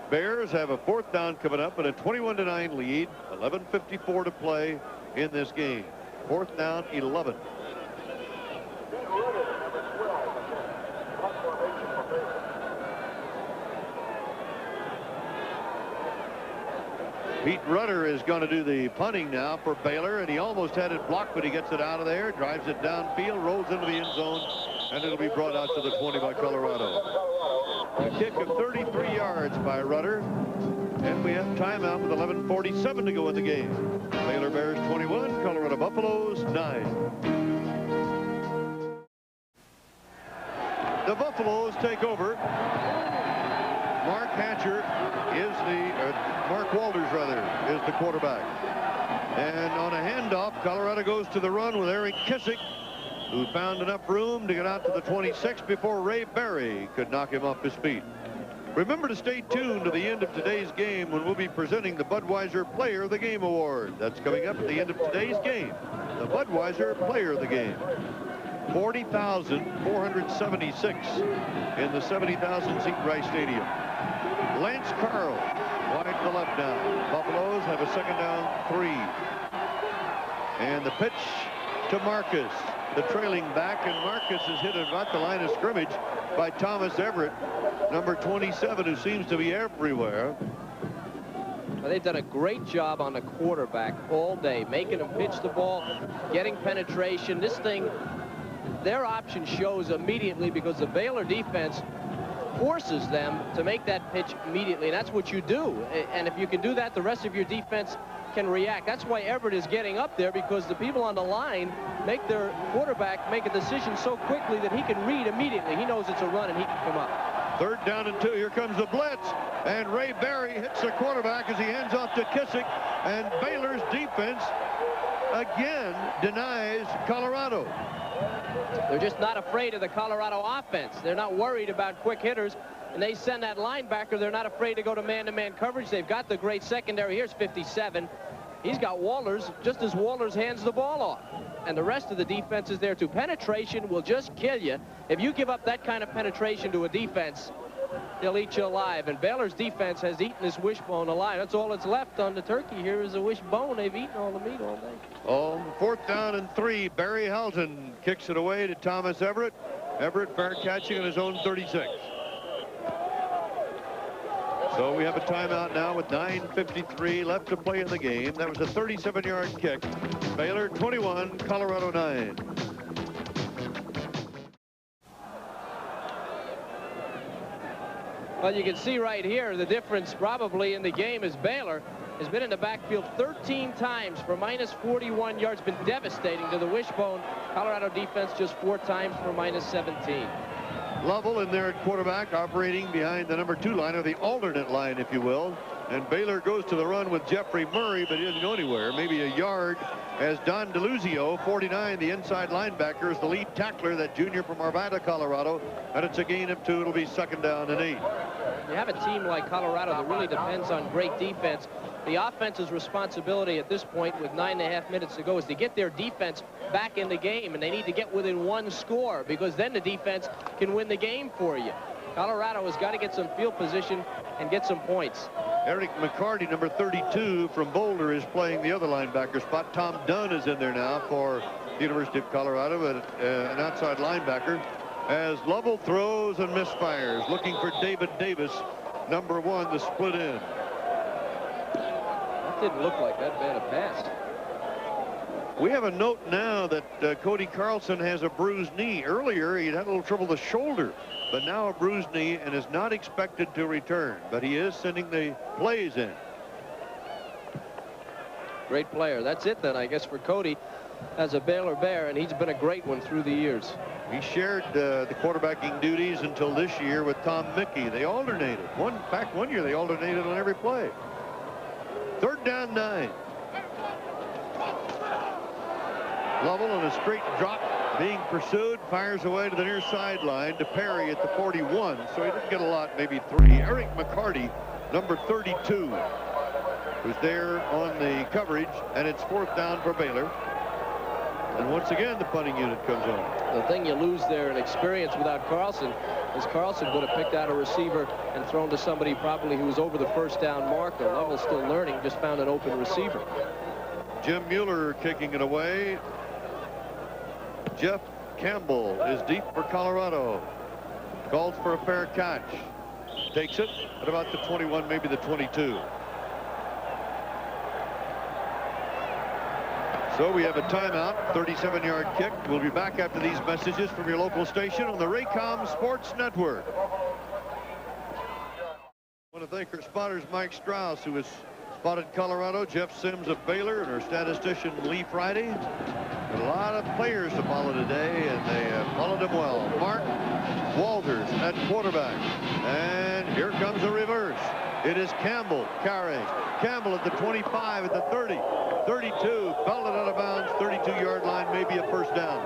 S1: Bears have a 4th down coming up and a 21-9 lead. 11:54 to play in this game. 4th down, 11. Pete Rudder is going to do the punting now for Baylor, and he almost had it blocked, but he gets it out of there, drives it downfield, rolls into the end zone, and it'll be brought out to the 20 by Colorado. A kick of 33 yards by Rudder, and we have timeout with 11:47 to go in the game. Baylor Bears 21, Colorado Buffaloes 9. The Buffaloes take over. Mark Hatcher is Mark Walters, rather, is the quarterback. And on a handoff, Colorado goes to the run with Eric Kissick, who found enough room to get out to the 26 before Ray Berry could knock him off his feet. Remember to stay tuned to the end of today's game when we'll be presenting the Budweiser Player of the Game Award. That's coming up at the end of today's game. The Budweiser Player of the Game. 40,476 in the 70,000-seat Rice Stadium. Lance Carl, wide to the left now. Buffaloes have a 2nd down, 3. And the pitch to Marcus, the trailing back, and Marcus is hit about the line of scrimmage by Thomas Everett, number 27, who seems to be everywhere.
S2: Well, they've done a great job on the quarterback all day, making him pitch the ball, getting penetration. This thing, their option shows immediately because the Baylor defense forces them to make that pitch immediately. And that's what you do. And if you can do that, the rest of your defense can react. That's why Everett is getting up there, because the people on the line make their quarterback make a decision so quickly that he can read immediately. He knows it's a run and he can come up.
S1: 3rd down and 2. Here comes the blitz, and Ray Berry hits the quarterback as he hands off to Kissick, and Baylor's defense again denies Colorado.
S2: They're just not afraid of the Colorado offense. They're not worried about quick hitters, and they send that linebacker. They're not afraid to go to man-to-man coverage. They've got the great secondary. Here's 57. He's got Wallers just as Wallers hands the ball off. And the rest of the defense is there too. Penetration will just kill you. If you give up that kind of penetration to a defense, they'll eat you alive. And Baylor's defense has eaten this wishbone alive. That's all that's left on the turkey here is a wishbone. They've eaten all the meat all day.
S1: On 4th down and 3, Barry Helton kicks it away to Thomas Everett. Everett fair catching on his own 36. So we have a timeout now with 9:53 left to play in the game. That was a 37-yard kick. Baylor 21, Colorado 9.
S2: Well, you can see right here the difference probably in the game is Baylor has been in the backfield 13 times for minus 41 yards, been devastating to the wishbone. Colorado defense just 4 times for minus 17.
S1: Lovell in there at quarterback, operating behind the number 2 line, or the alternate line, if you will. And Baylor goes to the run with Jeffrey Murray, but he doesn't go anywhere. Maybe a yard, as Don DeLuzio, 49, the inside linebacker, is the lead tackler, that junior from Arvada, Colorado. And it's a gain of 2. It'll be 2nd down and 8.
S2: You have a team like Colorado that really depends on great defense. The offense's responsibility at this point, with 9.5 minutes to go, is to get their defense back in the game, and they need to get within 1 score, because then the defense can win the game for you. Colorado has got to get some field position and get some points.
S1: Eric McCarty, number 32 from Boulder, is playing the other linebacker spot. Tom Dunn is in there now for the University of Colorado, an outside linebacker, as Lovell throws and misfires, looking for David Davis, number 1, the split end.
S2: That didn't look like that bad a pass.
S1: We have a note now that Cody Carlson has a bruised knee. Earlier, he'd had a little trouble with the shoulder, but now a bruised knee and is not expected to return. But he is sending the plays in.
S2: Great player. That's it then, I guess, for Cody as a Baylor Bear, and he's been a great one through the years.
S1: He shared the quarterbacking duties until this year with Tom Mickey. They alternated. In fact, one year they alternated on every play. 3rd down 9. Lovell on a straight drop, being pursued, fires away to the near sideline to Perry at the 41. So he didn't get a lot, maybe 3. Eric McCarty, number 32, who's there on the coverage, and it's 4th down for Baylor. And once again, the punting unit comes on.
S2: The thing you lose there in experience without Carlson is Carlson would have picked out a receiver and thrown to somebody probably who was over the 1st down marker. Lovell's still learning, just found an open receiver.
S1: Jim Mueller kicking it away. Jeff Campbell is deep for Colorado. Calls for a fair catch. Takes it at about the 21, maybe the 22. So we have a timeout, 37-yard kick. We'll be back after these messages from your local station on the Raycom Sports Network. I want to thank our spotters, Mike Strauss, who has spotted Colorado, Jeff Sims of Baylor, and our statistician, Lee Friday. A lot of players to follow today, and they followed them well. Mark Walters at quarterback. And here comes a reverse. It is Campbell carrying. Campbell at the 25, at the 30, 32, belted out of bounds, 32-yard line, maybe a 1st down.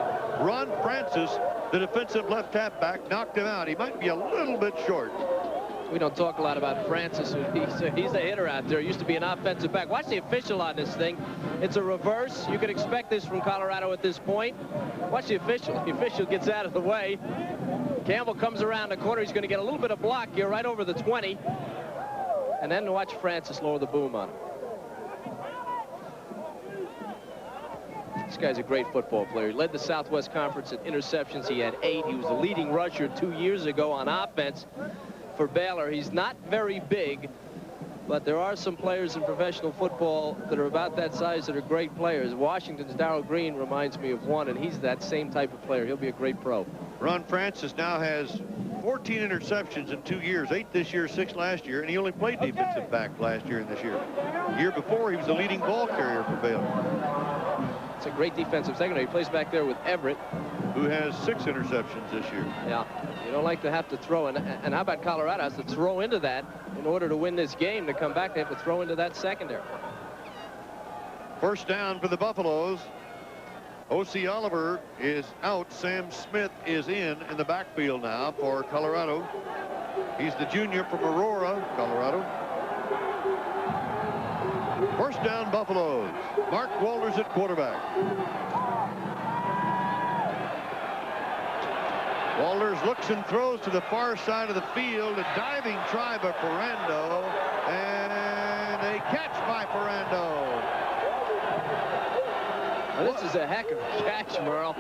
S1: Ron Francis, the defensive left halfback, knocked him out. He might be a little bit short.
S2: We don't talk a lot about Francis. He's a hitter out there. Used to be an offensive back. Watch the official on this thing. It's a reverse. You could expect this from Colorado at this point. Watch the official. The official gets out of the way. Campbell comes around the corner. He's going to get a little bit of block here right over the 20. And then watch Francis lower the boom on him. This guy's a great football player. He led the Southwest Conference in interceptions. He had 8. He was the leading rusher 2 years ago on offense for Baylor. He's not very big, but there are some players in professional football that are about that size that are great players. Washington's Darrell Green reminds me of one, and he's that same type of player. He'll be a great pro.
S1: Ron Francis now has 14 interceptions in 2 years, 8 this year, 6 last year, and he only played defensive back last year and this year. The year before, he was the leading ball carrier for Baylor.
S2: It's a great defensive secondary. He plays back there with Everett,
S1: who has 6 interceptions this year.
S2: Yeah, you don't like to have to throw, and how about Colorado has to throw into that in order to win this game. To come back, they have to throw into that secondary.
S1: 1st down for the Buffaloes. O.C. Oliver is out. Sam Smith is in the backfield now for Colorado. He's the junior from Aurora, Colorado. 1st down, Buffaloes. Mark Walters at quarterback. Walters looks and throws to the far side of the field. A diving try by Ferrando, and a catch by Ferrando.
S2: Now, this is a heck of a catch, Merle.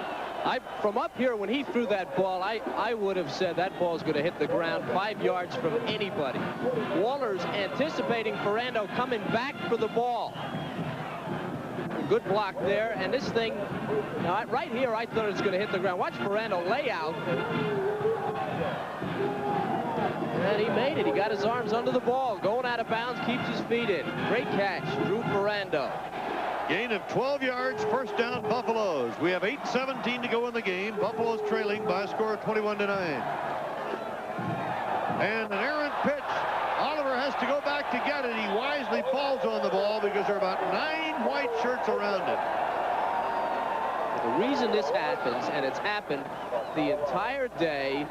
S2: From up here, when he threw that ball, I would have said that ball's going to hit the ground 5 yards from anybody. Walters anticipating Ferrando coming back for the ball. Good block there, and this thing, now, right here, I thought it was going to hit the ground. Watch Ferrando lay out. And he made it. He got his arms under the ball. Going out of bounds, keeps his feet in. Great catch, Drew Ferrando.
S1: Gain of 12 yards, 1st down, Buffaloes. We have 8:17 to go in the game. Buffaloes trailing by a score of 21-9. And an errant pitch. Oliver has to go back to get it. He wisely falls on the ball because there are about 9 white shirts around it.
S2: The reason this happens, and it's happened the entire day,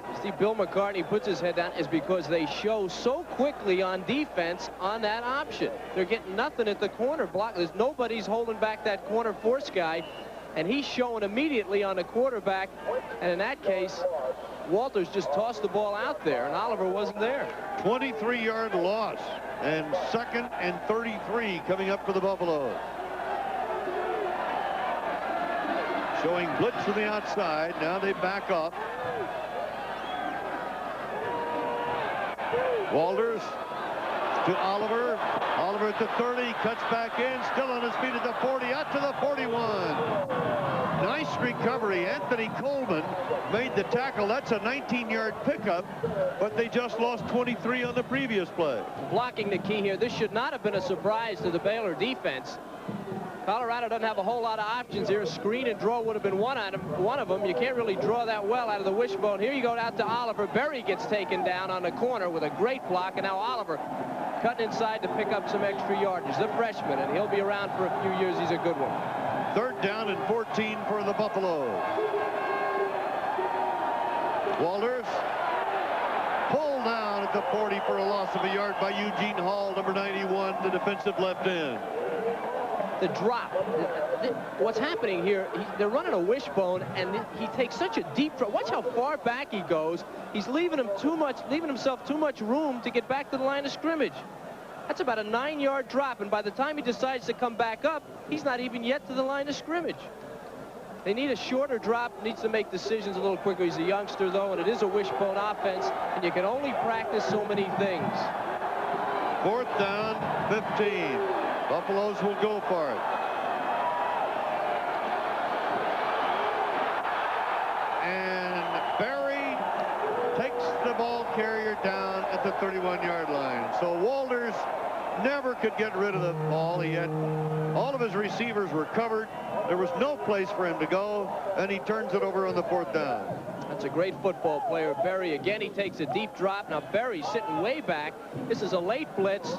S2: you see Bill McCartney puts his head down, is because they show so quickly on defense on that option. They're getting nothing at the corner block. There's nobody's holding back that corner force guy, and he's showing immediately on the quarterback. And in that case, Walters just tossed the ball out there, and Oliver wasn't there.
S1: 23-yard loss, and 2nd and 33 coming up for the Buffaloes. Showing blitz from the outside. Now they back up. Walters to Oliver. Oliver at the 30, cuts back in, still on his feet at the 40, out to the 41. Nice recovery. Anthony Coleman made the tackle. That's a 19-yard pickup, but they just lost 23 on the previous play.
S2: Blocking the key here. This should not have been a surprise to the Baylor defense. Colorado doesn't have a whole lot of options here. Screen and draw would have been one of them. You can't really draw that well out of the wishbone. Here you go out to Oliver. Berry gets taken down on the corner with a great block, and now Oliver cutting inside to pick up some extra yardage. The freshman, and he'll be around for a few years. He's a good one.
S1: 3rd down and 14 for the Buffaloes. Walters pulled down at the 40 for a loss of a yard by Eugene Hall, number 91, the defensive left end.
S2: The drop. What's happening here, they're running a wishbone, and he takes such a deep drop. Watch how far back he goes. He's leaving himself too much room to get back to the line of scrimmage. That's about a 9-yard drop, and by the time he decides to come back up, he's not even yet to the line of scrimmage. They need a shorter drop, needs to make decisions a little quicker. He's a youngster, though, and it is a wishbone offense, and you can only practice so many things.
S1: 4th down, 15. Buffaloes will go for it. And Barry takes the ball carrier down at the 31-yard line. So Walters never could get rid of the ball. He had all of his receivers were covered. There was no place for him to go, and he turns it over on the 4th down.
S2: That's a great football player, Berry. Again, he takes a deep drop. Now Berry's sitting way back. This is a late blitz.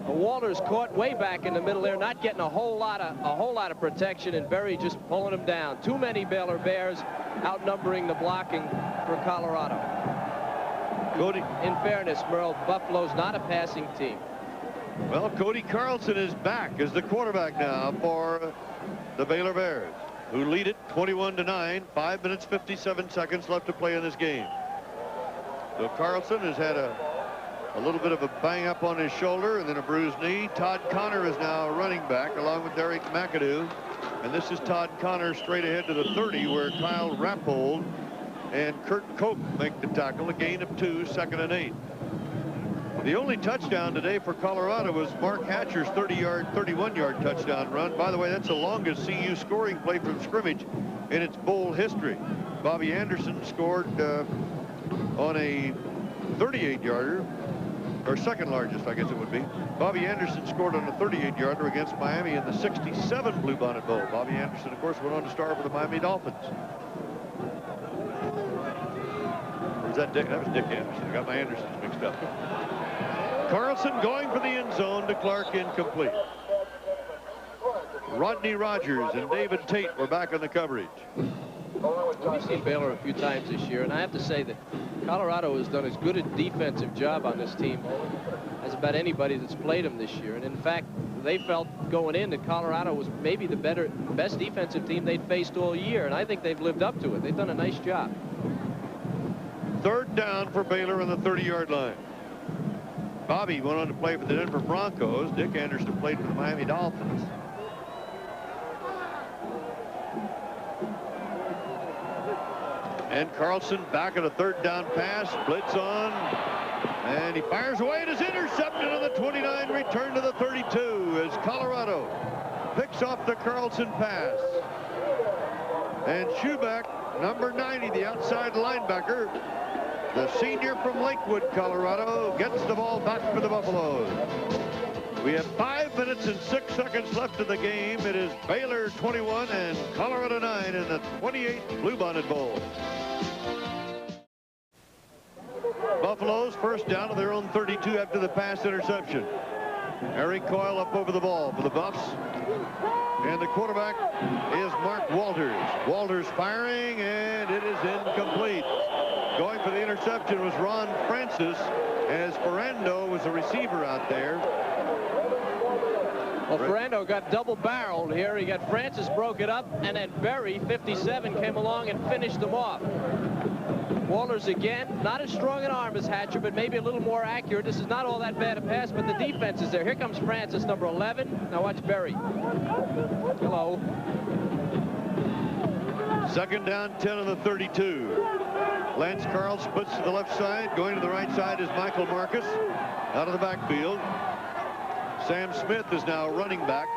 S2: Walters caught way back in the middle there, not getting a whole lot of protection, and Berry just pulling him down. Too many Baylor Bears outnumbering the blocking for Colorado.
S1: Cody.
S2: In fairness, Merle, Buffalo's not a passing team.
S1: Well, Cody Carlson is back as the quarterback now for the Baylor Bears, who lead it 21-9. 5 minutes, 57 seconds left to play in this game. So Carlson has had a little bit of a bang up on his shoulder and then a bruised knee. Todd Connor is now running back along with Derek McAdoo. And this is Todd Connor straight ahead to the 30, where Kyle Rappold and Kurt Koch make the tackle. A gain of 2, 2nd and 8. The only touchdown today for Colorado was Mark Hatcher's 31-yard touchdown run. By the way, that's the longest CU scoring play from scrimmage in its bowl history. Bobby Anderson scored on a 38-yarder. Or 2nd largest, I guess it would be. Bobby Anderson scored on a 38-yarder against Miami in the '67 Bluebonnet Bowl. Bobby Anderson, of course, went on to star for the Miami Dolphins. Or was that Dick? That was Dick Anderson. I got my Andersons mixed up. Carlson going for the end zone to Clark, incomplete. Rodney Rogers and David Tate were back on the coverage.
S2: We've seen Baylor a few times this year, and I have to say that Colorado has done as good a defensive job on this team as about anybody that's played them this year. And in fact, they felt going in that Colorado was maybe the best defensive team they'd faced all year, and I think they've lived up to it. They've done a nice job.
S1: 3rd down for Baylor on the 30-yard line. Bobby went on to play for the Denver Broncos. Dick Anderson played for the Miami Dolphins. And Carlson back at a 3rd down pass, blitz on, and he fires away. It is intercepted on the 29, return to the 32 as Colorado picks off the Carlson pass. And Schubeck, number 90, the outside linebacker, the senior from Lakewood, Colorado, gets the ball back for the Buffaloes. We have 5 minutes and 6 seconds left in the game. It is Baylor 21 and Colorado 9 in the 28th Bluebonnet Bowl. Buffaloes 1st down to their own 32 after the pass interception. Eric Coyle up over the ball for the Buffs. And the quarterback is Mark Walters. Walters firing, and it is incomplete. Going for the interception was Ron Francis, as Ferrando was the receiver out there.
S2: Well, Ferrando got double-barreled here. He got Francis, broke it up, and then Berry, 57, came along and finished them off. Walters again, not as strong an arm as Hatcher, but maybe a little more accurate. This is not all that bad a pass, but the defense is there. Here comes Francis, number 11. Now watch Berry. Hello.
S1: 2nd down, 10 on the 32. Lance Carl splits to the left side. Going to the right side is Michael Marcus out of the backfield. Sam Smith is now running back.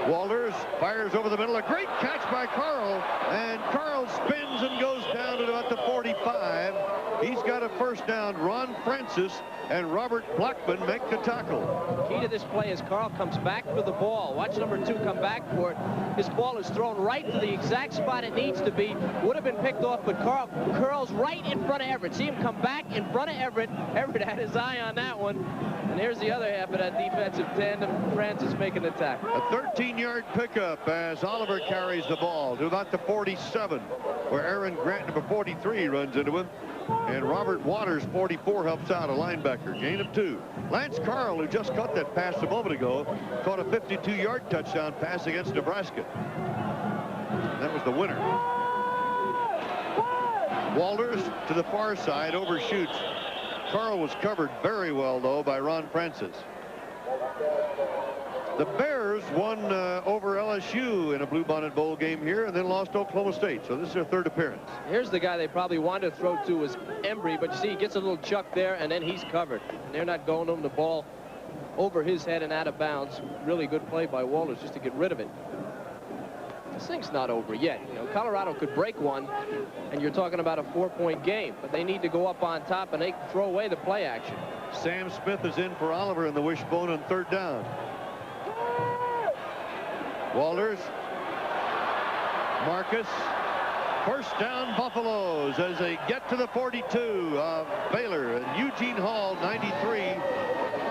S1: Walters fires over the middle. A great catch by Carl. And Carl spins and goes down to about the 45. He's got a first down. Ron Francis and Robert Blackman make the tackle.
S2: Key to this play is Carl comes back for the ball. Watch number 2 come back for it. His ball is thrown right to the exact spot it needs to be. Would have been picked off, but Carl curls right in front of Everett. See him come back in front of Everett. Everett had his eye on that one. And here's the other half of that defensive tandem. Francis making the tackle.
S1: A 13-yard pickup as Oliver carries the ball to about the 47, where Aaron Grant, number 43, runs into him. And Robert Waters, 44, helps out, a linebacker. Gain of 2. Lance Carl, who just caught that pass a moment ago, caught a 52-yard touchdown pass against Nebraska. That was the winner. Walters to the far side, overshoots. Carl was covered very well, though, by Ron Francis. The Bears won over LSU in a Bluebonnet Bowl game here and then lost to Oklahoma State. So this is their 3rd appearance.
S2: Here's the guy they probably wanted to throw to was Embry, but you see he gets a little chuck there and then he's covered. And they're not going him the ball over his head and out of bounds. Really good play by Walters just to get rid of it. This thing's not over yet. You know, Colorado could break one, and you're talking about a 4-point game, but they need to go up on top and they throw away the play action.
S1: Sam Smith is in for Oliver in the wishbone on 3rd down. Walters. Marcus. First down Buffaloes as they get to the 42 of Baylor. And Eugene Hall, 93.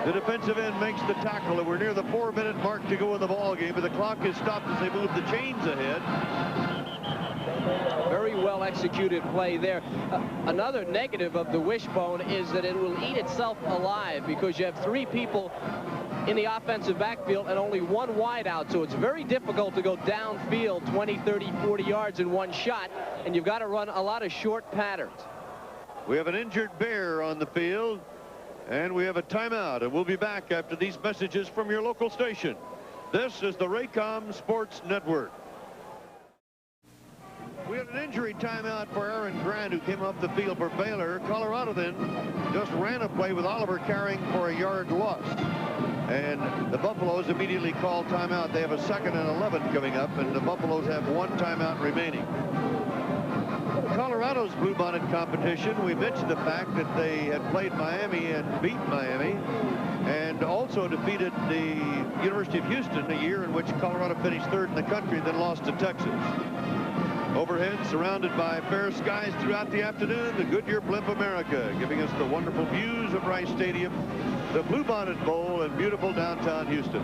S1: The defensive end makes the tackle, and we're near the 4-minute mark to go in the ball game, but the clock is stopped as they move the chains ahead.
S2: Very well executed play there. Another negative of the wishbone is that it will eat itself alive because you have 3 people in the offensive backfield and only 1 wide out, so it's very difficult to go downfield 20, 30, 40 yards in one shot, and you've got to run a lot of short patterns.
S1: We have an injured Bear on the field, and we have a timeout, and we'll be back after these messages from your local station. This is the Raycom Sports Network. We had an injury timeout for Aaron Grant, who came off the field for Baylor. Colorado then just ran a play with Oliver carrying for a yard lost. And the Buffaloes immediately called timeout. They have a 2nd and 11 coming up, and the Buffaloes have 1 timeout remaining. Colorado's Bluebonnet competition, we mentioned the fact that they had played Miami and beat Miami, and also defeated the University of Houston, a year in which Colorado finished 3rd in the country, then lost to Texas. Overhead, surrounded by fair skies throughout the afternoon, the Goodyear Blimp America, giving us the wonderful views of Rice Stadium, the Bluebonnet Bowl, and beautiful downtown Houston,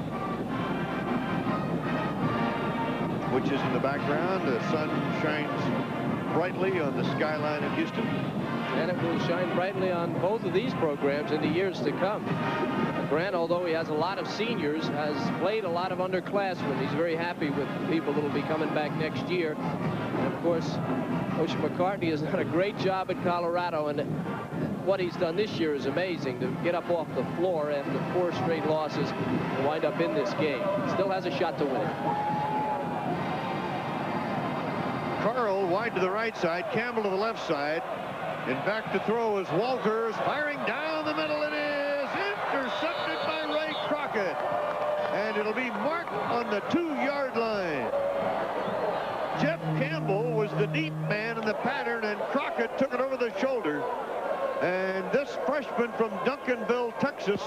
S1: which is in the background. The sun shines brightly on the skyline of Houston.
S2: And it will shine brightly on both of these programs in the years to come. Grant, although he has a lot of seniors, has played a lot of underclassmen. He's very happy with the people that will be coming back next year. And of course, Coach McCartney has done a great job at Colorado, and what he's done this year is amazing, to get up off the floor after 4 straight losses and wind up in this game. Still has a shot to win it.
S1: Carl wide to the right side, Campbell to the left side, and back to throw is Walters, firing down the middle. It is intercepted by Ray Crockett, and it'll be marked on the 2-yard line. Jeff Campbell was the deep man in the pattern, and Crockett took it over the shoulder. And this freshman from Duncanville, Texas,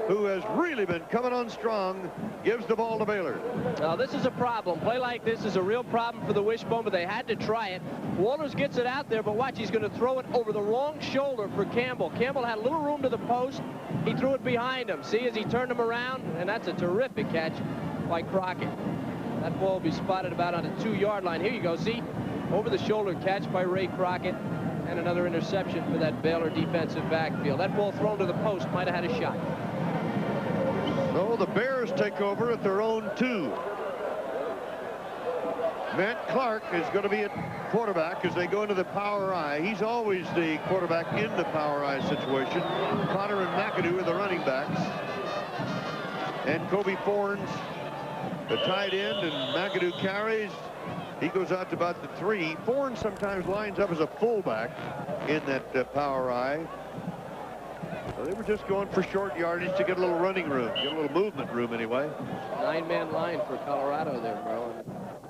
S1: who has really been coming on strong, gives the ball to Baylor.
S2: Now, this is a problem. Play like this is a real problem for the wishbone, but they had to try it. Walters gets it out there, but watch, he's going to throw it over the wrong shoulder for Campbell. Campbell had a little room to the post. He threw it behind him. See, as he turned him around, and that's a terrific catch by Crockett. That ball will be spotted about on the 2-yard line. Here you go, see? Over the shoulder catch by Ray Crockett. And another interception for that Baylor defensive backfield. That ball thrown to the post might have had a shot.
S1: So the Bears take over at their own 2. Matt Clark is going to be at quarterback as they go into the power I. He's always the quarterback in the power I situation. Connor and McAdoo are the running backs. And Kobe Fornes, the tight end, and McAdoo carries. He goes out to about the 3. Fornes sometimes lines up as a fullback in that power I. So they were just going for short yardage to get a little running room, get a little movement room anyway.
S2: 9-man line for Colorado there, Merle.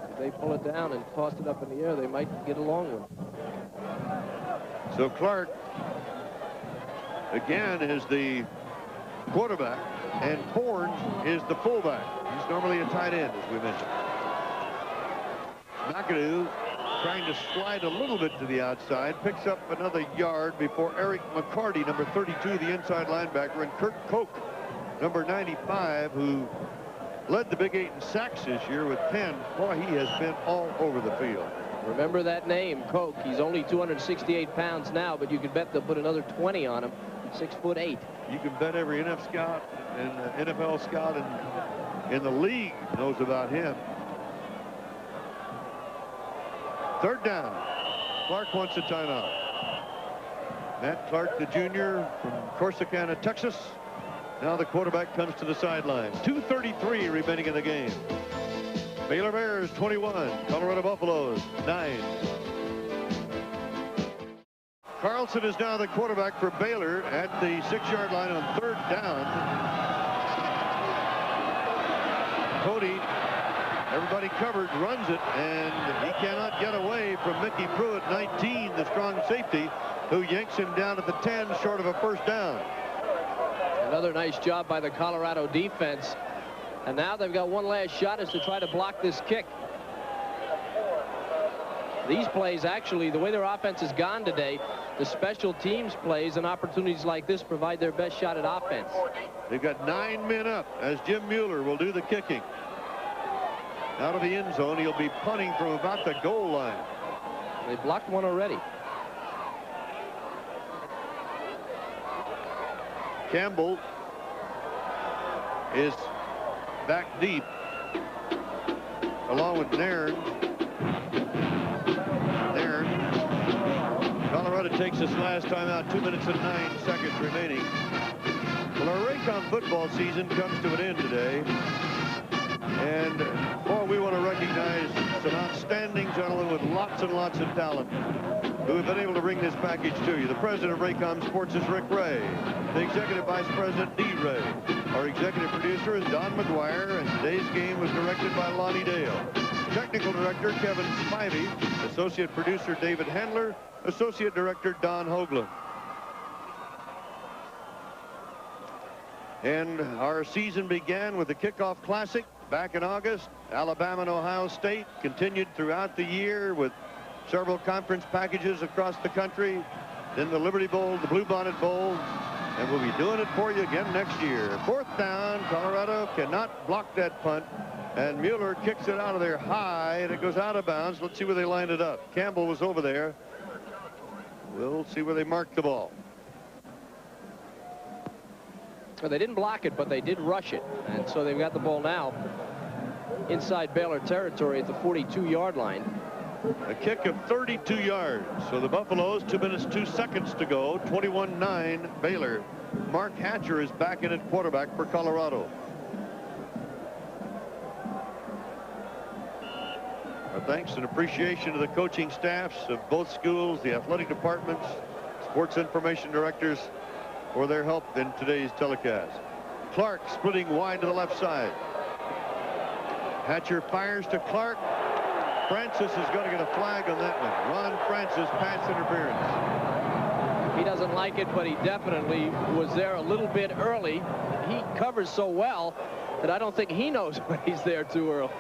S2: And if they pull it down and toss it up in the air, they might get a long one.
S1: So Clark, again, is the quarterback, and Horn is the fullback. He's normally a tight end, as we mentioned. McAdoo trying to slide a little bit to the outside, picks up another yard before Eric McCarty, number 32, the inside linebacker, and Kurt Koch, number 95, who led the Big 8 in sacks this year with 10. Boy, he has been all over the field.
S2: Remember that name, Koch. He's only 268 pounds now, but you could bet they'll put another 20 on him. 6'8".
S1: You can bet every NFL scout in the league knows about him. Third down. Clark wants a timeout. Matt Clark, the junior from Corsicana, Texas. Now the quarterback comes to the sidelines. 2:33 remaining in the game. Baylor Bears 21, Colorado Buffaloes 9. Carlson is now the quarterback for Baylor at the 6-yard line on third down. Cody, everybody covered, runs it, and he cannot get away from Mickey Pruitt, 19, the strong safety, who yanks him down at the 10, short of a first down.
S2: Another nice job by the Colorado defense. And now they've got one last shot, is to try to block this kick. These plays, actually, the way their offense has gone today, the special teams plays and opportunities like this provide their best shot at offense.
S1: They've got 9 men up as Jim Mueller will do the kicking. Out of the end zone, he'll be punting from about the goal line.
S2: They blocked one already.
S1: Campbell is back deep along with Nairn. Colorado takes this last time out, 2 minutes and 9 seconds remaining. Well, our Raycom football season comes to an end today. And, boy, we want to recognize some outstanding gentlemen with lots and lots of talent who have been able to bring this package to you. The president of Raycom Sports is Rick Ray. The executive vice president, Dee Ray. Our executive producer is Don McGuire, and today's game was directed by Lonnie Dale. Technical director, Kevin Spivey. Associate producer, David Handler. Associate director, Don Hoagland. And our season began with the Kickoff Classic back in August. Alabama and Ohio State continued throughout the year with several conference packages across the country. Then the Liberty Bowl, the Bluebonnet Bowl, and we'll be doing it for you again next year. Fourth down, Colorado cannot block that punt, and Mueller kicks it out of there high, and it goes out of bounds. Let's see where they lined it up. Campbell was over there. We'll see where they marked the ball.
S2: Well, they didn't block it, but they did rush it, and so they've got the ball now inside Baylor territory at the 42-yard line.
S1: A kick of 32 yards. So the Buffaloes, 2 minutes, 2 seconds to go. 21-9 Baylor. Mark Hatcher is back in at quarterback for Colorado. Our thanks and appreciation to the coaching staffs of both schools, the athletic departments, sports information directors for their help in today's telecast. Clark splitting wide to the left side. Hatcher fires to Clark. Francis is going to get a flag on that one. Ron Francis, pass interference.
S2: He doesn't like it, but he definitely was there a little bit early. He covers so well that I don't think he knows when he's there too early.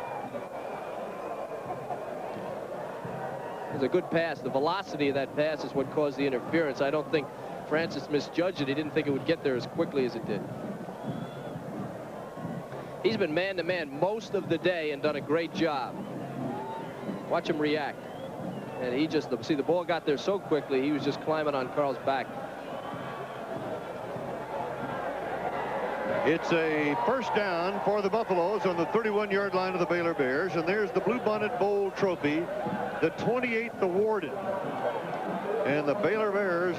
S2: It was a good pass. The velocity of that pass is what caused the interference. I don't think Francis misjudged it. He didn't think it would get there as quickly as it did. He's been man-to-man most of the day and done a great job. Watch him react. And he just, see, the ball got there so quickly, he was just climbing on Carl's back.
S1: It's a first down for the Buffaloes on the 31-yard line of the Baylor Bears. And there's the Bluebonnet Bowl trophy, the 28th awarded. And the Baylor Bears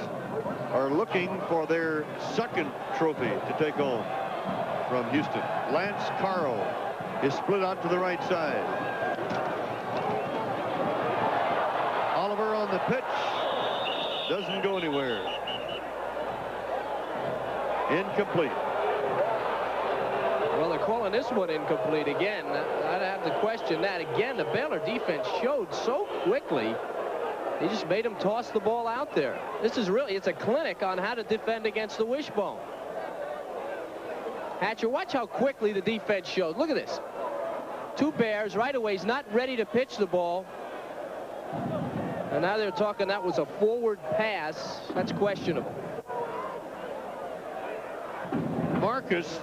S1: are looking for their second trophy to take home from Houston. Lance Carl is split out to the right side. Oliver on the pitch. Doesn't go anywhere. incomplete.
S2: Well, they're calling this one incomplete again. I'd have to question that. Again, the Baylor defense showed so quickly. He just made him toss the ball out there. This is really, it's a clinic on how to defend against the wishbone. Hatcher, watch how quickly the defense shows. Look at this. 2 Bears right away. He's not ready to pitch the ball. And now they're talking that was a forward pass. That's questionable.
S1: Marcus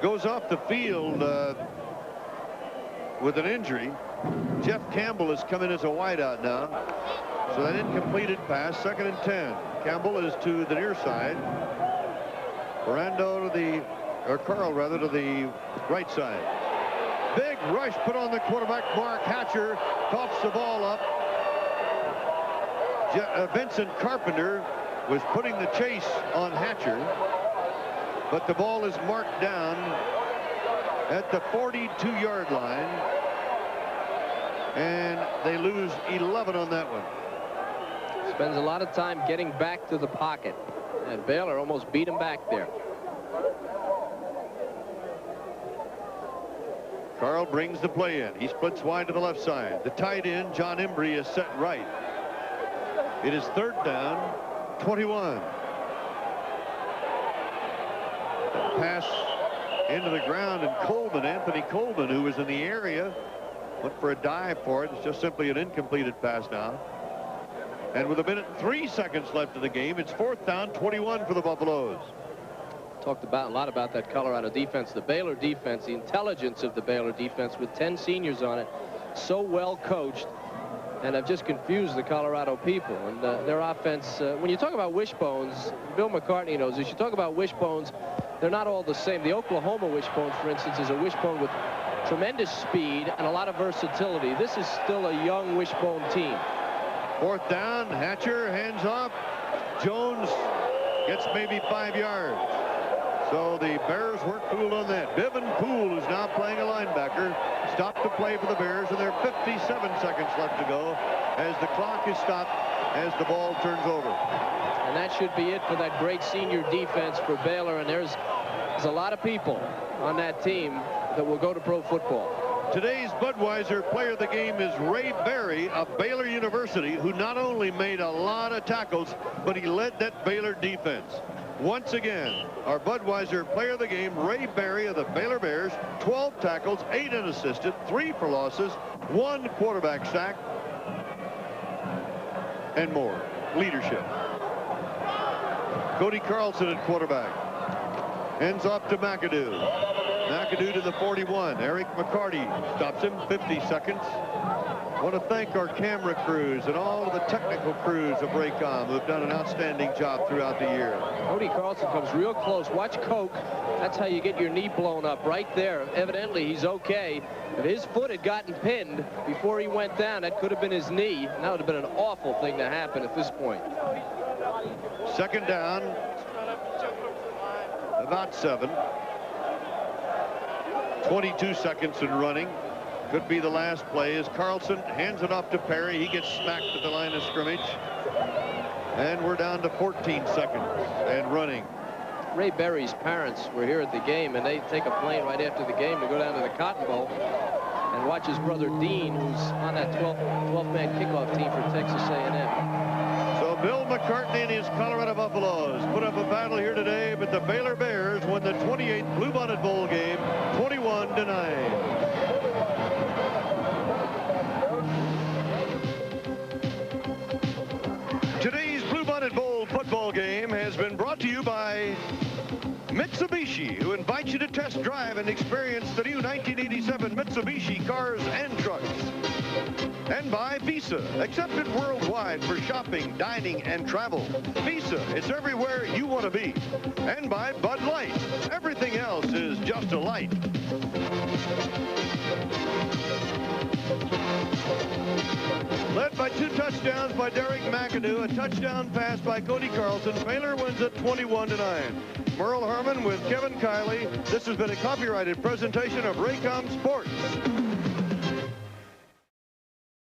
S1: goes off the field with an injury. Jeff Campbell has come in as a wideout now. So that incompleted pass, 2nd and 10. Campbell is to the near side. Carl rather, to the right side. Big rush put on the quarterback. Mark Hatcher coughs the ball up. Vincent Carpenter was putting the chase on Hatcher, but the ball is marked down at the 42-yard line, and they lose 11 on that one.
S2: Spends a lot of time getting back to the pocket, and Baylor almost beat him back there.
S1: Carl brings the play in. He splits wide to the left side. The tight end, John Embry, is set right. It is 3rd down, 21. Pass into the ground, and Anthony Coleman, who was in the area, went for a dive for it. It's just simply an incompleted pass now. And with 1 minute and 3 seconds left in the game, it's 4th down, 21 for the Buffaloes.
S2: Talked a lot about that Colorado defense. The Baylor defense, the intelligence of the Baylor defense with 10 seniors on it, so well coached, and have just confused the Colorado people. And their offense, when you talk about wishbones, Bill McCartney knows this, you talk about wishbones, they're not all the same. The Oklahoma wishbone, for instance, is a wishbone with tremendous speed and a lot of versatility. This is still a young wishbone team.
S1: 4th down, Hatcher hands off. Jones gets maybe 5 yards. So the Bears weren't fooled on that. Bevan Poole, who's now playing a linebacker, stopped the play for the Bears, and there are 57 seconds left to go as the clock is stopped as the ball turns over.
S2: And that should be it for that great senior defense for Baylor. And there's a lot of people on that team that will go to pro football.
S1: Today's Budweiser player of the game is Ray Berry of Baylor University, who not only made a lot of tackles, but he led that Baylor defense. Once again, our Budweiser player of the game, Ray Berry of the Baylor Bears, 12 tackles, 8 unassisted, 3 for losses, 1 quarterback sack, and more. Leadership. Cody Carlson at quarterback. Hands off to McAdoo. McAdoo to the 41. Eric McCarty stops him. 50 seconds. I want to thank our camera crews and all of the technical crews of Raycom who have done an outstanding job throughout the year.
S2: Cody Carlson comes real close. Watch Coke. That's how you get your knee blown up right there. Evidently, he's okay. If his foot had gotten pinned before he went down, that could have been his knee. And that would have been an awful thing to happen at this point.
S1: 2nd down. About 7. 22 seconds in running. Could be the last play as Carlson hands it off to Perry. He gets smacked at the line of scrimmage. And we're down to 14 seconds and running.
S2: Ray Berry's parents were here at the game, and they take a plane right after the game to go down to the Cotton Bowl and watch his brother Dean, who's on that 12-man kickoff team for Texas A&M.
S1: So Bill McCartney and his Colorado Buffaloes put up a battle here today, but the Baylor Bears won the 28th Bluebonnet Bowl game 21-9. Today's Bluebonnet Bowl football game has been brought to you by Mitsubishi, who invites you to test drive and experience the new 1987 Mitsubishi cars and trucks. And by Visa, accepted worldwide for shopping, dining, and travel. Visa, it's everywhere you want to be. And by Bud Light, everything else is just a light. Led by 2 touchdowns by Derek McAdoo, a touchdown pass by Cody Carlson. Baylor wins it 21-9. Merle Harmon with Kevin Kiley. This has been a copyrighted presentation of Raycom Sports.